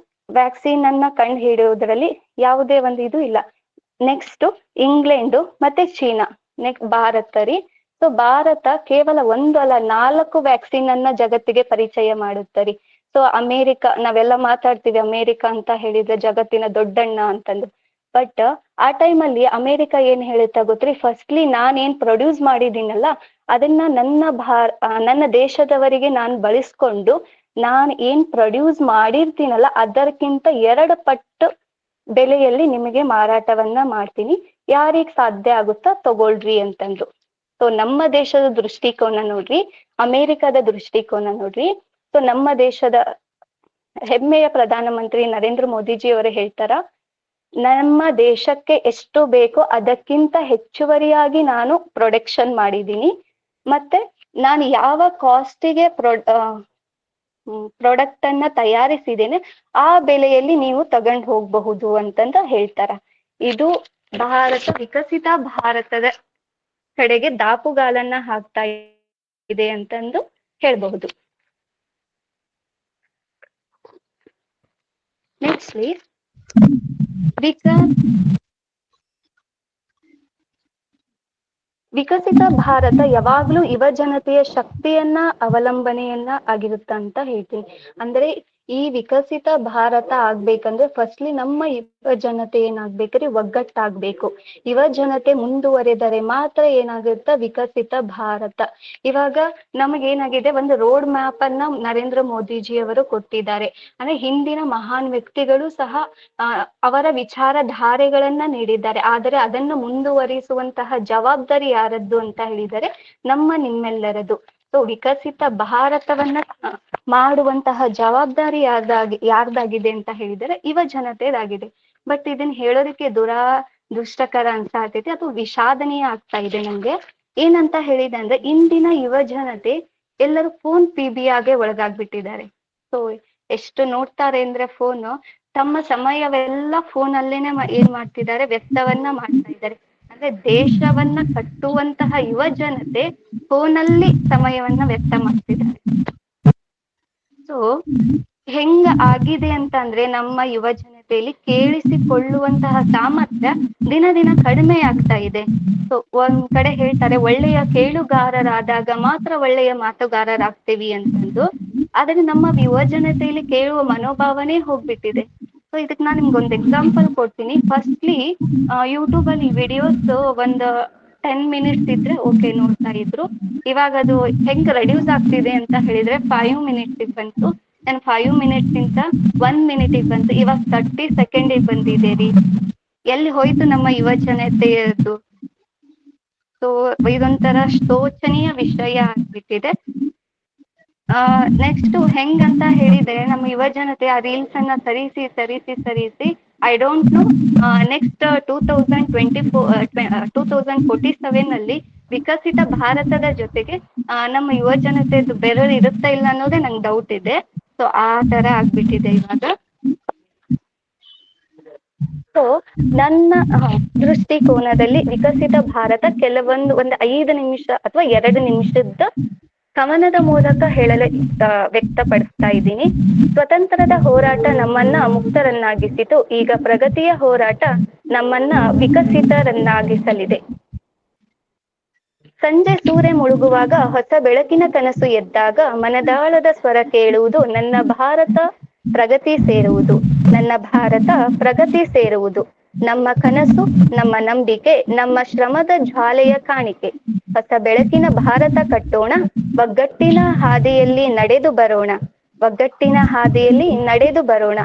ವ್ಯಾಕ್ಸಿನ್ ಅನ್ನ ಕಂಡು ಹಿಡಿಯೋದ್ರಲ್ಲಿ ಯಾವುದೇ ಒಂದು ಇದು ಇಲ್ಲ. ನೆಕ್ಸ್ಟ್ ಇಂಗ್ಲೆಂಡ್ ಮತ್ತೆ ಚೀನಾ. ನೆಕ್ಸ್ಟ್ ಭಾರತ ರೀ. ಸೊ ಭಾರತ ಕೇವಲ 1 ಅಲ್ಲ 4 ವ್ಯಾಕ್ಸಿನ್ ಅನ್ನ ಜಗತ್ತಿಗೆ ಪರಿಚಯ ಮಾಡುತ್ತರಿ. ಸೊ ಅಮೇರಿಕಾ, ನಾವೆಲ್ಲ ಮಾತಾಡ್ತೀವಿ ಅಮೇರಿಕಾ ಅಂತ ಹೇಳಿದ್ರೆ ಜಗತ್ತಿನ ದೊಡ್ಡಣ್ಣ ಅಂತಂದು. ಬಟ್ ಆ ಟೈಮಲ್ಲಿ ಅಮೇರಿಕಾ ಏನ್ ಹೇಳುತ್ತಾ ಗೊತ್ತ್ರಿ? ಫಸ್ಟ್ಲಿ ನಾನೇನ್ ಪ್ರೊಡ್ಯೂಸ್ ಮಾಡಿದ್ದೀನಲ್ಲ ಅದನ್ನ ನನ್ನ ದೇಶದವರಿಗೆ ನಾನು ಬಳಸ್ಕೊಂಡು ನಾನ್ ಏನ್ ಪ್ರೊಡ್ಯೂಸ್ ಮಾಡಿರ್ತೀನಲ್ಲ ಅದಕ್ಕಿಂತ 2 ಪಟ್ಟು ಬೆಲೆಯಲ್ಲಿ ನಿಮಗೆ ಮಾರಾಟವನ್ನ ಮಾಡ್ತೀನಿ, ಯಾರಿಗ್ ಸಾಧ್ಯ ಆಗುತ್ತಾ ತಗೊಳ್ರಿ ಅಂತಂದ್ರು. ಸೊ ನಮ್ಮ ದೇಶದ ದೃಷ್ಟಿಕೋನ ನೋಡ್ರಿ, ಅಮೇರಿಕಾದ ದೃಷ್ಟಿಕೋನ ನೋಡ್ರಿ. ಸೊ ನಮ್ಮ ದೇಶದ ಹೆಮ್ಮೆಯ ಪ್ರಧಾನಮಂತ್ರಿ ನರೇಂದ್ರ ಮೋದಿಜಿ ಅವರು ಹೇಳ್ತಾರ, ನಮ್ಮ ದೇಶಕ್ಕೆ ಎಷ್ಟು ಬೇಕೋ ಅದಕ್ಕಿಂತ ಹೆಚ್ಚುವರಿಯಾಗಿ ನಾನು ಪ್ರೊಡಕ್ಷನ್ ಮಾಡಿದ್ದೀನಿ, ಮತ್ತೆ ನಾನು ಯಾವ ಕಾಸ್ಟಿಗೆ ಪ್ರಾಡಕ್ಟ್ ಅನ್ನ ತಯಾರಿಸಿದ್ದೇನೆ ಆ ಬೆಲೆಯಲ್ಲಿ ನೀವು ತಗೊಂಡು ಹೋಗಬಹುದು ಅಂತಂದ ಹೇಳ್ತಾರ. ಇದು ವಿಕಸಿತ ಭಾರತದ ಕಡೆಗೆ ದಾಪುಗಾಲನ್ನ ಹಾಕ್ತಾ ಇದೆ ಅಂತಂದು ಹೇಳ್ಬಹುದು. ನೆಕ್ಸ್ಟ್ಲಿ ವಿಕಸಿತ ಭಾರತ ಯಾವಾಗ್ಲೂ ಯುವ ಜನತೆಯ ಶಕ್ತಿಯನ್ನ ಅವಲಂಬನೆಯನ್ನ ಆಗಿರುತ್ತ ಅಂತ ಹೇಳ್ತೀನಿ. ಅಂದ್ರೆ ಈ ವಿಕಸಿತ ಭಾರತ ಆಗ್ಬೇಕಂದ್ರೆ ಫಸ್ಟ್ಲಿ ನಮ್ಮ ಯುವ ಜನತೆ ಏನಾಗ್ಬೇಕ್ರಿ? ಒಗ್ಗಟ್ಟಾಗ್ಬೇಕು. ಯುವ ಜನತೆ ಮುಂದುವರೆದರೆ ಮಾತ್ರ ಏನಾಗುತ್ತೆ? ವಿಕಸಿತ ಭಾರತ. ಇವಾಗ ನಮಗೇನಾಗಿದೆ, ಒಂದು ರೋಡ್ ಮ್ಯಾಪ್ ಅನ್ನ ನರೇಂದ್ರ ಮೋದಿಜಿ ಅವರು ಕೊಟ್ಟಿದ್ದಾರೆ. ಅಂದ್ರೆ ಹಿಂದಿನ ಮಹಾನ್ ವ್ಯಕ್ತಿಗಳು ಸಹ ಅವರ ವಿಚಾರಧಾರೆಗಳನ್ನ ನೀಡಿದ್ದಾರೆ. ಆದರೆ ಅದನ್ನು ಮುಂದುವರಿಸುವಂತಹ ಜವಾಬ್ದಾರಿ ಯಾರದ್ದು ಅಂತ ಹೇಳಿದರೆ ನಿಮ್ಮೆಲ್ಲರದು. ಸೊ ವಿಕಸಿತ ಭಾರತವನ್ನ ಮಾಡುವಂತಹ ಜವಾಬ್ದಾರಿ ಯಾರ್ದಾಗಿದೆ ಅಂತ ಹೇಳಿದರೆ ಯುವ ಜನತೆದಾಗಿದೆ. ಬಟ್ ಇದನ್ನ ಹೇಳೋದಕ್ಕೆ ದುಷ್ಟಕರ ಅನ್ಸಾತೈತಿ, ಅದು ವಿಷಾದನೀಯ ಆಗ್ತಾ ಇದೆ ನಮ್ಗೆ. ಏನಂತ ಹೇಳಿದೆ ಅಂದ್ರೆ ಇಂದಿನ ಯುವ ಜನತೆ ಎಲ್ಲರೂ ಫೋನ್ PBಯಾಗೆ ಒಳಗಾಗ್ಬಿಟ್ಟಿದ್ದಾರೆ. ಸೊ ಎಷ್ಟು ನೋಡ್ತಾರೆ ಅಂದ್ರೆ ಫೋನ್, ತಮ್ಮ ಸಮಯವೆಲ್ಲ ಫೋನ್ ಅಲ್ಲೇನೆ ಏನ್ ಮಾಡ್ತಿದ್ದಾರೆ? ವ್ಯರ್ಥವನ್ನ ಮಾಡ್ತಾ ಇದ್ದಾರೆ. ಅಂದ್ರೆ ದೇಶವನ್ನ ಕಟ್ಟುವಂತಹ ಯುವ ಜನತೆ ಫೋನಲ್ಲಿ ಸಮಯವನ್ನ ವ್ಯರ್ಥ ಮಾಡ್ತಿದ್ದಾರೆ. ಸೊ ಹೆಂಗ ಆಗಿದೆ ಅಂತ ಅಂದ್ರೆ ನಮ್ಮ ಯುವ ಜನತೆಯಲ್ಲಿ ಕೇಳಿಸಿಕೊಳ್ಳುವಂತಹ ಸಾಮರ್ಥ್ಯ ದಿನ ದಿನ ಕಡಿಮೆ ಆಗ್ತಾ ಇದೆ. ಸೊ ಒಂದ್ ಕಡೆ ಹೇಳ್ತಾರೆ, ಒಳ್ಳೆಯ ಕೇಳುಗಾರರಾದಾಗ ಮಾತ್ರ ಒಳ್ಳೆಯ ಮಾತುಗಾರರಾಗ್ತೀವಿ ಅಂತಂದು. ಆದ್ರೆ ನಮ್ಮ ಯುವ ಜನತೆಯಲ್ಲಿ ಕೇಳುವ ಮನೋಭಾವನೆ ಹೋಗ್ಬಿಟ್ಟಿದೆ. ಸೊ ಇದಕ್ ನಾನ್ ನಿಮ್ಗೊಂದು ಎಕ್ಸಾಂಪಲ್ ಕೊಡ್ತೀನಿ. ಫಸ್ಟ್ಲಿ ಯೂಟ್ಯೂಬ್ ಅಲ್ಲಿ ವಿಡಿಯೋಸ್ ಒಂದು 10 ಮಿನಿಟ್ಸ್ ಇದ್ರೆ ಓಕೆ ನೋಡ್ತಾ ಇದ್ರು. ಇವಾಗ ಅದು ಹೆಂಗ್ ರೆಡ್ಯೂಸ್ ಆಗ್ತಿದೆ ಅಂತ ಹೇಳಿದ್ರೆ 5 ಮಿನಿಟ್ಸ್ ಬಂತು, 5 ಮಿನಿಟ್ಸ್ ಇಂದ 1 ಮಿನಿಟ್ ಬಂತು, ಇವಾಗ 30 ಸೆಕೆಂಡ್ ಬಂದಿದೆ ರೀ. ಎಲ್ಲಿ ಹೋಯ್ತು ನಮ್ಮ ಯುವ ಜನತೆಯದು? ಸೊ ಇದೊಂಥರ ಶೋಚನೀಯ ವಿಷಯ ಆಗ್ಬಿಟ್ಟಿದೆ. ನೆಕ್ಸ್ಟ್ ಹೆಂಗಂತ ಹೇಳಿದ್ರೆ ನಮ್ಮ ಯುವ ಜನತೆ ಆ ರೀಲ್ಸ್ ಅನ್ನ ಸರಿಸಿ ಐ ಡೋಂಟ್ ನೋ ನೆಕ್ಸ್ಟ್ 2047 ಅಲ್ಲಿ ವಿಕಸಿತ ಭಾರತದ ಜೊತೆಗೆ ನಮ್ಮ ಯುವ ಜನತೆದು ಬೆರಳು ಇರುತ್ತಾ ಇಲ್ಲ ಅನ್ನೋದೇ ನಂಗೆ ಡೌಟ್ ಇದೆ. ಸೊ ಆ ತರ ಆಗ್ಬಿಟ್ಟಿದೆ ಇವಾಗ. ಸೊ ನನ್ನ ದೃಷ್ಟಿಕೋನದಲ್ಲಿ ವಿಕಸಿತ ಭಾರತ ಕೆಲವೊಂದು 5 ನಿಮಿಷ ಅಥವಾ 2 ನಿಮಿಷದ ಕವನದ ಮೂಲಕ ವ್ಯಕ್ತಪಡಿಸ್ತಾ ಇದ್ದೀನಿ. ಸ್ವತಂತ್ರದ ಹೋರಾಟ ನಮ್ಮನ್ನ ಮುಕ್ತರನ್ನಾಗಿಸಿತು, ಈಗ ಪ್ರಗತಿಯ ಹೋರಾಟ ನಮ್ಮನ್ನ ವಿಕಸಿತರನ್ನಾಗಿಸಲಿದೆ. ಸಂಜೆ ಸೂರ್ಯ ಮುಳುಗುವಾಗ ಹೊಸ ಬೆಳಕಿನ ಕನಸು ಎದ್ದಾಗ ಮನದಾಳದ ಸ್ವರ ಕೇಳುವುದು, ನನ್ನ ಭಾರತ ಪ್ರಗತಿ ಸೇರುವುದು, ನನ್ನ ಭಾರತ ಪ್ರಗತಿ ಸೇರುವುದು. ನಮ್ಮ ಕನಸು, ನಮ್ಮ ನಂಬಿಕೆ, ನಮ್ಮ ಶ್ರಮದ ಜ್ವಾಲೆಯ ಕಾಣಿಕೆ. ಹೊಸ ಬೆಳಕಿನ ಭಾರತ ಕಟ್ಟೋಣ, ಒಗ್ಗಟ್ಟಿನ ಹಾದಿಯಲ್ಲಿ ನಡೆದು ಬರೋಣ, ಒಗ್ಗಟ್ಟಿನ ಹಾದಿಯಲ್ಲಿ ನಡೆದು ಬರೋಣ.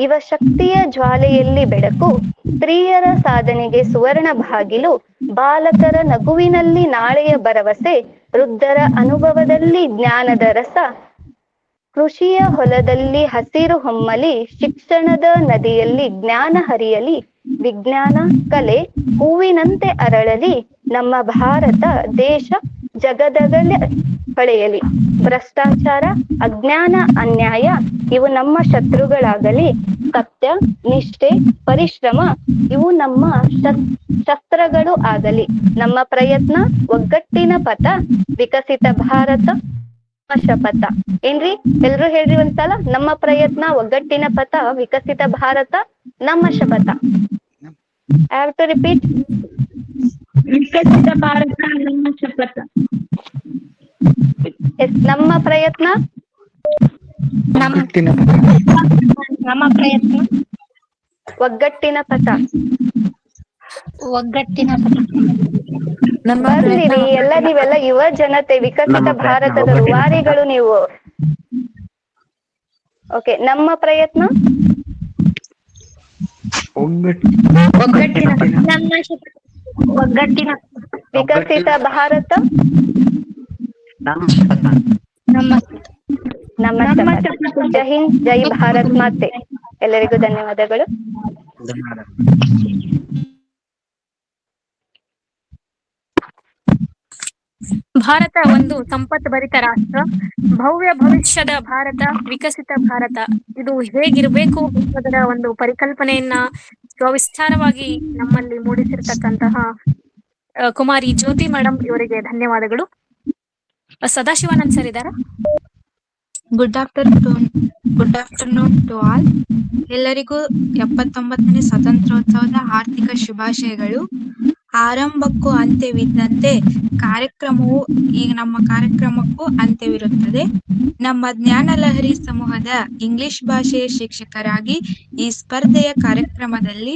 ಯುವ ಶಕ್ತಿಯ ಜ್ವಾಲೆಯಲ್ಲಿ ಬೆಳಕು, ಸ್ತ್ರೀಯರ ಸಾಧನೆಗೆ ಸುವರ್ಣ ಬಾಗಿಲು, ಬಾಲಕರ ನಗುವಿನಲ್ಲಿ ನಾಳೆಯ ಭರವಸೆ, ವೃದ್ಧರ ಅನುಭವದಲ್ಲಿ ಜ್ಞಾನದ ರಸ, ಕೃಷಿಯ ಹೊಲದಲ್ಲಿ ಹಸಿರು ಹೊಮ್ಮಲಿ, ಶಿಕ್ಷಣದ ನದಿಯಲ್ಲಿ ಜ್ಞಾನ ಹರಿಯಲಿ, ವಿಜ್ಞಾನ ಕಲೆ ಹೂವಿನಂತೆ ಅರಳಲಿ, ನಮ್ಮ ಭಾರತ ದೇಶ ಜಗದಗಲೇ ಹೊಳೆಯಲಿ. ಭ್ರಷ್ಟಾಚಾರ, ಅಜ್ಞಾನ, ಅನ್ಯಾಯ ಇವು ನಮ್ಮ ಶತ್ರುಗಳಾಗಲಿ, ಸತ್ಯ, ನಿಷ್ಠೆ, ಪರಿಶ್ರಮ ಇವು ನಮ್ಮ ಶಸ್ತ್ರಗಳು ಆಗಲಿ. ನಮ್ಮ ಪ್ರಯತ್ನ ಒಗ್ಗಟ್ಟಿನ ಪಥ, ವಿಕಸಿತ ಭಾರತ ಶಪಥ. ಏನ್ರಿ ಎಲ್ರು ಹೇಳ್ರಿ ಒಂದ್ಸಲ, ನಮ್ಮ ಪ್ರಯತ್ನ ಒಗ್ಗಟ್ಟಿನ ಪಥ, ವಿಕಸಿತ ಭಾರತ ನಮ್ಮ ಶಪಥ. I have to repeat. ವಿಕಸಿತ ಭಾರತ ನಮ್ಮ ಶಪಥ. ನಮ್ಮ ಪ್ರಯತ್ನ ನಮ್ಮ ಪ್ರಯತ್ನ ಒಗ್ಗಟ್ಟಿನ ಪಥ. ಒಗ್ಗಟ್ಟಿನ ಪಥ. ಬರ್ಲಿರಿ ಎಲ್ಲ, ನೀವೆಲ್ಲ ಯುವ ಜನತೆ, ವಿಕಸಿತ ಭಾರತದ ರೂವಾರಿಗಳು ನೀವು. ಓಕೆ, ನಮ್ಮ ಪ್ರಯತ್ನ ಒಗ್ಗಟ್ಟಿನ ವಿಕಸಿತ ಭಾರತ ನಮ್ಮ ಶಪಥ. ಜೈ ಹಿಂದ್, ಜೈ ಭಾರತ್ ಮಾತೆ. ಎಲ್ಲರಿಗೂ ಧನ್ಯವಾದಗಳು. ಭಾರತ ಒಂದು ಸಂಪತ್ಭರಿತ ರಾಷ್ಟ್ರ, ಭವ್ಯ ಭವಿಷ್ಯದ ಭಾರತ, ವಿಕಸಿತ ಭಾರತ ಇದು ಹೇಗಿರ್ಬೇಕು ಅನ್ನೋದರ ಒಂದು ಪರಿಕಲ್ಪನೆಯನ್ನ ವಿಸ್ತಾರವಾಗಿ ನಮ್ಮಲ್ಲಿ ಮೂಡಿಸಿರ್ತಕ್ಕಂತಹ ಕುಮಾರಿ ಜ್ಯೋತಿ ಮೇಡಮ್ ಇವರಿಗೆ ಧನ್ಯವಾದಗಳು. ಸದಾಶಿವಾನಂದ್ ಸರ್ ಇದ್ದಾರಾ? Good afternoon to all. ಎಲ್ಲರಿಗೂ 79ನೇ ಸ್ವಾತಂತ್ರ್ಯೋತ್ಸವದ ಆರ್ಥಿಕ ಶುಭಾಶಯಗಳು. ಆರಂಭಕ್ಕೂ ಅಂತ್ಯವಿದ್ದಂತೆ ನಮ್ಮ ಕಾರ್ಯಕ್ರಮಕ್ಕೂ ಅಂತ್ಯವಿರುತ್ತದೆ. ನಮ್ಮ ಜ್ಞಾನಲಹರಿ ಸಮೂಹದ ಇಂಗ್ಲಿಷ್ ಭಾಷೆಯ ಶಿಕ್ಷಕರಾಗಿ ಈ ಸ್ಪರ್ಧೆಯ ಕಾರ್ಯಕ್ರಮದಲ್ಲಿ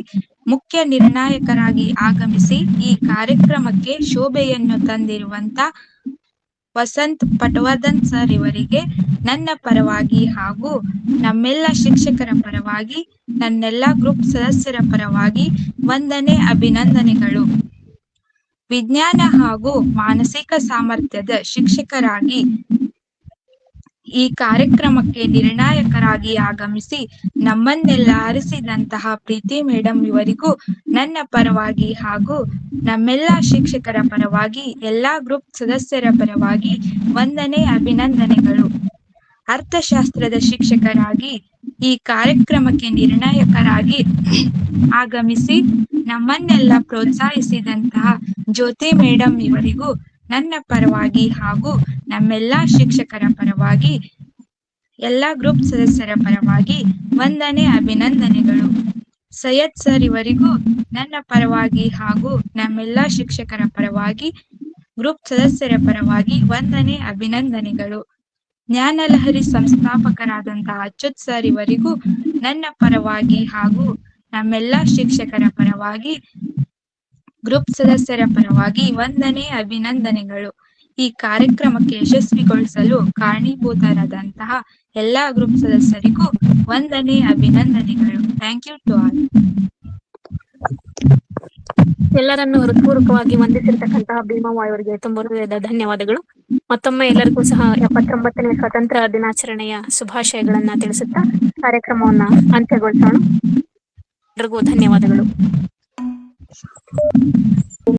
ಮುಖ್ಯ ನಿರ್ಣಾಯಕರಾಗಿ ಆಗಮಿಸಿ ಈ ಕಾರ್ಯಕ್ರಮಕ್ಕೆ ಶೋಭೆಯನ್ನು ತಂದಿರುವಂತ ವಸಂತ್ ಪಟವರ್ಧನ್ ಸರ್ ಇವರಿಗೆ ನನ್ನ ಪರವಾಗಿ ಹಾಗೂ ನಮ್ಮೆಲ್ಲ ಶಿಕ್ಷಕರ ಪರವಾಗಿ, ನನ್ನೆಲ್ಲ ಗ್ರೂಪ್ ಸದಸ್ಯರ ಪರವಾಗಿ ವಂದನೆ, ಅಭಿನಂದನೆಗಳು. ವಿಜ್ಞಾನ ಹಾಗೂ ಮಾನಸಿಕ ಸಾಮರ್ಥ್ಯದ ಶಿಕ್ಷಕರಾಗಿ ಈ ಕಾರ್ಯಕ್ರಮಕ್ಕೆ ನಿರ್ಣಾಯಕರಾಗಿ ಆಗಮಿಸಿ ನಮ್ಮನ್ನೆಲ್ಲ ಅರಸಿದಂತಹ ಪ್ರೀತಿ ಮೇಡಮ್ ಇವರಿಗೂ ನನ್ನ ಪರವಾಗಿ ಹಾಗೂ ನಮ್ಮೆಲ್ಲ ಶಿಕ್ಷಕರ ಪರವಾಗಿ, ಎಲ್ಲಾ ಗ್ರೂಪ್ ಸದಸ್ಯರ ಪರವಾಗಿ ವಂದನೆ, ಅಭಿನಂದನೆಗಳು. ಅರ್ಥಶಾಸ್ತ್ರದ ಶಿಕ್ಷಕರಾಗಿ ಈ ಕಾರ್ಯಕ್ರಮಕ್ಕೆ ನಿರ್ಣಾಯಕರಾಗಿ ಆಗಮಿಸಿ ನಮ್ಮನ್ನೆಲ್ಲ ಪ್ರೋತ್ಸಾಹಿಸಿದಂತಹ ಜ್ಯೋತಿ ಮೇಡಮ್ ಇವರಿಗೂ ನನ್ನ ಪರವಾಗಿ ಹಾಗೂ ನಮ್ಮೆಲ್ಲಾ ಶಿಕ್ಷಕರ ಪರವಾಗಿ, ಎಲ್ಲಾ ಗ್ರೂಪ್ ಸದಸ್ಯರ ಪರವಾಗಿ ವಂದನೆ, ಅಭಿನಂದನೆಗಳು. ಸೈಯದ್ ಸರ್ ಇವರಿಗೂ ನನ್ನ ಪರವಾಗಿ ಹಾಗೂ ನಮ್ಮೆಲ್ಲಾ ಶಿಕ್ಷಕರ ಪರವಾಗಿ, ಗ್ರೂಪ್ ಸದಸ್ಯರ ಪರವಾಗಿ ವಂದನೆ, ಅಭಿನಂದನೆಗಳು. ಜ್ಞಾನಲಹರಿ ಸಂಸ್ಥಾಪಕರಾದಂತಹ ಅಚ್ಯುತ್ ಸರ್ ಇವರಿಗೂ ನನ್ನ ಪರವಾಗಿ ಹಾಗೂ ನಮ್ಮೆಲ್ಲಾ ಶಿಕ್ಷಕರ ಪರವಾಗಿ, ಗ್ರೂಪ್ ಸದಸ್ಯರ ಪರವಾಗಿ ವಂದನೆ, ಅಭಿನಂದನೆಗಳು. ಈ ಕಾರ್ಯಕ್ರಮಕ್ಕೆ ಯಶಸ್ವಿಗೊಳಿಸಲು ಕಾರಣೀಭೂತರಾದಂತಹ ಎಲ್ಲಾ ಗ್ರೂಪ್ ಸದಸ್ಯರಿಗೂ ವಂದನೆ, ಅಭಿನಂದನೆಗಳು. Thank you to all. ಎಲ್ಲರನ್ನು ಹೃತ್ಪೂರ್ವಕವಾಗಿ ವಂದಿಸಿರ್ತಕ್ಕಂತಹ ಭೀಮವ್ವ ಅವರಿಗೆ ತುಂಬ ಹೃದಯದ ಧನ್ಯವಾದಗಳು. ಮತ್ತೊಮ್ಮೆ ಎಲ್ಲರಿಗೂ ಸಹ 79ನೇ ಸ್ವಾತಂತ್ರ್ಯ ದಿನಾಚರಣೆಯ ಶುಭಾಶಯಗಳನ್ನ ತಿಳಿಸುತ್ತಾ ಕಾರ್ಯಕ್ರಮವನ್ನ ಅಂತ್ಯಗೊಳಿಸೋಣ. ಎಲ್ಲರಿಗೂ ಧನ್ಯವಾದಗಳು.